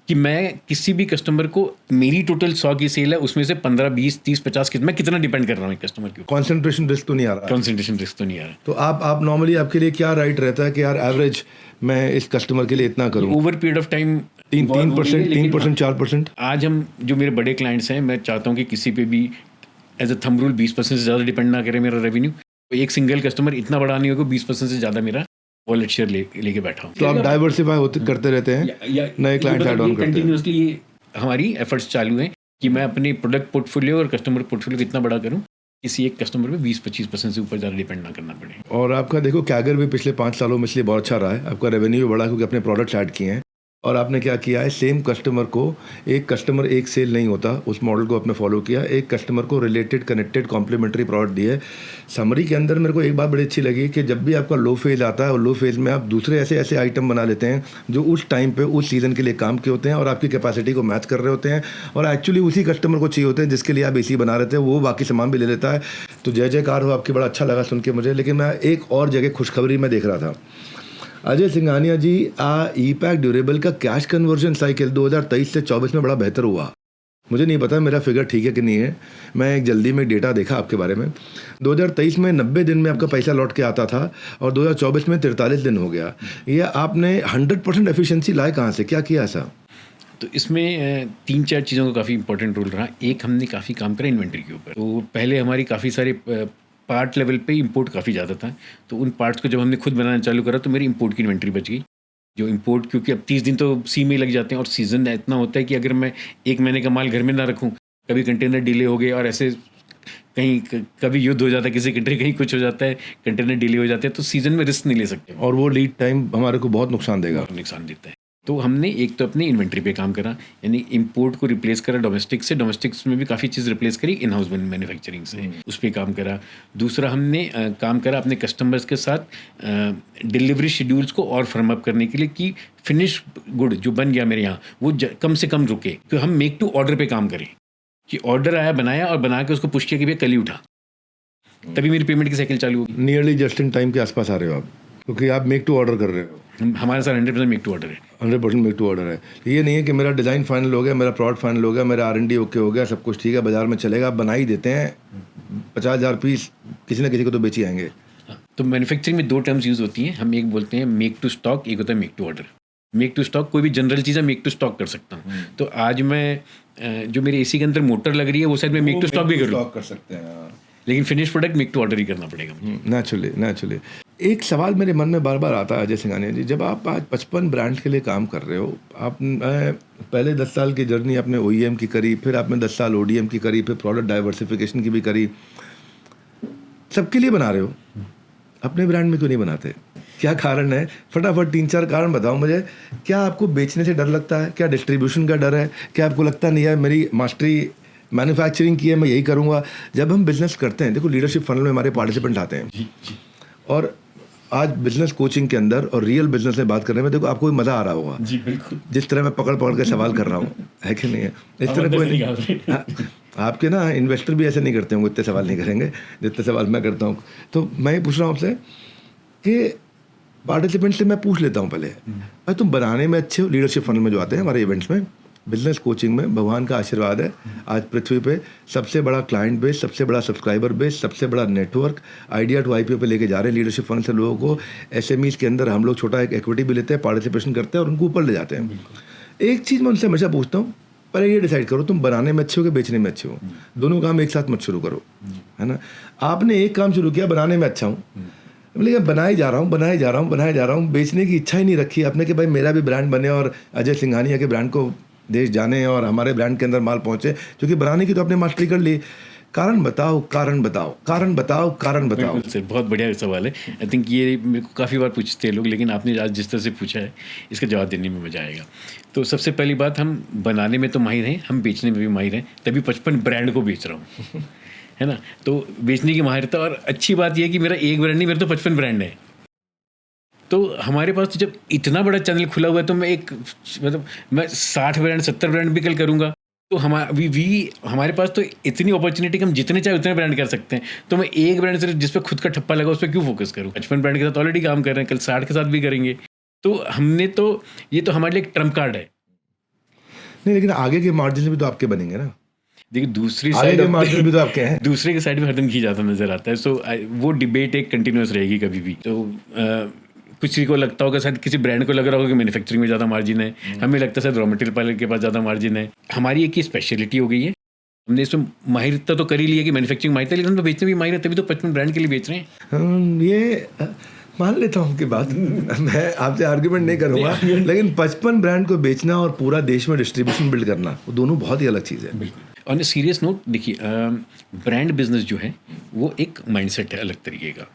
कि मैं किसी भी कस्टमर को, मेरी टोटल 100 की सेल है, उसमें से 15, 20, 30, 50 मैं कितना डिपेंड कर रहा हूँ एक कस्टमर के ऊपर। कॉन्सेंट्रेशन रिस्क तो नहीं आ रहा? कॉन्सेंट्रेशन रिस्क तो नहीं आ रहा। तो आप नॉर्मली आपके लिए क्या राइट रहता है कि यार एवरेज मैं इस कस्टमर के लिए इतना करूँ? Over period of time 3%, 4%। आज हम जो मेरे बड़े क्लाइंट्स हैं, मैं चाहता हूँ कि किसी पे भी एज अ थंब रूल 20% से ज़्यादा डिपेंड ना करे मेरा रेवेन्यू। तो एक सिंगल कस्टमर इतना बड़ा नहीं होगा 20% से ज़्यादा मेरा वॉलेट शेयर लेके बैठा हूँ। तो आप डाइवर्सिफाई करते रहते हैं, नए क्लाइंट्स ऐड ऑन करते हैं। कंटिन्यूसली हमारी एफर्ट्स चालू हैं कि मैं अपने प्रोडक्ट पोर्टफोलियो और कस्टमर पोर्टफोलियो कितना बड़ा करूँ किसी एक कस्टमर पे 20-25% से ऊपर ज़्यादा डिपेंड ना करना पड़े। और आपका देखो कैगर भी पिछले 5 सालों में इसलिए बहुत अच्छा रहा है, आपका रेवेन्यू भी बढ़ा क्योंकि अपने प्रोडक्ट्स ऐड किए हैं। और आपने क्या किया है, सेम कस्टमर को, एक कस्टमर एक सेल नहीं होता, उस मॉडल को आपने फॉलो किया, एक कस्टमर को रिलेटेड कनेक्टेड कॉम्प्लीमेंट्री प्रोडक्ट दिए। समरी के अंदर मेरे को एक बात बड़ी अच्छी लगी कि जब भी आपका लो फेज आता है और लो फेज में आप दूसरे ऐसे ऐसे आइटम बना लेते हैं जो उस टाइम पे उस सीज़न के लिए काम के होते हैं और आपकी कैपेसिटी को मैच कर रहे होते हैं, और एक्चुअली उसी कस्टमर को चाहिए होते हैं जिसके लिए आप एसी बना रहे थे, वो बाकी सामान भी ले लेता है। तो जय जयकार हो आपकी, बड़ा अच्छा लगा सुन के मुझे। लेकिन मैं एक और जगह खुशखबरी में देख रहा था, अजय सिंघानिया जी, ई-पैक ड्यूरेबल का कैश कन्वर्जन साइकिल 2023 से 24 में बड़ा बेहतर हुआ। मुझे नहीं पता मेरा फिगर ठीक है कि नहीं है, मैं एक जल्दी में डेटा देखा आपके बारे में। 2023 में 90 दिन में आपका पैसा लौट के आता था और 2024 में 43 दिन हो गया। ये आपने 100% एफिशिएंसी लाए कहाँ से, क्या किया ऐसा? तो इसमें 3-4 चीज़ों का काफ़ी इंपॉर्टेंट रोल रहा। एक, हमने काफ़ी काम करा इन्वेंट्री के ऊपर। तो पहले हमारी काफ़ी सारे पार्ट लेवल पे इंपोर्ट काफ़ी ज़्यादा था, तो उन पार्ट्स को जब हमने खुद बनाना चालू करा तो मेरी इंपोर्ट की इन्वेंट्री बच गई। जो इंपोर्ट, क्योंकि अब 30 दिन तो सी में ही लग जाते हैं और सीज़न इतना होता है कि अगर मैं 1 महीने का माल घर में ना रखूँ, कभी कंटेनर डिले हो गए और ऐसे कहीं कभी युद्ध हो जाता है किसी कंट्री, कहीं कुछ हो जाता है, कंटेनर डिले हो जाते हैं, तो सीज़न में रिस्क नहीं ले सकते और वो लीड टाइम हमारे को बहुत नुकसान देगा। नुकसान देता है। तो हमने एक तो अपनी इन्वेंट्री पे काम करा, यानी इंपोर्ट को रिप्लेस करा डोमेस्टिक से, डोमेस्टिक्स में भी काफ़ी चीज़ रिप्लेस करी इन हाउस मैन्युफैक्चरिंग से, उस पर काम करा। दूसरा, हमने काम करा अपने कस्टमर्स के साथ डिलीवरी शेड्यूल्स को और फर्म अप करने के लिए कि फिनिश गुड जो बन गया मेरे यहाँ वो कम से कम रुके, तो हम मेक टू ऑर्डर पे काम करें कि ऑर्डर आया, बनाया और बना के उसको पुश किया कि भैया कल ही उठा, तभी मेरी पेमेंट की साइकिल चालू होगी। नियरली जस्ट इन टाइम के आसपास आ रहे हो आप, क्योंकि आप मेक टू ऑर्डर कर रहे हो। हमारे साथ 100% मेक टू ऑर्डर है। 100% मेक टू ऑर्डर है। ये नहीं है कि मेरा डिज़ाइन फाइनल हो गया, मेरा प्रोडक्ट फाइनल हो गया, मेरा R&D ओके हो गया, सब कुछ ठीक है, बाजार में चलेगा, बना ही देते हैं 50,000 पीस, किसी ना किसी को तो बेच ही आएंगे। तो मैन्युफैक्चरिंग में 2 टर्म्स यूज़ होती हैं। हम एक बोलते हैं मेक टू स्टॉक, एक होता है make to order. Make to stock कोई भी जनरल चीज़ है मेक टू स्टॉक कर सकता हूँ। तो आज मैं जो मेरे एसी के अंदर मोटर लग रही है वो शायद मैं मेक टू स्टॉक भी कर सकते हैं, लेकिन finish product make to order ही करना पड़ेगा मुझे। नेचुरली। एक सवाल मेरे मन में बार बार आता है अजय सिंघानिया जी, जब आप आज 55 ब्रांड के लिए काम कर रहे हो, आप पहले 10 साल की जर्नी आपने OEM की करी, फिर आपने 10 साल ODM की करी, फिर प्रोडक्ट डाइवर्सिफिकेशन की भी करी, सबके लिए बना रहे हो, अपने ब्रांड में क्यों नहीं बनाते? क्या कारण है? फटाफट 3-4 कारण बताओ मुझे। क्या आपको बेचने से डर लगता है? क्या डिस्ट्रीब्यूशन का डर है? क्या आपको लगता नहीं है मेरी मास्टरी मैन्युफैक्चरिंग की है, मैं यही करूँगा? जब हम बिजनेस करते हैं, देखो लीडरशिप फनल में हमारे पार्टिसिपेंट आते हैं, और आज बिजनेस कोचिंग के अंदर और रियल बिजनेस में बात करने में देखो आपको भी मज़ा आ रहा होगा। जी बिल्कुल। जिस तरह मैं पकड़ पकड़ के सवाल कर रहा हूँ, है कि नहीं है? इस तरह कोई नहीं। आपके ना इन्वेस्टर भी ऐसे नहीं करते होंगे, इतने सवाल नहीं करेंगे जितने सवाल मैं करता हूँ। तो मैं ये पूछ रहा हूँ आपसे कि पार्टिसिपेंट से मैं पूछ लेता हूँ पहले, भाई तुम बनाने में अच्छे हो, लीडरशिप फनल में जो आते हैं हमारे इवेंट्स में, बिजनेस कोचिंग में, भगवान का आशीर्वाद है, आज पृथ्वी पे सबसे बड़ा क्लाइंट बेस, सबसे बड़ा सब्सक्राइबर बेस, सबसे बड़ा नेटवर्क आइडिया टू IPO पे लेके जा रहे हैं लीडरशिप फंड से लोगों को। SMEs के अंदर हम लोग छोटा एक इक्विटी भी लेते हैं, पार्टिसिपेशन करते हैं और उनको ऊपर ले जाते हैं। एक चीज़ मैं उनसे हमेशा पूछता हूँ, पहले ये डिसाइड करो तुम बनाने में अच्छे हो कि बेचने में अच्छे हो। दोनों काम एक साथ मत शुरू करो, है ना? आपने एक काम शुरू किया, बनाने में अच्छा हूँ, लेकिन बनाए जा रहा हूँ, बेचने की इच्छा ही नहीं रखी आपने कि भाई मेरा भी ब्रांड बने और अजय सिंघानिया के ब्रांड को देश जाने और हमारे ब्रांड के अंदर माल पहुंचे, क्योंकि बनाने की तो आपने मास्टरी कर ली। कारण बताओ। सर बहुत बढ़िया सवाल है। आई थिंक ये मेरे को काफ़ी बार पूछते हैं लोग, लेकिन आपने आज जिस तरह से पूछा है इसका जवाब देने में मज़ा आएगा। तो सबसे पहली बात, हम बनाने में तो माहिर हैं, हम बेचने में भी माहिर हैं, तभी 55 ब्रांड को बेच रहा हूँ है ना? तो बेचने की माहिरता, और अच्छी बात यह है कि मेरा एक ब्रांड नहीं, मेरे तो 55 ब्रांड है। तो हमारे पास तो जब इतना बड़ा चैनल खुला हुआ है, तो मैं 60 ब्रांड 70 ब्रांड भी कल करूँगा, तो हमारे पास तो इतनी अपॉर्चुनिटी कि हम जितने चाहे उतने ब्रांड कर सकते हैं। तो मैं एक ब्रांड सिर्फ जिस पे खुद का ठप्पा लगा उस पर क्यों फोकस करूँ? 55 ब्रांड के साथ ऑलरेडी काम कर रहे हैं, कल 60 के साथ भी करेंगे। तो ये तो हमारे लिए एक ट्रम्प कार्ड है। नहीं, लेकिन आगे के मार्जिन भी तो आपके बनेंगे ना। देखिए दूसरी साइड मार्जिन भी तो आपके हैं, दूसरे के साइड में हरदम घी जाता नजर आता है। सो वो डिबेट एक कंटिन्यूस रहेगी कभी भी। तो किसी को लगता होगा, शायद किसी ब्रांड को लग रहा होगा कि मैन्युफैक्चरिंग में ज़्यादा मार्जिन है, हमें लगता है शायद रॉ मटेरियल पार्लर के पास ज़्यादा मार्जिन है। हमारी एक ही स्पेशलिटी हो गई है, हमने इसमें माहिरता तो कर ही ली है कि मैन्युफैक्चरिंग माहिरता, लेकिन हम तो बेचने भी माहिर है, तभी तो 55 ब्रांड के लिए बेच रहे हैं। ये मान लेता हूँ कि बात मैं आपसे आर्ग्यूमेंट नहीं करूँगा, लेकिन 55 ब्रांड को बेचना और पूरा देश में डिस्ट्रीब्यूशन बिल्ड करना, वो दोनों बहुत ही अलग चीज़ है। बिल्कुल। ऑन ए सीरियस नोट देखिए, ब्रांड बिजनेस जो है वो एक माइंडसेट है अलग तरीके का।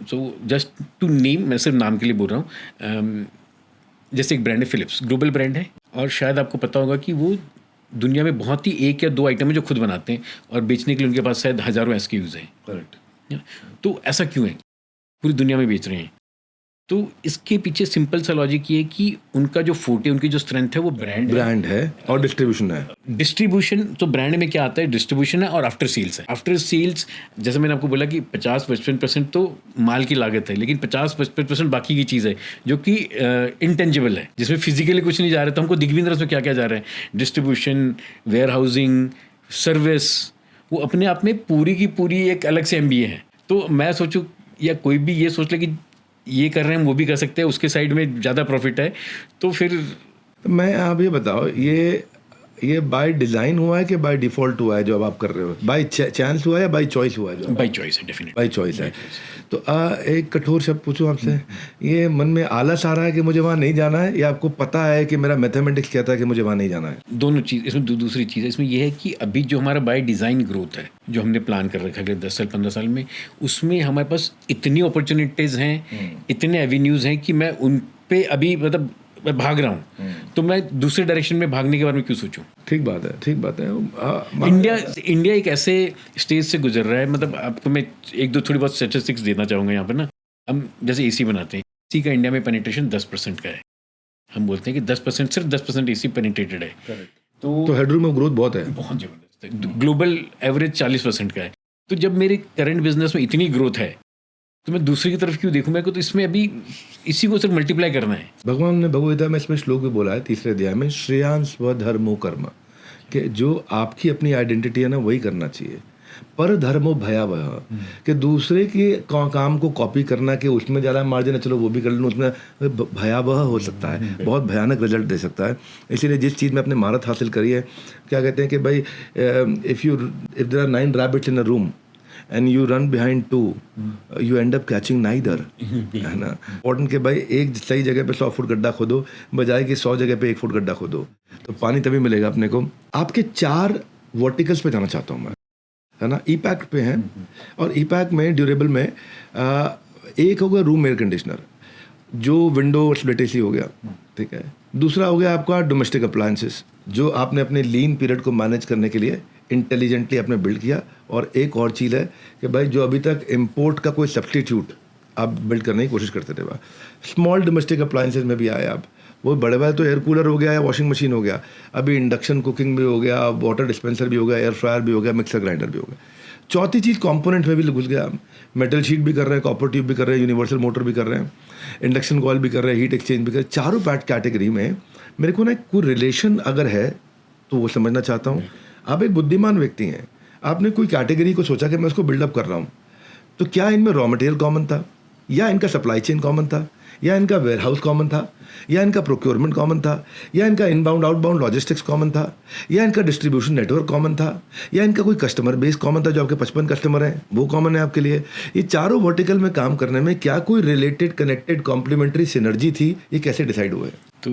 सो जस्ट टू नेम, मैं सिर्फ नाम के लिए बोल रहा हूँ, जैसे एक ब्रांड है फिलिप्स, ग्लोबल ब्रांड है, और शायद आपको पता होगा कि वो दुनिया में बहुत ही 1 या 2 आइटम है जो खुद बनाते हैं और बेचने के लिए उनके पास शायद हज़ारों SKUs हैं। करेक्ट। तो ऐसा क्यों है, पूरी दुनिया में बेच रहे हैं? तो इसके पीछे सिंपल सा लॉजिक ये है कि उनका जो फोटे, उनकी जो स्ट्रेंथ है वो ब्रांड है और डिस्ट्रीब्यूशन है। डिस्ट्रीब्यूशन, तो ब्रांड में क्या आता है, डिस्ट्रीब्यूशन है और आफ्टर सेल्स है। आफ्टर सेल्स जैसे मैंने आपको बोला कि 50-55% तो माल की लागत है, लेकिन 50-55% बाकी की चीज़ है जो कि इंटेंजिबल है, जिसमें फिजिकली कुछ नहीं जा रहा है, तो हमको दिख भी नहीं रहा उसमें क्या क्या जा रहा है। डिस्ट्रीब्यूशन, वेयर हाउसिंग, सर्विस, वो अपने आप में पूरी की पूरी एक अलग से MBA है। तो मैं सोचूं, या कोई भी ये सोच ले कि ये कर रहे हैं वो भी कर सकते हैं, उसके साइड में ज़्यादा प्रॉफिट है, तो फिर मैं, आप ये बताओ, ये बाय डिज़ाइन हुआ है कि बाय डिफ़ॉल्ट हुआ है जो अब आप कर रहे हो? बाय चांस हुआ है या बाय चॉइस हुआ है? बाई चॉइस है, डेफिनेटली बाय चॉइस है। तो एक कठोर शब्द पूछूं आपसे, ये मन में आलस आ रहा है कि मुझे वहाँ नहीं जाना है, या आपको पता है कि मेरा मैथमेटिक्स कहता है कि मुझे वहाँ नहीं जाना है? दोनों चीज़ इसमें। दूसरी चीज़ है इसमें ये है कि अभी जो हमारा बाय डिज़ाइन ग्रोथ है, जो हमने प्लान कर रखा है अगले 10 साल 15 साल में, उसमें हमारे पास इतनी अपॉर्चुनिटीज़ हैं, इतने एवेन्यूज़ हैं कि मैं उन पे अभी मतलब मैं भाग रहा हूँ, तो मैं दूसरे डायरेक्शन में भागने के बारे में क्यों सोचूं? ठीक बात है, ठीक बात है। इंडिया एक ऐसे स्टेज से गुजर रहा है, मतलब आपको मैं 1-2 थोड़ी बहुत स्टैटिस्टिक्स देना चाहूँगा यहाँ पर ना। हम जैसे AC बनाते हैं, AC का इंडिया में पेनिट्रेशन 10% का है। हम बोलते हैं कि 10%, सिर्फ 10% AC पेनिट्रेटेड है। तो हेडरूम ऑफ ग्रोथ बहुत है। बहुत ज़बरदस्त है। ग्लोबल एवरेज 40% का है। तो जब मेरे करंट बिजनेस में इतनी ग्रोथ है, तो मैं दूसरी की तरफ क्यों देखूँ? मैं को तो इसमें अभी इसी को सिर्फ मल्टीप्लाई करना है। भगवान ने भगवद गीता में इसमें श्लोक भी बोला है 3रे अध्याय में, श्रेयान स्वधर्मो कर्म, कि जो आपकी अपनी आइडेंटिटी है ना वही करना चाहिए। पर धर्मो भयावह, कि दूसरे के काम को कॉपी करना, कि उसमें ज़्यादा मार्जिन है चलो वो भी कर लूँ, उसमें भयावह हो सकता है, बहुत भयानक रिजल्ट दे सकता है। इसीलिए जिस चीज़ में अपने महारत हासिल करी है, क्या कहते हैं कि भाई if there are 9 rabbits in a room and you run behind 2, you end up catching neither, है ना। इम्पोर्टेंट कि भाई एक सही जगह पे 100 फुट गड्ढा खोदो, बजाय कि 100 जगह पे 1 फुट गड्ढा खोदो, तो पानी तभी मिलेगा अपने को। आपके 4 वर्टिकल्स पे जाना चाहता हूँ मैं, है ना। ईपैक पे हैं, और ईपैक में ड्यूरेबल में एक होगा रूम एयर कंडीशनर, जो विंडो स्प्लिट AC हो गया, ठीक है। दूसरा हो गया आपका डोमेस्टिक अप्लायंसेस, जो आपने अपने लीन पीरियड को मैनेज करने के लिए इंटेलिजेंटली आपने बिल्ड किया। और एक और चीज़ है कि भाई जो अभी तक इंपोर्ट का कोई सब्स्टिट्यूट आप बिल्ड करने की कोशिश करते थे, वह स्मॉल डोमेस्टिक अप्लायंसेस में भी आए आप। वो बड़े बड़े तो एयर कूलर हो गया या वॉशिंग मशीन हो गया, अभी इंडक्शन कुकिंग भी हो गया, वाटर डिस्पेंसर भी हो गया, एयर फ्रायर भी हो गया, मिक्सर ग्राइंडर भी हो गया। चौथी चीज़ कंपोनेंट में भी घुस गया, मेटल शीट भी कर रहे हैं, कॉपर ट्यूब भी कर रहे हैं, यूनिवर्सल मोटर भी कर रहे हैं, इंडक्शन कॉइल भी कर रहे हैं, हीट एक्सचेंज भी कर रहे हैं। चारों पैट कैटेगरी में मेरे को ना कोई रिलेशन अगर है तो वो समझना चाहता हूँ। आप एक बुद्धिमान व्यक्ति हैं, आपने कोई कैटेगरी को सोचा कि मैं उसको बिल्डअप कर रहा हूँ, तो क्या इनमें रॉ मटेरियल कॉमन था, या इनका सप्लाई चेन कॉमन था, या इनका वेयर हाउस कॉमन था, या इनका प्रोक्योरमेंट कॉमन था, या इनका इनबाउंड आउटबाउंड लॉजिस्टिक्स कॉमन था, या इनका डिस्ट्रीब्यूशन नेटवर्क कॉमन था, या इनका कोई कस्टमर बेस कॉमन था, जो आपके 55 कस्टमर हैं वो कॉमन है आपके लिए। ये चारों वर्टिकल में काम करने में क्या कोई रिलेटेड, कनेक्टेड, कॉम्प्लीमेंट्री सिनर्जी थी? ये कैसे डिसाइड हुए? तो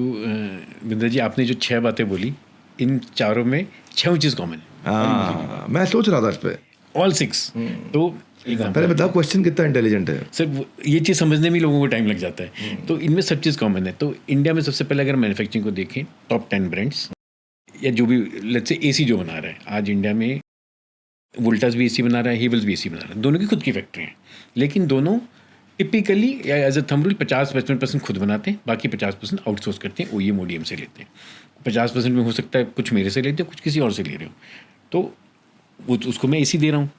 बिंद्रा जी, आपने जो 6 बातें बोली, इन चारों में 6 चीज़ कॉमन है। हाँ, मैं सोच रहा था इस पर। ऑल 6। तो पहले बताओ क्वेश्चन कितना इंटेलिजेंट है सर, ये चीज़ समझने में लोगों को टाइम लग जाता है। तो इनमें सब चीज़ कॉमन है। तो इंडिया में सबसे पहले अगर मैन्युफैक्चरिंग को देखें, टॉप 10 ब्रांड्स, या जो भी लेट्स से AC जो बना रहा है आज इंडिया में, वोल्टास भी AC बना रहा है, हेवल्स भी AC बना रहा है, दोनों की खुद की फैक्ट्री हैं, लेकिन दोनों टिपिकली या एज अ थंब रूल 50-55% खुद बनाते हैं, बाकी 50% आउटसोर्स करते हैं, OEM ODM से लेते हैं। 50% में हो सकता है कुछ मेरे से लेते हो, कुछ किसी और से ले रहे हो, तो वो उसको मैं AC दे रहा हूँ।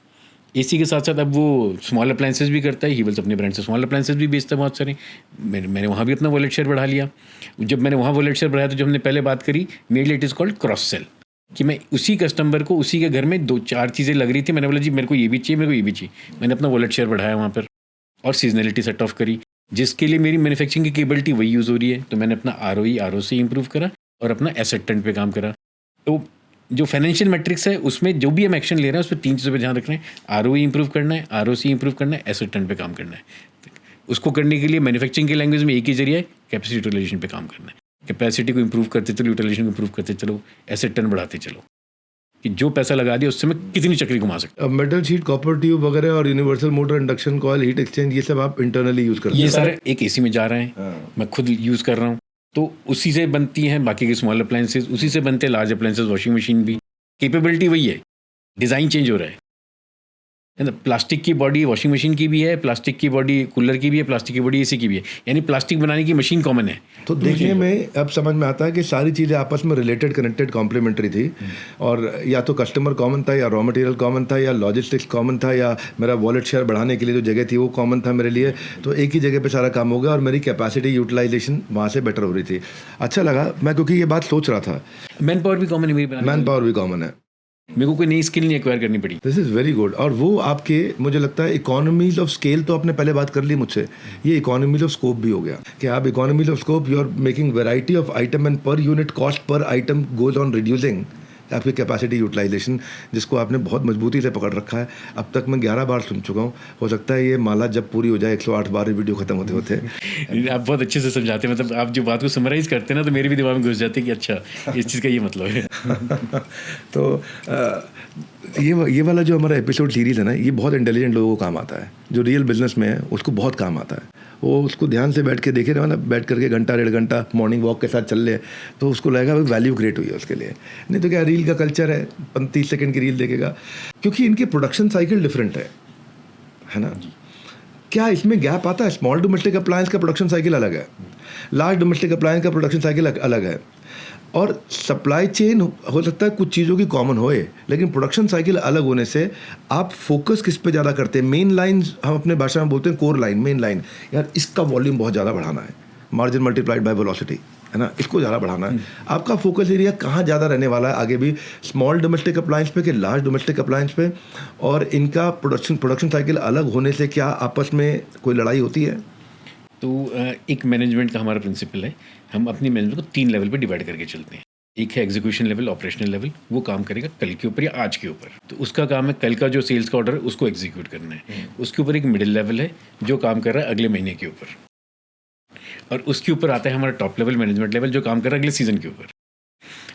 AC के साथ साथ अब वो स्मॉल अप्लायंसेस भी करता है, हीवल्स अपने ब्रांड से स्मॉल अप्लायंसेस भी बेचता है बहुत सारे। मैंने वहाँ भी अपना वॉलेट शेयर बढ़ा लिया। जब मैंने वहाँ वॉलेट शेयर बढ़ाया, तो जब हमने पहले बात करी, मेरे लिए it is called cross sell, कि मैं उसी कस्टमर को उसी के घर में 2-4 चीज़ें लग रही थी, मैंने बोला जी मेरे को ये भी चाहिए, मेरे को ये भी चाहिए। मैंने अपना वॉलेट शेयर बढ़ाया वहाँ पर, और सीजनलिटी सेट ऑफ करी, जिसके लिए मेरी मैन्युफैक्चरिंग की केबिलिटी वही यूज़ हो रही है। तो मैंने अपना ROE ROC इंप्रूव करा और अपना एसेट टर्न पे काम करा। तो जो फाइनेंशियल मैट्रिक्स है उसमें जो भी हम एक्शन ले रहे हैं, उस पर 3 चीज़ों पे ध्यान रख रहे हैं। ROE इंप्रूव करना है, ROC इंप्रूव करना है, एसेट टर्न पे काम करना है। उसको करने के लिए मैन्युफैक्चरिंग की लैंग्वेज में एक ही जरिया है, कैपेसिटी यूटिलाइजेशन पे काम करना है। कैपेसिटी को इंप्रूव करते चलो, यूटिलाइजेशन को इंप्रूव करते चलो, एसेट टर्न बढ़ाते चलो, कि जो पैसा लगा दिया उससे मैं कितनी चक्री घुमा सकता अब मेटल शीट, कॉपर ट्यूब वगैरह और universal motor, induction coil, heat exchange, ये सब आप इंटरनली यूज करते हूँ। हैं? ये सारे एक एसी में जा रहे हैं, हाँ। मैं खुद यूज़ कर रहा हूँ, तो उसी से बनती हैं बाकी के स्मॉल अप्लायंसेज, उसी से बनते हैं लार्ज अप्लायंसेज, वॉशिंग मशीन भी। कैपेबिलिटी वही है, डिज़ाइन चेंज हो रहा है ना। प्लास्टिक की बॉडी वॉशिंग मशीन की भी है, प्लास्टिक की बॉडी कूलर की भी है, प्लास्टिक की बॉडी एसी की भी है, यानी प्लास्टिक बनाने की मशीन कॉमन है। तो देखने में अब समझ में आता है कि सारी चीज़ें आपस में रिलेटेड, कनेक्टेड, कॉम्प्लीमेंट्री थी। और या तो कस्टमर कॉमन था, या रॉ मटेरियल कॉमन था, या लॉजिस्टिक्स कॉमन था, या मेरा वॉलेट शेयर बढ़ाने के लिए जो जगह थी वो कॉमन था मेरे लिए। तो एक ही जगह पे सारा काम हो गया और मेरी कैपेसिटी यूटिलाइजेशन वहाँ से बेटर हो रही थी। अच्छा लगा, मैं क्योंकि ये बात सोच रहा था। मैन पावर भी कॉमन है मेरी बनाने मैन पावर भी कॉमन है, मेरे को कोई नई स्किल नहीं एक्वायर करनी पड़ी। This is very good. और वो आपके, मुझे लगता है इकोनॉमीज ऑफ स्केल तो आपने पहले बात कर ली मुझसे, ये इकोनॉमीज ऑफ स्कोप भी हो गया कि आप economies of scope, you are making variety of item and per unit cost per item goes on reducing आपकी कैपेसिटी यूटिलाइजेशन, जिसको आपने बहुत मजबूती से पकड़ रखा है। अब तक मैं 11 बार सुन चुका हूँ, हो सकता है ये माला जब पूरी हो जाए 108 बार वीडियो खत्म होते होते। आप बहुत अच्छे से समझाते हैं, मतलब आप जो बात को समराइज करते हैं ना, तो मेरे भी दिमाग में घुस जाती है कि अच्छा इस चीज़ का ये मतलब है। तो ये वाला जो हमारा एपिसोड सीरीज़ है ना, ये बहुत इंटेलिजेंट लोगों को काम आता है। जो रियल बिजनेस में है उसको बहुत काम आता है। वो उसको ध्यान से बैठ के देखे ना, बैठ करके घंटा 1.5 घंटा मॉर्निंग वॉक के साथ चल ले, तो उसको लगेगा वैल्यू क्रिएट हुई है उसके लिए। नहीं तो क्या रील का कल्चर है, 30 सेकंड की रील देखेगा, क्योंकि इनके प्रोडक्शन साइकिल डिफरेंट है ना। क्या इसमें गैप आता है? स्मॉल डोमेस्टिक अप्लायंस का प्रोडक्शन साइकिल अलग है, लार्ज डोमेस्टिक अप्लायंस का प्रोडक्शन साइकिल अलग है। और सप्लाई चेन हो सकता है कुछ चीज़ों की कॉमन होए, लेकिन प्रोडक्शन साइकिल अलग होने से आप फोकस किस पे ज़्यादा करते हैं? मेन लाइन, हम अपने भाषा में बोलते हैं कोर लाइन, मेन लाइन, यार इसका वॉल्यूम बहुत ज़्यादा बढ़ाना है, मार्जिन मल्टीप्लाइड बाय वेलोसिटी, है ना, इसको ज़्यादा बढ़ाना है। आपका फोकस एरिया कहाँ ज़्यादा रहने वाला है आगे भी, स्मॉल डोमेस्टिक अप्लायंस पे कि लार्ज डोमेस्टिक अप्लायंस पे? और इनका प्रोडक्शन साइकिल अलग होने से क्या आपस में कोई लड़ाई होती है? तो एक मैनेजमेंट का हमारा प्रिंसिपल है, हम अपनी मैनेजमेंट को 3 लेवल पे डिवाइड करके चलते हैं। एक है एग्जीक्यूशन लेवल, ऑपरेशनल लेवल, वो काम करेगा कल के ऊपर या आज के ऊपर, तो उसका काम है कल का जो सेल्स का ऑर्डर है उसको एग्जीक्यूट करना है। उसके ऊपर एक मिडिल लेवल है जो काम कर रहा है अगले महीने के ऊपर, और उसके ऊपर आता है हमारा टॉप लेवल, मैनेजमेंट लेवल, जो काम कर रहा है अगले सीजन के ऊपर।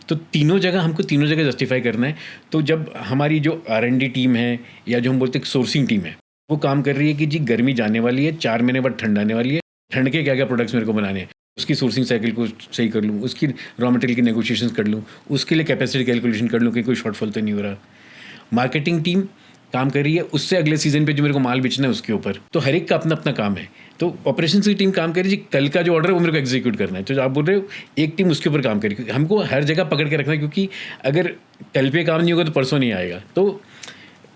तो तीनों जगह जस्टिफाई करना है। तो जब हमारी जो R&D टीम है, या जो हम बोलते हैं सोर्सिंग टीम है, वो काम कर रही है कि जी गर्मी जाने वाली है, 4 महीने बाद ठंड आने वाली है, ठंड के क्या क्या प्रोडक्ट्स मेरे को बनाने हैं, उसकी सोर्सिंग साइकिल को सही कर लूँ, उसकी रॉ मटेरियल की नेगोशिएशंस कर लूँ, उसके लिए कैपेसिटी कैलकुलेशन कर लूँ कि कोई शॉर्टफॉल तो नहीं हो रहा। मार्केटिंग टीम काम कर रही है उससे अगले सीजन पे जो मेरे को माल बेचना है उसके ऊपर, तो हर एक का अपना अपना काम है। तो ऑपरेशंस की टीम काम कर रही है जी कल का जो ऑर्डर है वो मेरे को एग्जीक्यूट करना है, तो आप बोल रहे हो एक टीम उसके ऊपर काम करेगी, क्योंकि हमको हर जगह पकड़ के रखना है, क्योंकि अगर कल पे काम नहीं होगा तो परसों नहीं आएगा। तो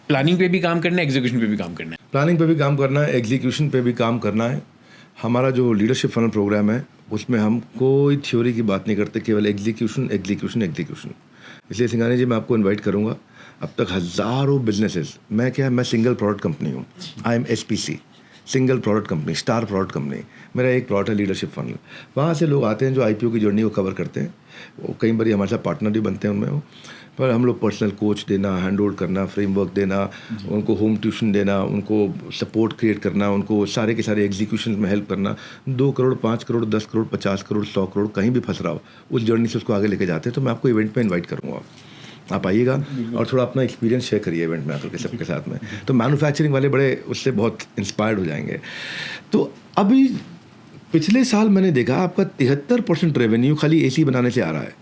प्लानिंग पे भी काम करना है, एग्जीक्यूशन पे भी काम करना है। प्लानिंग पे भी काम करना है, एग्जीक्यूशन पे भी काम करना है। हमारा जो लीडरशिप फनल प्रोग्राम है उसमें हम कोई थ्योरी की बात नहीं करते, केवल एग्जीक्यूशन एग्जीक्यूशन एग्जीक्यूशन। इसलिए सिंघानी जी मैं आपको इनवाइट करूंगा। अब तक हज़ारों बिजनेसेस, मैं सिंगल प्रोडक्ट कंपनी हूँ, I am SPC, single product company, star product company. मेरा एक प्रोडक्ट है लीडरशिप फनल। वहाँ से लोग आते हैं जो IPO की जर्नी को कवर करते हैं, वो कई बार हमारे साथ पार्टनर भी बनते हैं उनमें वो, पर हम लोग पर्सनल कोच देना, हैंड होल्ड करना, फ्रेमवर्क देना, उनको होम ट्यूशन देना, उनको सपोर्ट क्रिएट करना, उनको सारे के सारे एग्जीक्यूशन में हेल्प करना। 2 करोड़ 5 करोड़ 10 करोड़ 50 करोड़ 100 करोड़ कहीं भी फंस रहा हो, उस जर्नी से उसको आगे लेके जाते हैं। तो मैं आपको इवेंट में इन्वाइट करूँगा, आप आइएगा और थोड़ा अपना एक्सपीरियंस शेयर करिए इवेंट में आकर के सबके साथ में। तो मैन्युफैक्चरिंग वाले बड़े उससे बहुत इंस्पायर्ड हो जाएंगे। तो अभी पिछले साल मैंने देखा आपका 73% रेवेन्यू खाली AC बनाने से आ रहा है।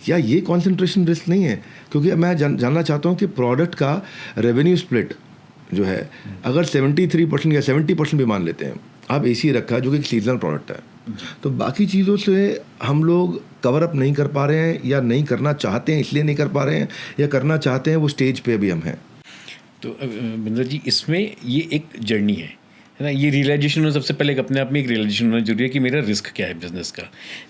क्या ये कॉन्सेंट्रेशन रिस्क नहीं है? क्योंकि मैं जानना चाहता हूँ कि प्रोडक्ट का रेवेन्यू स्प्लिट जो है, अगर 73% या 70% भी मान लेते हैं, आप AC रखा है जो कि एक सीजनल प्रोडक्ट है, तो बाकी चीज़ों से हम लोग कवर अप नहीं कर पा रहे हैं, या नहीं करना चाहते हैं इसलिए नहीं कर पा रहे हैं, या करना चाहते हैं वो स्टेज पे अभी हम हैं। तो बिंदर जी, इसमें ये एक जर्नी है ना, ये रियलाइजेशन होना सबसे पहले, अपने आप में एक रियलाइजेशन होना जरूरी है कि मेरा रिस्क क्या है बिजनेस का।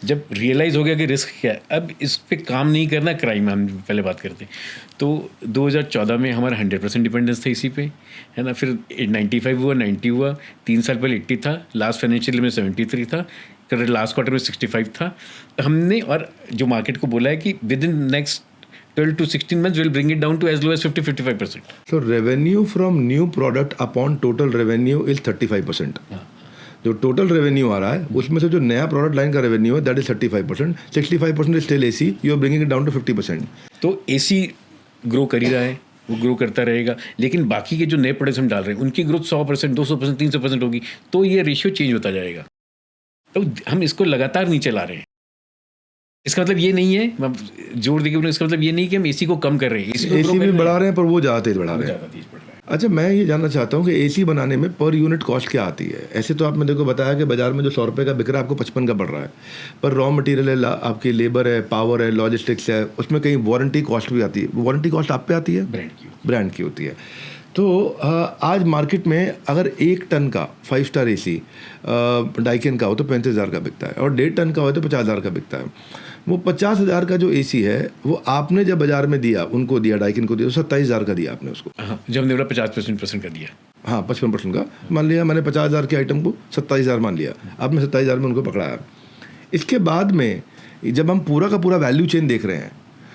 जब रियलाइज़ हो गया कि रिस्क क्या है, अब इस पे काम नहीं करना, क्राइम हम पहले बात करते हैं। तो 2014 में हमारा 100% डिपेंडेंस था इसी पे, है ना। फिर 95 हुआ, 90 हुआ, 3 साल पहले 80 था, लास्ट फाइनेंशियल में 73 था, लास्ट क्वार्टर में 65 था। हमने और जो मार्केट को बोला है कि with in next 12 to 16 months will bring it down to as low as 50-55%. So revenue from new product upon total revenue is 35%. जो टोटल रेवेन्यू आ रहा है उसमें से जो नया प्रोडक्ट लाइन का रेवेन्यू है that is 35%, 65% is still AC, you are bringing it down to 50%. तो एसी ग्रो कर ही रहा है, वो ग्रो करता रहेगा, लेकिन बाकी के जो नए प्रोडक्ट्स हम डाल रहे हैं उनकी ग्रोथ 100%, 200%, 300% होगी, तो ये रेशियो चेंज होता जाएगा. तो हम इसको लगातार नीचे ला रहे हैं. इसका मतलब ये नहीं है, मैं जोर देके बोलूं, इसका मतलब ये नहीं कि हम एसी को कम कर रहे हैं. एसी भी बढ़ा रहे हैं पर वो ज़्यादा तेज बढ़ा रहे हैं. अच्छा, मैं ये जानना चाहता हूँ कि एसी बनाने में पर यूनिट कॉस्ट क्या आती है? ऐसे तो आपने देखो बताया कि बाजार में जो 100 रुपये का बिक रहा है आपको 55 का पड़ रहा है, पर रॉ मटेरियल है, आपकी लेबर है, पावर है, लॉजिस्टिक्स है, उसमें कहीं वारंटी कॉस्ट भी आती है. वारंटी कॉस्ट आप पे आती है? ब्रांड की होती है. तो आज मार्केट में अगर 1 टन का 5 स्टार एसी डाइकिन का हो तो 35,000 का बिकता है, और 1.5 टन का हो तो 50,000 का बिकता है. वो 50,000 का जो एसी है वो आपने जब बाजार में दिया, उनको दिया, डाइकिन को दिया, तो 27,000 का दिया आपने उसको. हाँ, जब हमने बोला 50% का दिया. हाँ, 55% का मान लिया मैंने. 50,000 के आइटम को 27,000 मान लिया, आपने 27,000 में उनको पकड़ाया. इसके बाद में जब हम पूरा का पूरा वैल्यू चेन देख रहे हैं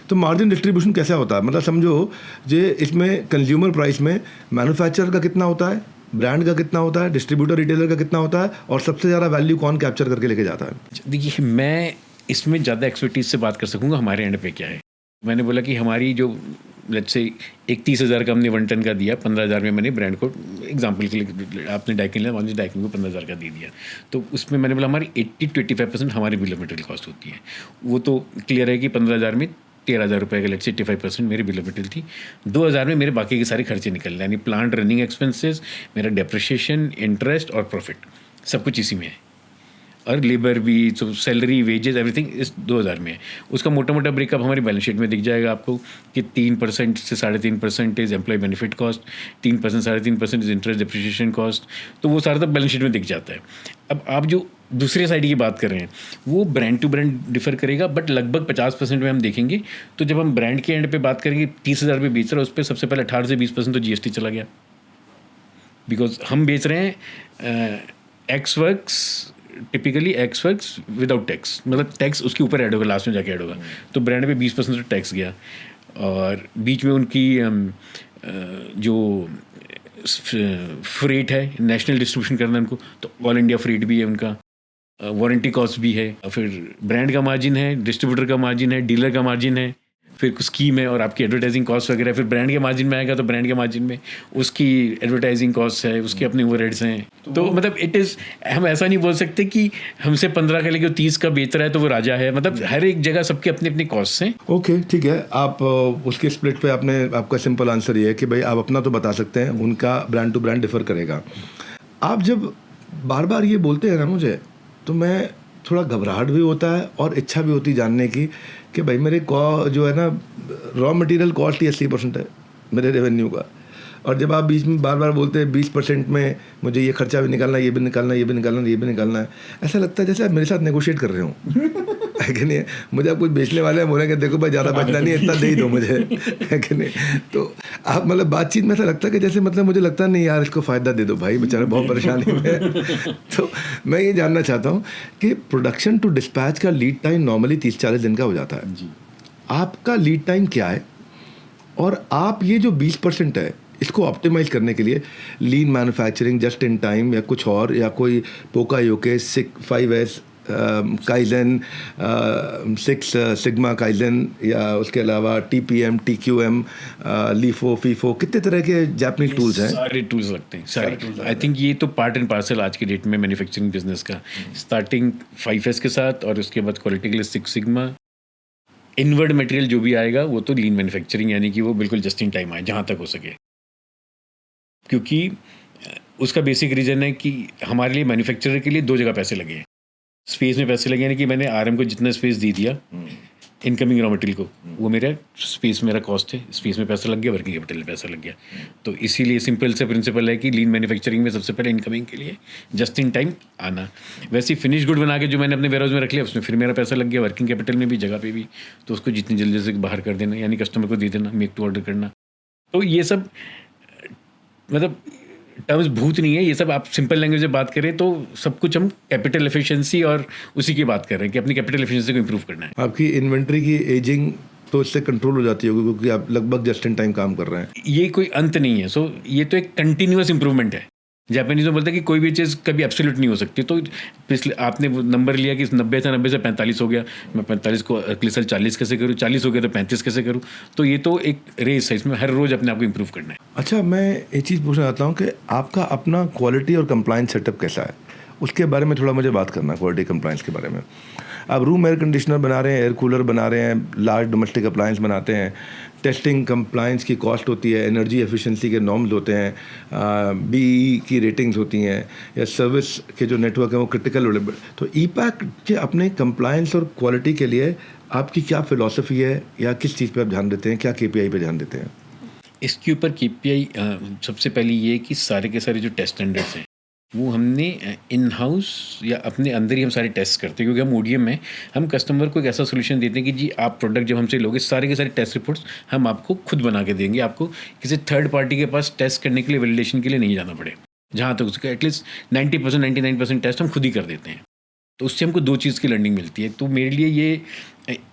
तो मार्जिन डिस्ट्रीब्यूशन कैसा होता है? मतलब समझो जे इसमें कंज्यूमर प्राइस में मैन्युफैक्चरर का कितना होता है, ब्रांड का कितना होता है, डिस्ट्रीब्यूटर रिटेलर का कितना होता है, और सबसे ज़्यादा वैल्यू कौन कैप्चर करके लेके जाता है? देखिए, मैं इसमें ज़्यादा एक्सपर्टीज से बात कर सकूंगा हमारे एंड पे क्या है. मैंने बोला कि हमारी जो लेट्स से 31,000 का हमने 1 टन का दिया, 15,000 में मैंने ब्रांड को एग्जांपल के लिए, आपने डाइकिन लिया, मान लीजिए डाइकिन को 15,000 का दे दिया, तो उसमें मैंने बोला हमारी 80 to 85% हमारी बिल ऑफ मटेरियल कॉस्ट होती है. वो तो क्लियर है कि 15,000 में 13,000 रुपये का लेट्स से 85% मेरी बिल ऑफ मटेरियल थी. 2,000 में मेरे बाकी के सारे खर्चे निकल रहे हैं, यानी प्लांट रनिंग एक्सपेंसेस, मेरा डेप्रिशिएशन, इंटरेस्ट और प्रॉफिट, सब कुछ इसी में है, और लेबर भी, तो सैलरी, वेजेस, एवरीथिंग इस 2,000 में है. उसका मोटा मोटा ब्रेकअप हमारी बैलेंस शीट में दिख जाएगा आपको कि 3% से 3.5% is employ benefit cost, 3%, 3.5% is interest depreciation cost. तो वो सारा तब बैलेंस शीट में दिख जाता है. अब आप जो दूसरे साइड की बात कर रहे हैं वो ब्रांड टू ब्रांड डिफर करेगा, बट लगभग 50% में हम देखेंगे. तो जब हम ब्रांड के एंड पे बात करेंगे, 30,000 पे बेच रहा है, उस पर सबसे पहले 18 से 20% तो GST चला गया, बिकॉज हम बेच रहे हैं x works, typically x works without tax, मतलब टैक्स उसके ऊपर ऐड होगा, लास्ट में जाके ऐड होगा. तो ब्रांड पे 20% तो टैक्स गया, और बीच में उनकी जो फ्रेट है, नेशनल डिस्ट्रीब्यूशन करना उनको, तो ऑल इंडिया फ्रेट भी है उनका, वारंटी कॉस्ट भी है, फिर ब्रांड का मार्जिन है, डिस्ट्रीब्यूटर का मार्जिन है, डीलर का मार्जिन है, फिर कुछ स्कीम है, और आपकी एडवर्टाइजिंग कॉस्ट वगैरह. फिर ब्रांड के मार्जिन में आएगा तो ब्रांड के मार्जिन में उसकी एडवर्टाइजिंग कॉस्ट है, उसके अपने ओवरहेड्स हैं. तो मतलब इट इज़, हम ऐसा नहीं बोल सकते कि हमसे 15 का लेके 30 का बेच रहा है तो वो राजा है. मतलब हर एक जगह सबके अपने अपने कॉस्ट हैं. ओके, ठीक है. आप उसके स्प्लिट पे आपने, आपका सिंपल आंसर ये है कि भाई आप अपना तो बता सकते हैं, उनका ब्रांड टू ब्रांड डिफर करेगा. आप जब बार बार ये बोलते हैं ना मुझे, तो मैं थोड़ा घबराहट भी होता है और इच्छा भी होती जानने की कि भाई मेरे जो है ना रॉ मटेरियल कॉस्ट ही 80% है मेरे रेवेन्यू का, और जब आप बीच में बार बार बोलते हैं 20% में मुझे ये खर्चा भी निकालना है, ये भी निकालना है, ये भी निकालना है, ये भी निकालना है, ऐसा लगता है जैसे आप मेरे साथ नेगोशिएट कर रहे हो. है कि नहीं? मुझे आप कुछ बेचने वाले हैं, बोलेंगे देखो भाई ज़्यादा बचना नहीं है, इतना दे ही दो मुझे. है कि नहीं? तो आप मतलब बातचीत में ऐसा लगता है कि जैसे मतलब मुझे लगता नहीं यार इसको फ़ायदा दे दो भाई, बेचारा बहुत परेशानी में. तो मैं ये जानना चाहता हूँ कि प्रोडक्शन टू डिस्पैच का लीड टाइम नॉर्मली 30-40 दिन का हो जाता है. आपका लीड टाइम क्या है, और आप ये जो 20% है इसको ऑप्टिमाइज करने के लिए लीन मैन्युफैक्चरिंग, जस्ट इन टाइम, या कुछ और, या कोई पोका योके 5S काइजन, 6 सिग्मा काइजन, या उसके अलावा TPM, TQM, लीफो, फीफो, कितने तरह के जापानीज टूल्स हैं. सारे टूल्स लगते हैं, सारे. आई थिंक ये तो पार्ट एंड पार्सल आज की डेट में मैन्युफैक्चरिंग बिजनेस का, स्टार्टिंग 5S के साथ, और उसके बाद क्वालिटी के लिए 6 सिग्मा. इनवर्ड मटेरियल जो भी आएगा वो तो लीन मैन्युफैक्चरिंग, यानी कि वो बिल्कुल जस्ट इन टाइम आए जहाँ तक हो सके, क्योंकि उसका बेसिक रीज़न है कि हमारे लिए मैन्युफैक्चरर के लिए 2 जगह पैसे लगे हैं. स्पेस में पैसे लगे, यानी कि मैंने RM को जितना स्पेस दे दिया इनकमिंग रॉ मटेरियल को, वो मेरा स्पेस, मेरा कॉस्ट है, स्पेस में पैसा लग गया, वर्किंग कैपिटल में पैसा लग गया. तो इसीलिए सिंपल से प्रिंसिपल है कि लीन मैन्युफैक्चरिंग में सबसे पहले इनकमिंग के लिए जस्ट इन टाइम आना. वैसे ही फिनिश गुड बना के जो मैंने अपने वेयरहाउस में रख लिया, उसमें फिर मेरा पैसा लग गया, वर्किंग कैपिटल में भी, जगह पे भी. तो उसको जितनी जल्दी से बाहर कर देना, यानी कस्टमर को दे देना, मेक टू ऑर्डर करना. तो ये सब मतलब टर्म्स भूत नहीं है, ये सब आप सिंपल लैंग्वेज में बात करें तो सब कुछ हम कैपिटल एफिशिएंसी और उसी की बात कर रहे हैं कि अपनी कैपिटल एफिशिएंसी को इंप्रूव करना है. आपकी इन्वेंट्री की एजिंग तो इससे कंट्रोल हो जाती होगी क्योंकि आप लगभग जस्ट इन टाइम काम कर रहे हैं. ये कोई अंत नहीं है. सो ये तो एक कंटिन्यूअस इंप्रूवमेंट है. जापानीज में बोलते हैं कि कोई भी चीज़ कभी एब्सोल्यूट नहीं हो सकती। तो पिछले आपने वो नंबर लिया कि 90 था, 90 से 45 हो गया, मैं 45 को अगले साल 40 कैसे करूँ, 40 हो गया तो 35 कैसे करूँ। तो ये तो एक रेस है, इसमें हर रोज़ अपने आप को इम्प्रूव करना है। अच्छा, मैं एक चीज़ पूछना चाहता हूँ कि आपका अपना क्वालिटी और कंप्लाइंस सेटअप कैसा है, उसके बारे में थोड़ा मुझे बात करना है, क्वालिटी कंप्लाइंस के बारे में। आप रूम एयर कंडीशनर बना रहे हैं, एयर कूलर बना रहे हैं, लार्ज डोमेस्टिक अप्लायंस बनाते हैं, टेस्टिंग कंप्लाइंस की कॉस्ट होती है, एनर्जी एफिशिएंसी के नॉर्म्स होते हैं, बीई की रेटिंग्स होती हैं, या सर्विस के जो नेटवर्क हैं वो क्रिटिकल। तो ईपैक के अपने कंप्लाइंस और क्वालिटी के लिए आपकी क्या फ़िलॉसफी है, या किस चीज़ पे आप ध्यान देते हैं, क्या केपीआई पे ध्यान देते हैं? इसके ऊपर केपीआई सबसे पहले ये कि सारे के सारे जो टेस्ट स्टैंडर्ड्स हैं वो हमने इन हाउस या अपने अंदर ही हम सारे टेस्ट करते हैं, क्योंकि हम ओडीएम में हम कस्टमर को एक ऐसा सोल्यूशन देते हैं कि जी आप प्रोडक्ट जब हमसे लोगे सारे के सारे टेस्ट रिपोर्ट्स हम आपको खुद बना के देंगे, आपको किसी थर्ड पार्टी के पास टेस्ट करने के लिए, वैलिडेशन के लिए नहीं जाना पड़े। जहाँ तक उसका एटलीस्ट 90% 99% टेस्ट हम खुद ही कर देते हैं। तो उससे हमको दो चीज़ की लर्निंग मिलती है। तो मेरे लिए ये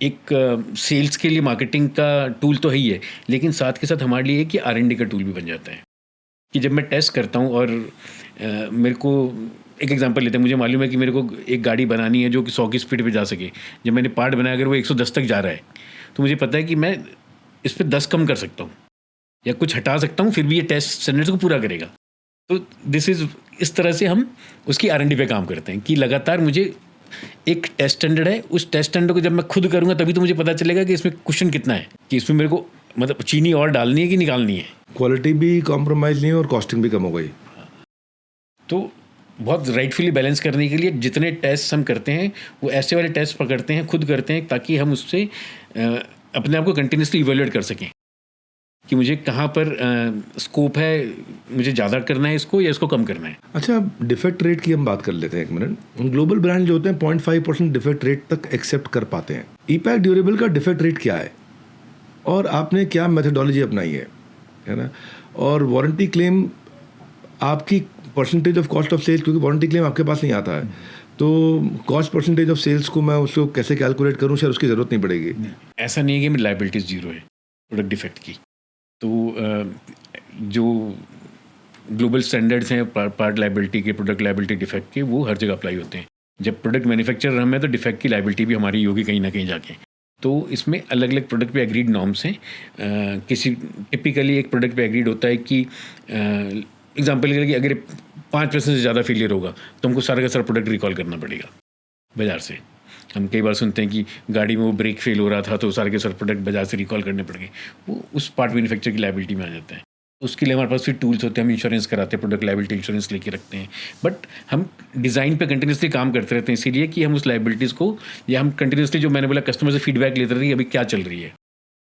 एक सेल्स के लिए मार्केटिंग का टूल तो है ही है, लेकिन साथ के साथ हमारे लिए एक R&D का टूल भी बन जाता है कि जब मैं टेस्ट करता हूँ और मेरे को एक एग्जांपल लेते हैं, मुझे मालूम है कि मेरे को एक गाड़ी बनानी है जो कि 100 की स्पीड पे जा सके। जब मैंने पार्ट बनाया अगर वो 110 तक जा रहा है तो मुझे पता है कि मैं इस पर 10 कम कर सकता हूँ या कुछ हटा सकता हूँ, फिर भी ये टेस्ट स्टैंडर्ड्स को पूरा करेगा। तो दिस इज़ इस तरह से हम उसकी R&D पे काम करते हैं कि लगातार मुझे एक टेस्ट स्टैंडर्ड है, उस टेस्ट स्टैंडर्ड को जब मैं खुद करूँगा तभी तो मुझे पता चलेगा कि इसमें क्वेश्चन कितना है, कि इसमें मेरे को मतलब चीनी और डालनी है कि निकालनी है। क्वालिटी भी कॉम्प्रोमाइज़ नहीं है और कॉस्टिंग भी कम हो गई। तो बहुत राइटफुली बैलेंस करने के लिए जितने टेस्ट हम करते हैं वो ऐसे वाले टेस्ट पकड़ते हैं, खुद करते हैं, ताकि हम उससे अपने आप को कंटिन्यूसली इवेल्युएट कर सकें कि मुझे कहाँ पर स्कोप है, मुझे ज़्यादा करना है इसको या इसको कम करना है। अच्छा, डिफेक्ट रेट की हम बात कर लेते हैं एक मिनट। ग्लोबल ब्रांड जो होते हैं 0.5% डिफेक्ट रेट तक एक्सेप्ट कर पाते हैं। ईपैक ड्यूरेबल का डिफेक्ट रेट क्या है और आपने क्या मेथोडोलॉजी अपनाई है ना? और वारंटी क्लेम आपकी percentage of cost of sales, क्योंकि वारंटी क्लेम आपके पास नहीं आता है, तो कॉस्ट परसेंटेज ऑफ सेल्स को मैं उसको कैसे कैलकुलेट करूँ, शायद उसकी ज़रूरत नहीं पड़ेगी। ऐसा नहीं है कि मेरी लाइबिलिटीज़ जीरो है प्रोडक्ट डिफेक्ट की। तो जो ग्लोबल स्टैंडर्ड्स हैं पार्ट लाइबिलिटी के, प्रोडक्ट लाइबिलिटी डिफेक्ट के, वो हर जगह अप्लाई होते हैं। जब प्रोडक्ट मैन्युफैक्चरर हम हैं तो डिफेक्ट की लाइबिलिटी भी हमारी होगी कहीं ना कहीं जाके। तो इसमें अलग अलग प्रोडक्ट पे एग्रीड नॉर्म्स हैं। किसी टिपिकली एक प्रोडक्ट पे एग्रीड होता है कि एग्जांपल के लिए कि अगर 5% से ज़्यादा फेलियर होगा तो हमको सारा का सारा प्रोडक्ट रिकॉल करना पड़ेगा बाज़ार से। हम कई बार सुनते हैं कि गाड़ी में वो ब्रेक फेल हो रहा था तो सारे के सारे प्रोडक्ट बाजार से रिकॉल करने पड़ गए, वो उस पार्ट मैन्युफैक्चर की लाइबिलिटी में आ जाता है। उसके लिए हमारे पास फिर टूल्स होते हैं, हम इंश्योरेंस कराते हैं, प्रोडक्ट लाइबिलिटी इंश्योरेंस लेके रखते हैं। बट हम डिज़ाइन पे कंटिन्यूसली काम करते रहते हैं, इसीलिए कि हम उस लाइबिलिटीज़ को, या हम कंटिन्यूसली जो मैंने बोला कस्टमर से फीडबैक लेते रहते हैं कि अभी क्या चल रही है।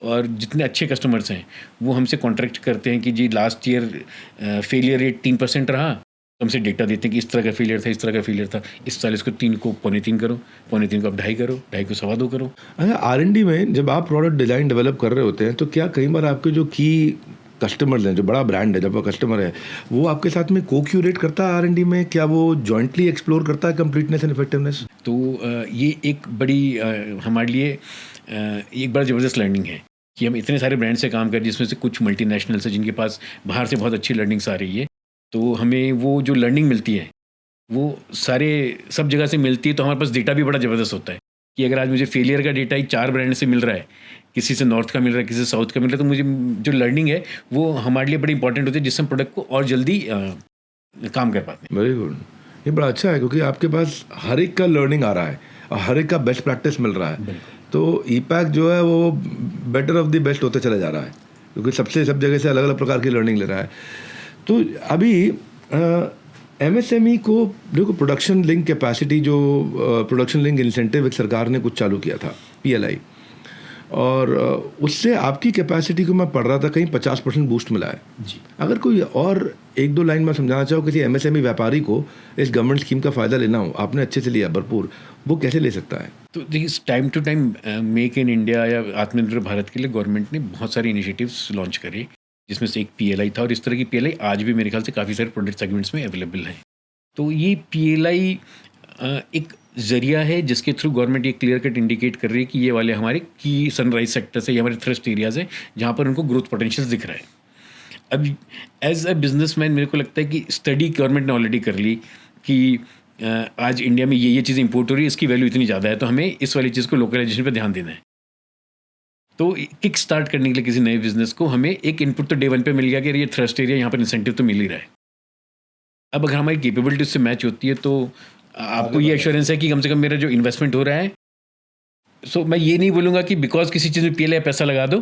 और जितने अच्छे कस्टमर्स हैं वो हमसे कॉन्ट्रैक्ट करते हैं कि जी लास्ट ईयर फेलियर रेट 3% रहा, तो हमसे डेटा देते हैं कि इस तरह का फेलियर था, इस तरह का फेलियर था, इस साल इसको 3 को 3.25 करो, 3.25 को आप 2.5 करो, 2.5 को 2.25 करो। अच्छा, R&D में जब आप प्रोडक्ट डिज़ाइन डेवलप कर रहे होते हैं तो क्या कई बार आपके जो की कस्टमर्स हैं, जो बड़ा ब्रांड है, जब वो कस्टमर है वो आपके साथ में को-क्यूरेट करता है R&D में, क्या वो जॉइंटली एक्सप्लोर करता है कंप्लीटनेस एंड इफेक्टिवनेस? तो ये एक बड़ी हमारे लिए एक बड़ा ज़बरदस्त लर्निंग है कि हम इतने सारे ब्रांड से काम करें जिसमें से कुछ मल्टीनेशनल्स हैं जिनके पास बाहर से बहुत अच्छी लर्निंग्स आ रही है। तो हमें वो जो लर्निंग मिलती है वो सारे सब जगह से मिलती है। तो हमारे पास डेटा भी बड़ा ज़बरदस्त होता है कि अगर आज मुझे फेलियर का डेटा ही 4 ब्रांड से मिल रहा है, किसी से नॉर्थ का मिल रहा है, किसी से साउथ का मिल रहा है, तो मुझे जो लर्निंग है वो हमारे लिए बड़ी इंपॉर्टेंट होती है, जिससे हम प्रोडक्ट को और जल्दी काम कर पाते हैं। वेरी गुड, ये बड़ा अच्छा है क्योंकि आपके पास हर एक का लर्निंग आ रहा है और हर एक का बेस्ट प्रैक्टिस मिल रहा है। तो ईपैक जो है वो बेटर ऑफ द बेस्ट होते चला जा रहा है क्योंकि सब जगह से अलग अलग प्रकार की लर्निंग ले रहा है। तो अभी MSME को देखो, प्रोडक्शन लिंक कैपेसिटी, जो प्रोडक्शन लिंक इंसेंटिव एक सरकार ने कुछ चालू किया था, PLI, और उससे आपकी कैपेसिटी को मैं पढ़ रहा था कहीं 50% बूस्ट मिला है जी। अगर कोई और 1-2 लाइन में समझाना चाहो किसी MSME व्यापारी को इस गवर्नमेंट स्कीम का फ़ायदा लेना हो, आपने अच्छे से लिया भरपूर, वो कैसे ले सकता है? तो देखिए, time to time make in India या आत्मनिर्भर भारत के लिए गवर्नमेंट ने बहुत सारे इनिशिएटिव्स लॉन्च करे, जिसमें से एक PLI था, और इस तरह की PLI आज भी मेरे ख्याल से काफ़ी सारे प्रोडक्ट सेगमेंट्स में अवेलेबल है। तो ये PLI एक ज़रिया है जिसके थ्रू गवर्नमेंट ये क्लियर कट इंडिकेट कर रही है कि ये वाले हमारे की सनराइज सेक्टर्स है, ये हमारे थ्रस्ट एरियाज़ हैं जहाँ पर उनको ग्रोथ पोटेंशियल दिख रहा है। अब एज अ बिजनेसमैन मेरे को लगता है कि स्टडी गवर्नमेंट ने ऑलरेडी कर ली कि आज इंडिया में ये चीज़ इंपोर्ट हो रही है, इसकी वैल्यू इतनी ज़्यादा है, तो हमें इस वाली चीज़ को लोकलाइजेशन पे ध्यान देना है। तो किक स्टार्ट करने के लिए किसी नए बिजनेस को हमें एक इनपुट तो डे वन पे मिल गया कि ये थ्रस्ट एरिया, यहाँ पर इंसेंटिव तो मिल ही रहा है। अब अगर हमारी कैपेबिलिटी से मैच होती है तो आपको ये एश्योरेंस है कि कम से कम मेरा जो इन्वेस्टमेंट हो रहा है, सो मैं ये नहीं बोलूँगा कि बिकॉज किसी चीज़ में पीएलआई पैसा लगा दो,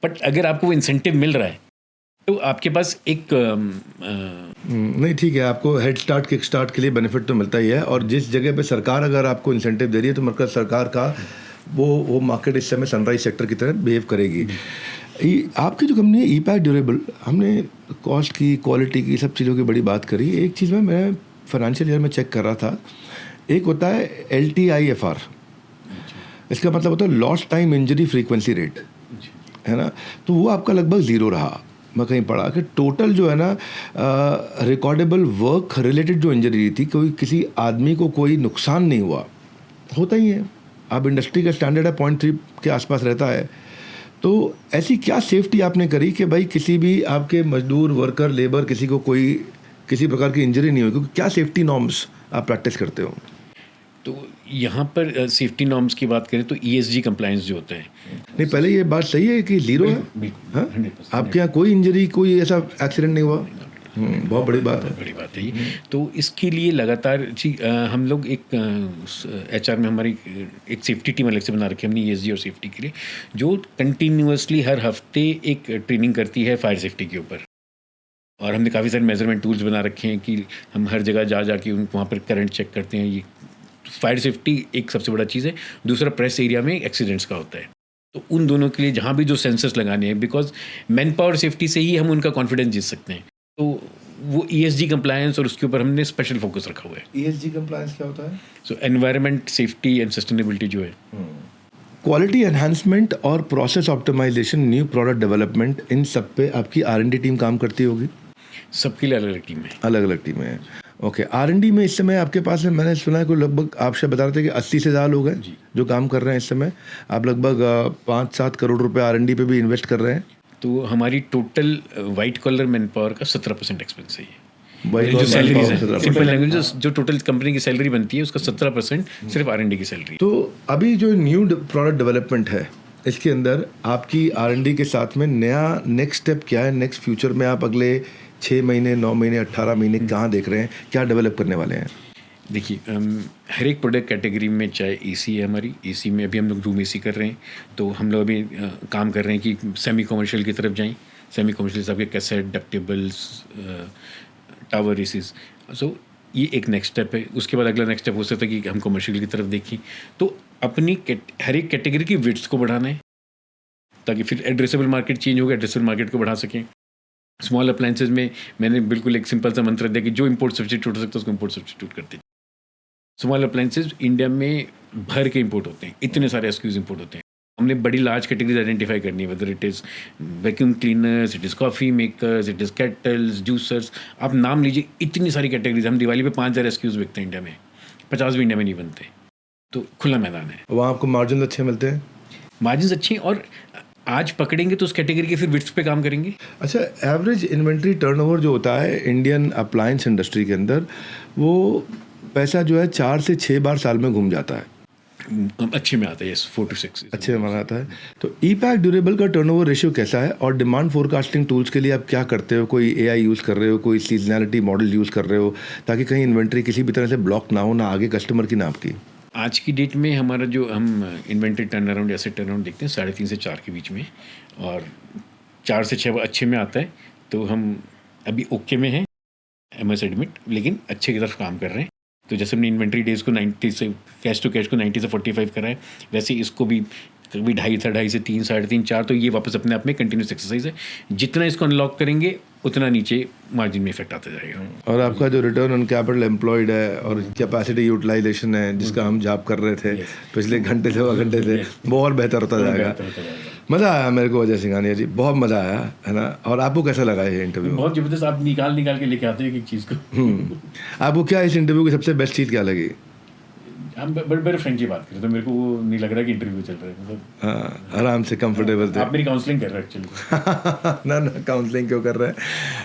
बट अगर आपको वो इंसेंटिव मिल रहा है तो आपके पास एक नहीं ठीक है, आपको हेड स्टार्ट किक स्टार्ट के लिए बेनिफिट तो मिलता ही है, और जिस जगह पे सरकार अगर आपको इंसेंटिव दे रही है तो मतलब सरकार का वो मार्केट इस समय सनराइज सेक्टर की तरह बिहेव करेगी। आपकी जो कंपनी है ई-पैक ड्यूरेबल, हमने कॉस्ट की, क्वालिटी की, सब चीज़ों की बड़ी बात करी। एक चीज़ में मैं फाइनेंशियल ईयर में चेक कर रहा था, एक होता है LTIFR, इसका मतलब होता है lost time injury frequency rate, है ना, तो वो आपका लगभग 0 रहा। मैं कहीं पढ़ा कि टोटल जो है ना रिकॉर्डेबल वर्क रिलेटेड जो इंजरी थी, कोई किसी आदमी को कोई नुकसान नहीं हुआ, होता ही है। अब इंडस्ट्री का स्टैंडर्ड है 0.3 के आसपास रहता है, तो ऐसी क्या सेफ्टी आपने करी कि भाई किसी भी आपके मजदूर, वर्कर, लेबर, किसी को कोई किसी प्रकार की इंजरी नहीं हुई? क्योंकि क्या सेफ्टी नॉर्म्स आप प्रैक्टिस करते हो? तो यहाँ पर सेफ्टी नॉर्म्स की बात करें तो ESG कंप्लायंस जो होता है, नहीं, पहले ये बात सही है कि 0 है, हाँ? आपके यहाँ कोई इंजरी, कोई ऐसा एक्सीडेंट नहीं हुआ? बहुत बड़ी बात है। बड़ी बात है ये। तो इसके लिए लगातार हम लोग एक HR में हमारी एक सेफ्टी टीम अलग से बना रखी है हमने ESG और सेफ्टी के लिए, जो कंटिन्यूअसली हर हफ्ते एक ट्रेनिंग करती है फायर सेफ्टी के ऊपर। और हमने काफ़ी सारे मेजरमेंट टूल्स बना रखे हैं कि हम हर जगह जा के वहाँ पर करंट चेक करते हैं। ये फायर सेफ्टी एक सबसे बड़ा चीज़ है। दूसरा प्रेस एरिया में एक्सीडेंट्स का होता है, तो उन दोनों के लिए जहाँ भी जो सेंसर्स लगाने हैं, बिकॉज मैन पावर सेफ्टी से ही हम उनका कॉन्फिडेंस जीत सकते हैं, तो वो ESG कंप्लायंस और उसके ऊपर हमने स्पेशल फोकस रखा हुआ है। ESG कंप्लायंस क्या होता है? So environment, safety and sustainability जो है। क्वालिटी एनहांसमेंट और process optimisation, new product development, इन सब पे आपकी R&D टीम काम करती होगी? सबके लिए अलग अलग टीम है। अलग अलग टीमें हैं, ओके। R&D में इस समय आपके पास है, मैंने सुना है कि लगभग आप शायद बता रहे थे कि 80 से ज़्यादा लोग हैं जो काम कर रहे हैं इस समय। आप लगभग 5-7 करोड़ रुपए R&D पे भी इन्वेस्ट कर रहे हैं। तो हमारी total white collar manpower का 17% एक्सपेंस है ये। White जो collar सैलरीज manpower है, 17%। सिंपल लैंग्वेज, जो टोटल कंपनी की सैलरी बनती है उसका 17% सिर्फ R&D की सैलरी। तो अभी जो न्यू प्रोडक्ट डेवलपमेंट है, इसके अंदर आपकी R&D के साथ में नया नेक्स्ट स्टेप क्या है? नेक्स्ट फ्यूचर में आप अगले 6 महीने, 9 महीने, 18 महीने कहाँ देख रहे हैं? क्या डेवलप करने वाले हैं? देखिए, हर एक प्रोडक्ट कैटेगरी में, चाहे AC है हमारी, AC में अभी हम लोग रूम AC कर रहे हैं, तो हम लोग अभी काम कर रहे हैं कि सेमी कमर्शियल की तरफ जाएं। सेमी कमर्शियल सबके कैसेट, डक्टेबल्स, टावर ACs, सो ये एक नेक्स्ट स्टेप है। उसके बाद अगला नेक्स्ट स्टेप हो सकता है कि हम कमर्शियल की तरफ देखें। तो अपनी हर एक कैटेगरी की विड्थ को बढ़ाना है, ताकि फिर एड्रेसेबल मार्केट चेंज होगा, एड्रेसेबल मार्केट को बढ़ा सकें। स्मॉल अप्लायंसेज में मैंने बिल्कुल एक सिंपल सा मंत्र दिया कि जो इंपोर्ट सब्स्टिट्यूट हो सकता है उसको इंपोर्ट सब्स्टिट्यूट करते हैं। स्मॉल अप्लायंसेज इंडिया में भर के इंपोर्ट होते हैं, इतने सारे SKUs इंपोर्ट होते हैं। हमने बड़ी लार्ज कैटेगरीज आइडेंटिफाई करनी है, whether it is vacuum cleaners, it is coffee makers, it is kettles, juicers, आप नाम लीजिए, इतनी सारी कैटेगरीज। हम दिवाली पे 5000 SKUs बिकते हैं इंडिया में, 50 भी इंडिया में नहीं बनते, तो खुला मैदान है। वहाँ आपको मार्जिन अच्छे मिलते हैं? मार्जिन अच्छे हैं, और आज पकड़ेंगे तो उस कैटेगरी के फिर विड्थ पे काम करेंगे। अच्छा, एवरेज इन्वेंट्री टर्नओवर जो होता है इंडियन अप्लायंस इंडस्ट्री के अंदर, वो पैसा जो है 4 से 6 बार साल में घूम जाता है। अच्छे में आता है, यस, 4 to 6 अच्छे में आता है। तो ई-पैक ड्यूरेबल का टर्नओवर रेशियो कैसा है? और डिमांड फोरकास्टिंग टूल्स के लिए आप क्या करते हो? कोई AI यूज़ कर रहे हो, कोई सीजनैलिटी मॉडल यूज़ कर रहे हो, ताकि कहीं इन्वेंट्री किसी भी तरह से ब्लॉक ना हो, ना आगे कस्टमर की ना आपकी? आज की डेट में हमारा जो हम inventory turn around, asset turn around देखते हैं 3.5 से 4 के बीच में, और 4 से 6 अच्छे में आता है। तो हम अभी ओके में हैं, आई मस्ट एडमिट, लेकिन अच्छे की तरफ काम कर रहे हैं। तो जैसे हमने इन्वेंट्री डेज़ को 90 से, कैश टू कैश को 90 से 45 करा है, वैसे इसको भी कभी 2.5 से 3, 3.5, 4, तो ये वापस अपने आप में कंटिन्यूस एक्सरसाइज है। जितना इसको अनलॉक करेंगे उतना नीचे मार्जिन में इफेक्ट आता जाएगा। और आपका जो रिटर्न ऑन कैपिटल एम्प्लॉयड है और कैपेसिटी यूटिलाइजेशन है, जिसका हम जॉब कर रहे थे पिछले घंटे से 2 घंटे से, वो और बेहतर होता जाएगा। मज़ा आया मेरे को अजय सिंघानिया जी, बहुत मज़ा आया, है ना? और आपको कैसा लगा ये इंटरव्यू? बहुत ज़बरदस्त, आप निकाल के लेके आते हैं एक चीज़ को। आपको क्या इस इंटरव्यू की सबसे बेस्ट चीज़ क्या लगी? हम बड़े फ्रेंकली बात करें तो मेरे को वो नहीं लग रहा कि इंटरव्यू चल रहा है, मतलब हाँ, आराम से कंफर्टेबल थे। आप मेरी काउंसलिंग कर रहे हो एक्चुअली। ना ना, काउंसलिंग क्यों कर रहे हैं?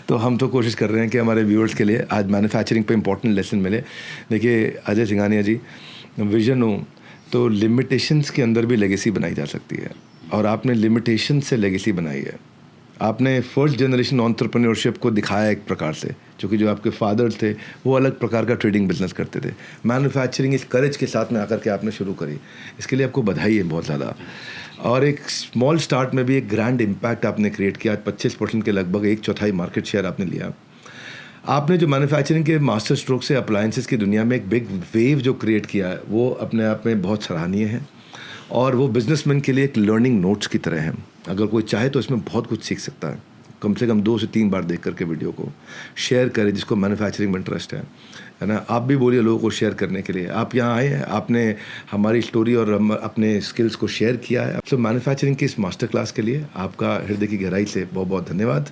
तो हम तो कोशिश कर रहे हैं कि हमारे व्यूअर्स के लिए आज मैन्युफैक्चरिंग पे इंपॉर्टेंट लेसन मिले। देखिए अजय सिंघानिया जी, विजन हो तो लिमिटेशंस के अंदर भी लेगेसी बनाई जा सकती है, और आपने लिमिटेशन से लेगेसी बनाई है। आपने फर्स्ट जनरेशन एंटरप्रेन्योरशिप को दिखाया एक प्रकार से, क्योंकि जो आपके फादर्स थे वो अलग प्रकार का ट्रेडिंग बिजनेस करते थे। मैन्युफैक्चरिंग इस करेज के साथ में आकर के आपने शुरू करी, इसके लिए आपको बधाई है बहुत ज़्यादा। और एक स्मॉल स्टार्ट में भी एक ग्रैंड इम्पैक्ट आपने क्रिएट किया। 25% के लगभग 1/4 मार्केट शेयर आपने लिया। आपने जो मैन्युफैक्चरिंग के मास्टर स्ट्रोक से अप्लायंसेस की दुनिया में एक बिग वेव जो क्रिएट किया है, वो अपने आप में बहुत सराहनीय है, और वो बिजनेसमैन के लिए एक लर्निंग नोट्स की तरह है। अगर कोई चाहे तो इसमें बहुत कुछ सीख सकता है। कम से कम 2 से 3 बार देख करके वीडियो को शेयर करें, जिसको मैन्युफैक्चरिंग में इंटरेस्ट है ना। आप भी बोलिए लोगों को शेयर करने के लिए। आप यहाँ आए हैं, आपने हमारी स्टोरी और अपने स्किल्स को शेयर किया है। तो मैन्युफैक्चरिंग की इस मास्टर क्लास के लिए आपका हृदय की गहराई से बहुत बहुत धन्यवाद।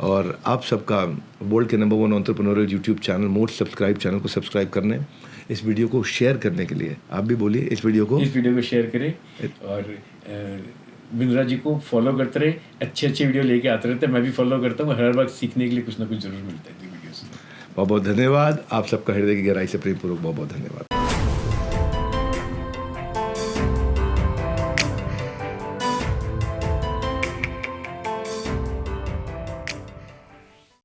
और आप सबका वर्ल्ड के number 1 entrepreneurial YouTube channel most subscribe channel को सब्सक्राइब करने, इस वीडियो को शेयर करने के लिए आप भी बोलिए इस वीडियो को शेयर करें, और बिंद्रा जी को फॉलो करते रहे। अच्छे वीडियो लेके आते रहते हैं, मैं भी फॉलो करता हूँ। हर वक्त सीखने के लिए कुछ ना कुछ जरूर मिलता है वीडियो से। बहुत बहुत धन्यवाद। आप सबका हृदय की गहराई से प्रेमपूर्वक बहुत बहुत धन्यवाद।